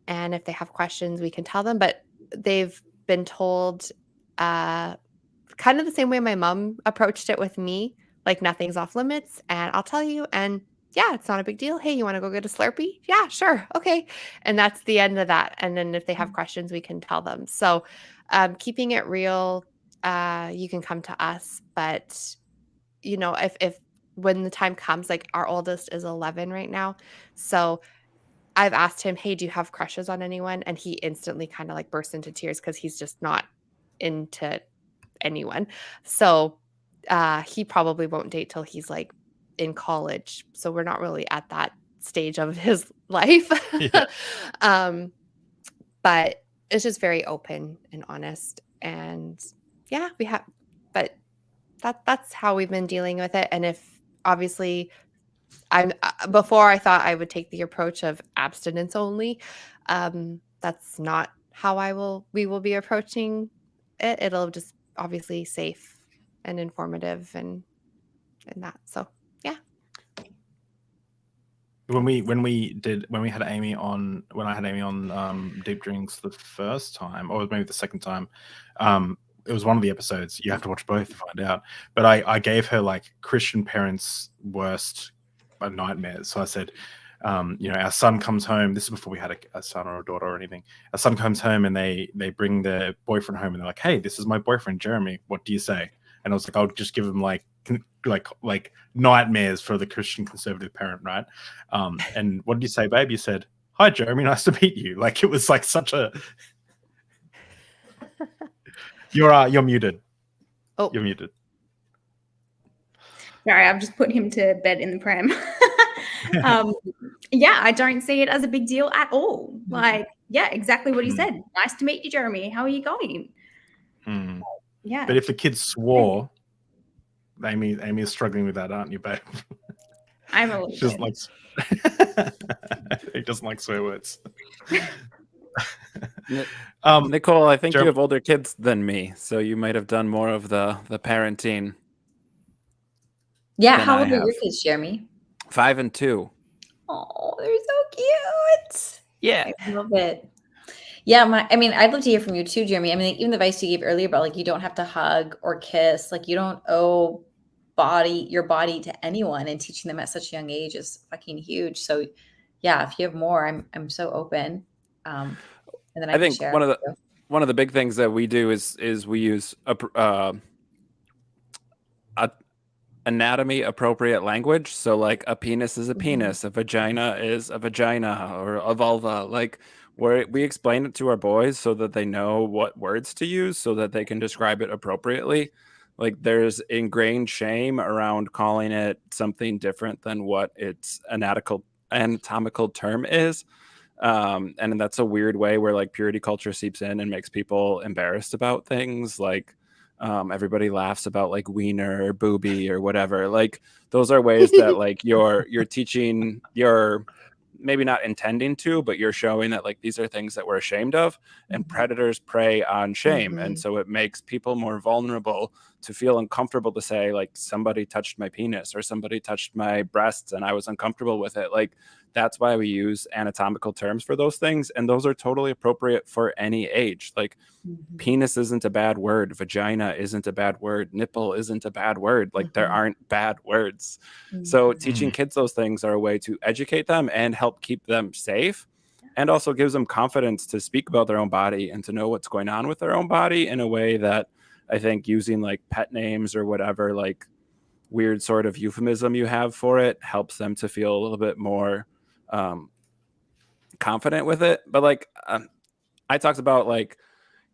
And if they have questions, we can tell them. But they've been told kind of the same way my mom approached it with me, like nothing's off limits, and I'll tell you. And yeah, it's not a big deal. Hey, you want to go get a Slurpee? Yeah, sure. Okay. And that's the end of that. And then if they have questions, we can tell them. So keeping it real, you can come to us. But, if when the time comes, like our oldest is 11 right now. So I've asked him, hey, do you have crushes on anyone? And he instantly kind of like burst into tears because he's just not into anyone. So he probably won't date till he's like in college. So we're not really at that stage of his life. Yeah. But it's just very open and honest. And yeah, but that's how we've been dealing with it. And if obviously I'm before I thought I would take the approach of abstinence only. That's not how we will be approaching it. It'll just obviously safe and informative and that. So yeah. When I had Aimee on Deep Drinks the first time, or maybe the second time, it was one of the episodes. You have to watch both to find out. But I gave her like Christian parents' worst nightmares. So I said, our son comes home. This is before we had a son or a daughter or anything. A son comes home and they bring their boyfriend home and they're like, "Hey, this is my boyfriend, Jeremy. What do you say?" And I was like, "I'll just give him like nightmares for the Christian conservative parent, right?" And what did you say, babe? You said, "Hi, Jeremy. Nice to meet you." Like it was like such a. You're muted. Oh, You're muted. Sorry, I've just put him to bed in the pram. Yeah, I don't see it as a big deal at all. Like, yeah, exactly what he said. Nice to meet you, Jeremy. How are you going? Yeah. But if the kids swore, Amy is struggling with that, aren't you, babe? I'm a little Just bit. like he doesn't like swear words. Nikole, I think Jeremy- you have older kids than me, so you might have done more of the parenting. Yeah, than how I old are your have. kids, Jeremy? 5 and 2. Oh, they're so cute. Yeah. I love it. Yeah, I'd love to hear from you too, Jeremy. I mean, even the advice you gave earlier about like you don't have to hug or kiss, like you don't owe your body to anyone, and teaching them at such a young age is fucking huge. So yeah, if you have more, I'm so open. And then I can think share. one of the big things that we do is we use a anatomy appropriate language. So like a penis is a penis, a vagina is a vagina, or a vulva. Like we explain it to our boys so that they know what words to use so that they can describe it appropriately. Like there's ingrained shame around calling it something different than what its anatomical term is. And that's a weird way where like purity culture seeps in and makes people embarrassed about things. Like everybody laughs about like wiener or booby or whatever. Like those are ways that like you're teaching, you're maybe not intending to, but you're showing that like these are things that we're ashamed of, and predators prey on shame. And so it makes people more vulnerable to feel uncomfortable to say like somebody touched my penis or somebody touched my breasts and I was uncomfortable with it. Like that's why we use anatomical terms for those things, and those are totally appropriate for any age. Like penis isn't a bad word, vagina isn't a bad word, nipple isn't a bad word. Like there aren't bad words. So teaching kids those things are a way to educate them and help keep them safe, and also gives them confidence to speak about their own body and to know what's going on with their own body in a way that I think using like pet names or whatever like weird sort of euphemism you have for it helps them to feel a little bit more confident with it. But like I talked about like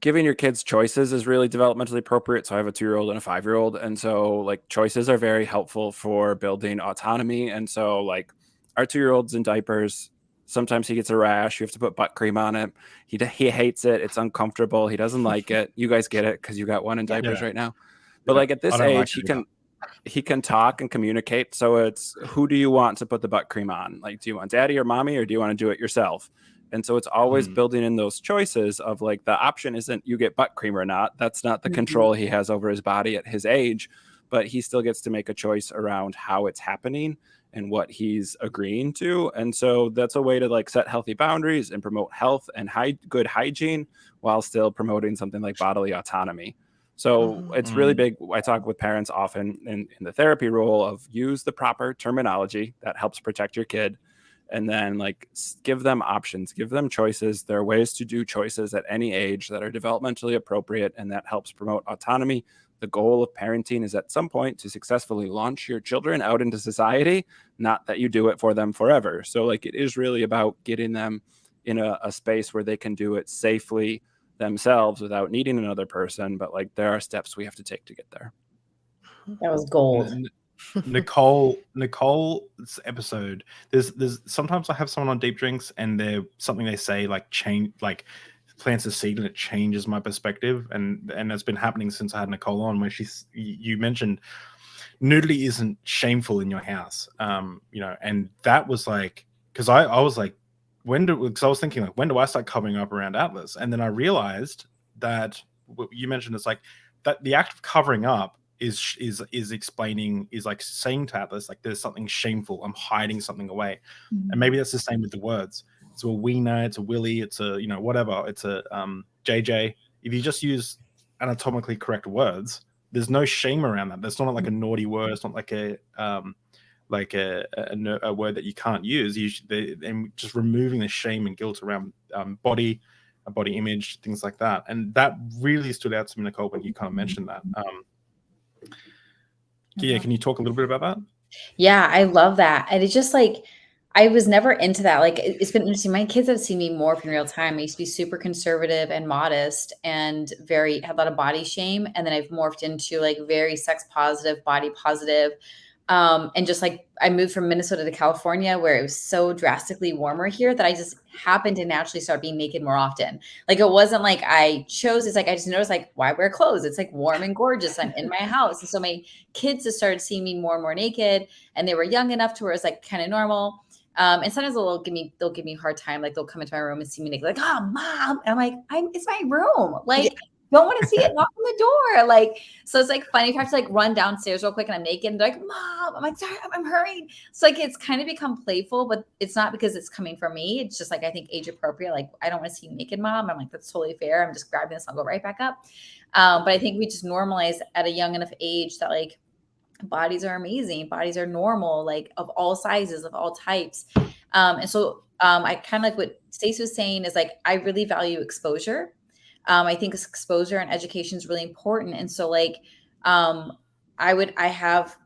giving your kids choices is really developmentally appropriate. So I have a 2-year-old and a 5-year-old. And so like choices are very helpful for building autonomy. And so like our 2-year-old's in diapers. Sometimes he gets a rash. You have to put butt cream on it. He hates it. It's uncomfortable. He doesn't like it. You guys get it because you got one in diapers right now. But like at this age, he can talk and communicate. So it's, who do you want to put the butt cream on? Like, do you want daddy or mommy, or do you want to do it yourself? And so it's always building in those choices of like, the option isn't you get butt cream or not. That's not the control he has over his body at his age, but he still gets to make a choice around how it's happening and what he's agreeing to. And so that's a way to like set healthy boundaries and promote health and good hygiene while still promoting something like bodily autonomy. So it's really big. I talk with parents often in the therapy role of use the proper terminology that helps protect your kid. And then like give them options, give them choices. There are ways to do choices at any age that are developmentally appropriate, and that helps promote autonomy. The goal of parenting is at some point to successfully launch your children out into society, not that you do it for them forever. So like it is really about getting them in a space where they can do it safely themselves without needing another person. But like there are steps we have to take to get there. That was gold. Nicole's episode, there's sometimes I have someone on Deep Drinks and something they say like change, like plants a seed, and it changes my perspective, and it's been happening since I had Nikole on, where you mentioned nudity isn't shameful in your house. And that was like, because I was like, because I was thinking like, when do I start covering up around Atlas? And then I realized that what you mentioned is like that the act of covering up is explaining, is like saying to Atlas, like, there's something shameful, I'm hiding something away. And maybe that's the same with the words. It's a wiener, it's a willy, it's a whatever, it's a JJ. If you just use anatomically correct words, there's no shame around that. That's not like a naughty word. It's not like a word that you can't use. And just removing the shame and guilt around body image, things like that. And that really stood out to me, Nikole, when you kind of mentioned that. Yeah, can you talk a little bit about that? Yeah, I love that. And it's just like, I was never into that. Like, it's been interesting. My kids have seen me morph in real time. I used to be super conservative and modest and had a lot of body shame. And then I've morphed into like very sex positive, body positive. And just like, I moved from Minnesota to California where it was so drastically warmer here that I just happened to naturally start being naked more often. Like, it wasn't like I chose. It's like, I just noticed, like, why wear clothes? It's like warm and gorgeous. I'm in my house. And so my kids just started seeing me more and more naked, and they were young enough to where it's like kind of normal. And sometimes they'll give me a hard time. Like, they'll come into my room and see me naked, like, oh, mom. And I'm like, it's my room. Like, don't want to see it, knock on the door. Like, so it's like funny if I have to like run downstairs real quick and I'm naked and they're like, mom, I'm like, sorry, I'm hurrying. So like, it's kind of become playful, but it's not because it's coming from me. It's just like, I think age appropriate. Like, I don't want to see you naked, mom. I'm like, that's totally fair. I'm just grabbing this. I'll go right back up. But I think we just normalize at a young enough age that like bodies are amazing. Bodies are normal, like of all sizes, of all types. And so I kind of like what Stacie was saying is like, I really value exposure. I think exposure and education is really important. And so like, I have,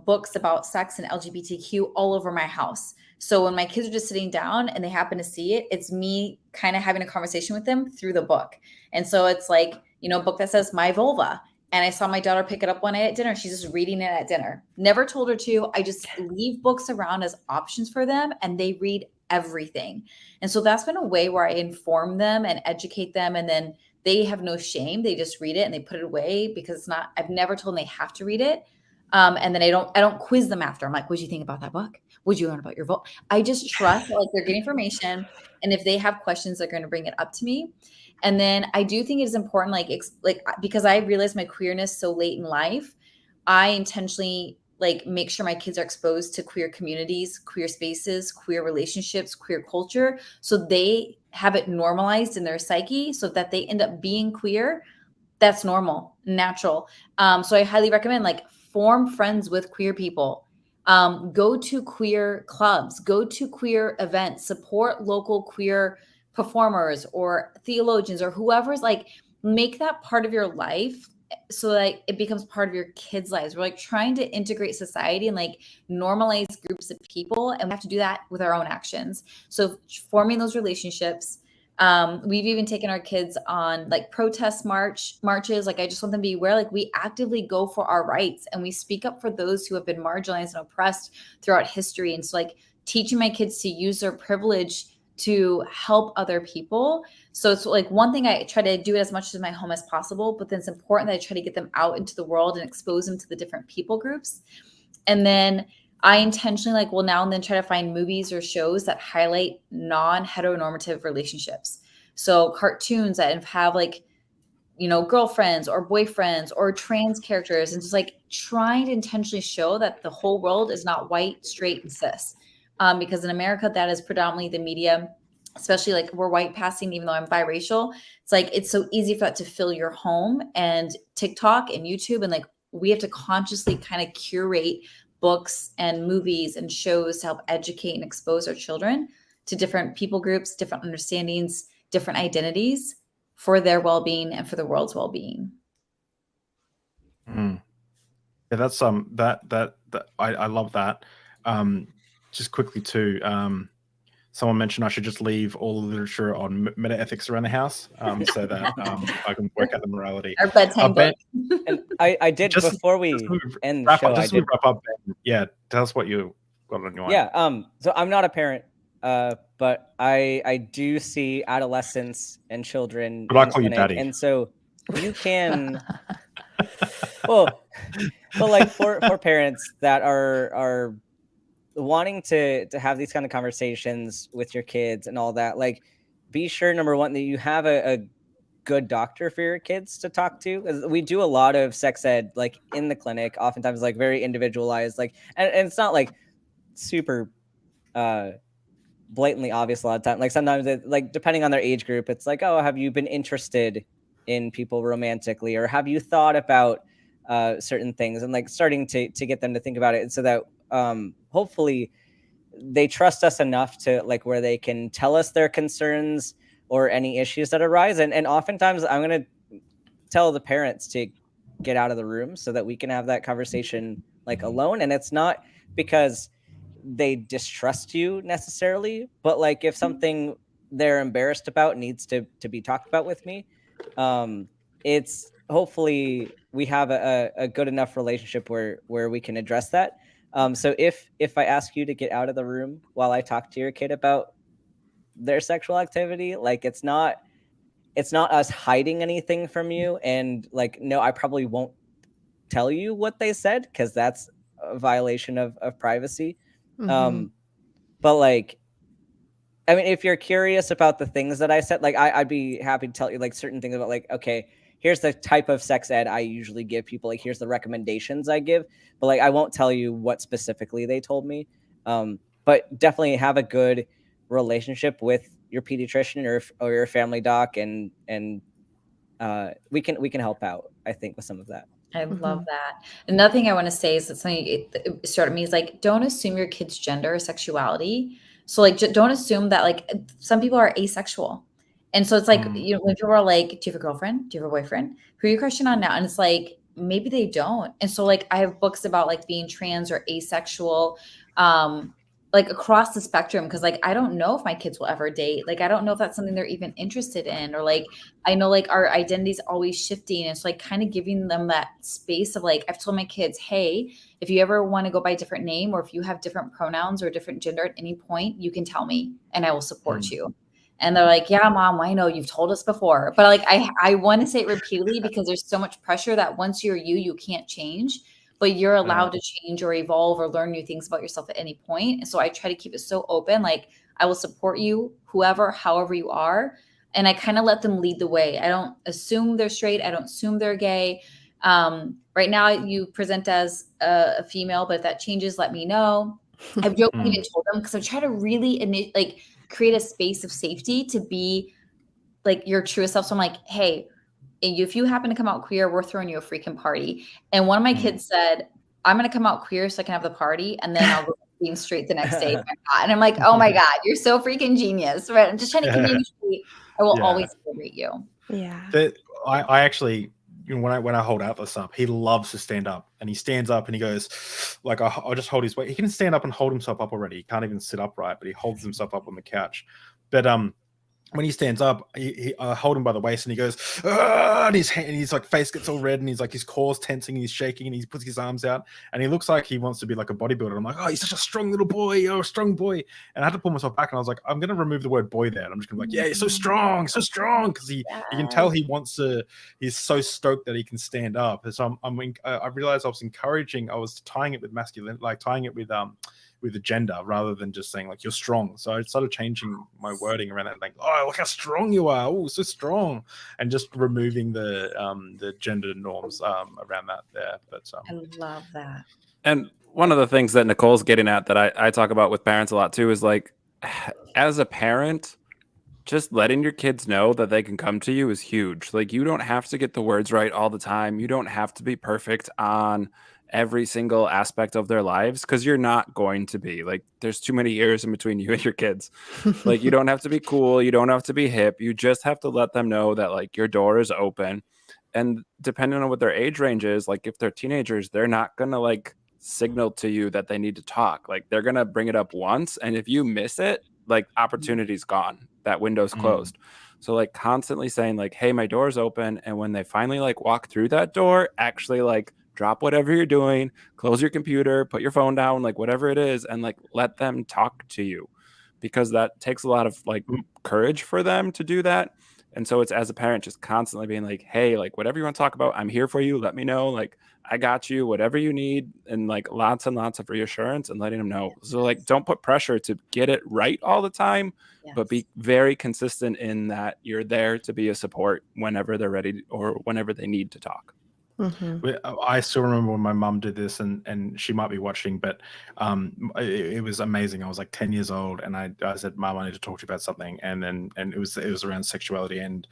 books about sex and LGBTQ all over my house. So when my kids are just sitting down and they happen to see it, it's me kind of having a conversation with them through the book. And so it's like, a book that says my vulva. And I saw my daughter pick it up one night at dinner. She's just reading it at dinner. Never told her to. I just leave books around as options for them, and they read everything. And so that's been a way where I inform them and educate them. And then they have no shame. They just read it and they put it away because I've never told them they have to read it. And then I don't quiz them after. I'm like, what'd you think about that book? What'd you learn about your vote? I just trust that, like, they're getting information. And if they have questions, they're going to bring it up to me. And then I do think it is important, because I realized my queerness so late in life, I intentionally make sure my kids are exposed to queer communities, queer spaces, queer relationships, queer culture. So they have it normalized in their psyche so that they end up being queer. That's normal, natural. So I highly recommend form friends with queer people. Go to queer clubs, go to queer events, support local queer performers or theologians or whoever's make that part of your life so that it becomes part of your kids' lives. We're trying to integrate society and normalize groups of people, and we have to do that with our own actions. So forming those relationships. We've even taken our kids on protest marches. I just want them to be aware, we actively go for our rights and we speak up for those who have been marginalized and oppressed throughout history. And so teaching my kids to use their privilege to help other people. So it's one thing, I try to do it as much as my home as possible, but then it's important that I try to get them out into the world and expose them to the different people groups. And then I intentionally will now and then try to find movies or shows that highlight non-heteronormative relationships. So cartoons that have girlfriends or boyfriends or trans characters, and just trying to intentionally show that the whole world is not white, straight, and cis. Because in America, that is predominantly the media, especially we're white passing, even though I'm biracial. It's it's so easy for that to fill your home, and TikTok and YouTube. And we have to consciously kind of curate books and movies and shows to help educate and expose our children to different people groups, different understandings, different identities for their well-being and for the world's well-being. Yeah, that's I love that. Just quickly too, someone mentioned I should just leave all the literature on meta ethics around the house, so that I can work out the morality. Our bedtime book. And I did just before we end the show. Just wrap up. Ben. Yeah, tell us what you got on your mind. Yeah. So I'm not a parent, but I do see adolescents and children. But I call you daddy. And so you can. Well, But like for parents that are wanting to have these kind of conversations with your kids and all that, like be sure, number one, that you have a good doctor for your kids to talk to. 'Cause we do a lot of sex ed like in the clinic, oftentimes like very individualized, like and it's not like super blatantly obvious a lot of time. Like sometimes it, like depending on their age group, it's like, oh, have you been interested in people romantically, or have you thought about certain things, and like starting to get them to think about it, so that hopefully they trust us enough to like where they can tell us their concerns or any issues that arise. And oftentimes I'm going to tell the parents to get out of the room so that we can have that conversation like alone. And it's not because they distrust you necessarily, but like if something they're embarrassed about needs to be talked about with me, it's hopefully we have a good enough relationship where we can address that. So if I ask you to get out of the room while I talk to your kid about their sexual activity, like it's not us hiding anything from you. And like, no, I probably won't tell you what they said, because that's a violation of privacy. But like, I mean, if you're curious about the things that I said, like I'd be happy to tell you like certain things about like, okay, here's the type of sex ed I usually give people. Like, here's the recommendations I give, but like, I won't tell you what specifically they told me. But definitely have a good relationship with your pediatrician or your family doc, and we can help out, I think, with some of that. I love that. Another thing I want to say is that something it started me is like, don't assume your kid's gender or sexuality. So like, don't assume that like some people are asexual. And so it's like, you know, when people are like, do you have a girlfriend? Do you have a boyfriend? Who are you crushing on now? And it's like, maybe they don't. And so like, I have books about like being trans or asexual, like across the spectrum. Cause like, I don't know if my kids will ever date. Like, I don't know if that's something they're even interested in, or like, I know like our identity is always shifting. And so like kind of giving them that space of like, I've told my kids, hey, if you ever want to go by a different name, or if you have different pronouns or a different gender at any point, you can tell me and I will support you. And they're like, yeah, mom, I know you've told us before. But like, I want to say it repeatedly because there's so much pressure that once you're you can't change, but you're allowed to change or evolve or learn new things about yourself at any point. And so I try to keep it so open. Like, I will support you, however you are. And I kind of let them lead the way. I don't assume they're straight. I don't assume they're gay. Right now you present as a female, but if that changes, let me know. I've jokingly even told them, because I try to really create a space of safety to be like your truest self. So I'm like, hey, if you happen to come out queer, we're throwing you a freaking party. And one of my kids said, I'm going to come out queer so I can have the party, and then I'll go being straight the next day. And I'm like, oh my God, you're so freaking genius. Right? I'm just trying to communicate. I will always celebrate you. Yeah. I actually, you know, when I hold Atlas up, he loves to stand up, and he stands up and he goes, like, I'll just hold his weight. He can stand up and hold himself up already. He can't even sit upright, but he holds himself up on the couch. But when he stands up, I hold him by the waist, and he goes, and his like face gets all red, and he's like, his core's tensing, and he's shaking, and he puts his arms out, and he looks like he wants to be like a bodybuilder. I'm like, oh, he's such a strong little boy. You're a strong boy. And I had to pull myself back, and I was like, I'm going to remove the word boy there. And I'm just going to be like, yeah, you're so strong. Because you can tell he wants to, he's so stoked that he can stand up. And so I realized I was tying it with masculine, like tying it with the gender, rather than just saying like, you're strong. So I started changing my wording around that, like, oh, look how strong you are. Oh, so strong. And just removing the gender norms around that there. But I love that. And one of the things that Nicole's getting at that I talk about with parents a lot too is like, as a parent, just letting your kids know that they can come to you is huge. Like, you don't have to get the words right all the time. You don't have to be perfect on every single aspect of their lives, because you're not going to be. Like, there's too many years in between you and your kids. Like, you don't have to be cool. You don't have to be hip. You just have to let them know that like your door is open. And depending on what their age range is, like if they're teenagers, they're not going to like signal to you that they need to talk. Like, they're going to bring it up once. And if you miss it, like, opportunity's gone. That window's closed. So like constantly saying like, hey, my door's open. And when they finally like walk through that door, actually like drop whatever you're doing, close your computer, put your phone down, like whatever it is, and like let them talk to you, because that takes a lot of like courage for them to do that. And so it's as a parent just constantly being like, hey, like whatever you want to talk about, I'm here for you. Let me know. Like I got you, whatever you need. And like lots and lots of reassurance and letting them know. So like don't put pressure to get it right all the time, but be very consistent in that you're there to be a support whenever they're ready or whenever they need to talk. I still remember when my mum did this, and she might be watching, but it was amazing. I was like 10 years old, and I said, "Mum, I need to talk to you about something." And it was around sexuality, and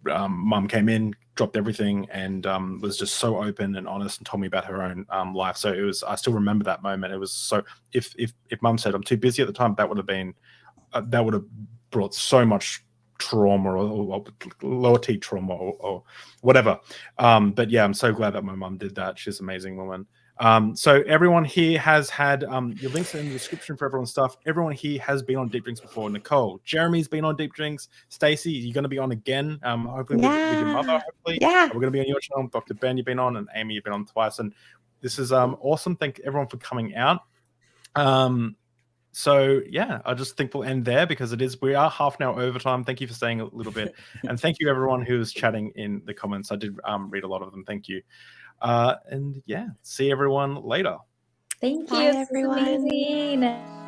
mum came in, dropped everything, and was just so open and honest, and told me about her own life. So it was. I still remember that moment. It was so. If mum said I'm too busy at the time, that would have brought so much trauma or lower T trauma or whatever. But yeah, I'm so glad that my mum did that. She's an amazing woman. So everyone here has had your links in the description for everyone's stuff. Everyone here has been on Deep Drinks before. Nikole, Jeremy's been on Deep Drinks. Stacie, you're going to be on again. Hopefully with your mother. Hopefully, we're going to be on your channel. Dr. Ben, you've been on, and Aimee, you've been on twice. And this is awesome. Thank everyone for coming out. So yeah, I just think we'll end there because we are half an hour overtime. Thank you for staying a little bit, and thank you everyone who was chatting in the comments. I did read a lot of them. Thank you, and yeah, see everyone later. Thank Bye, you, everyone. amazing.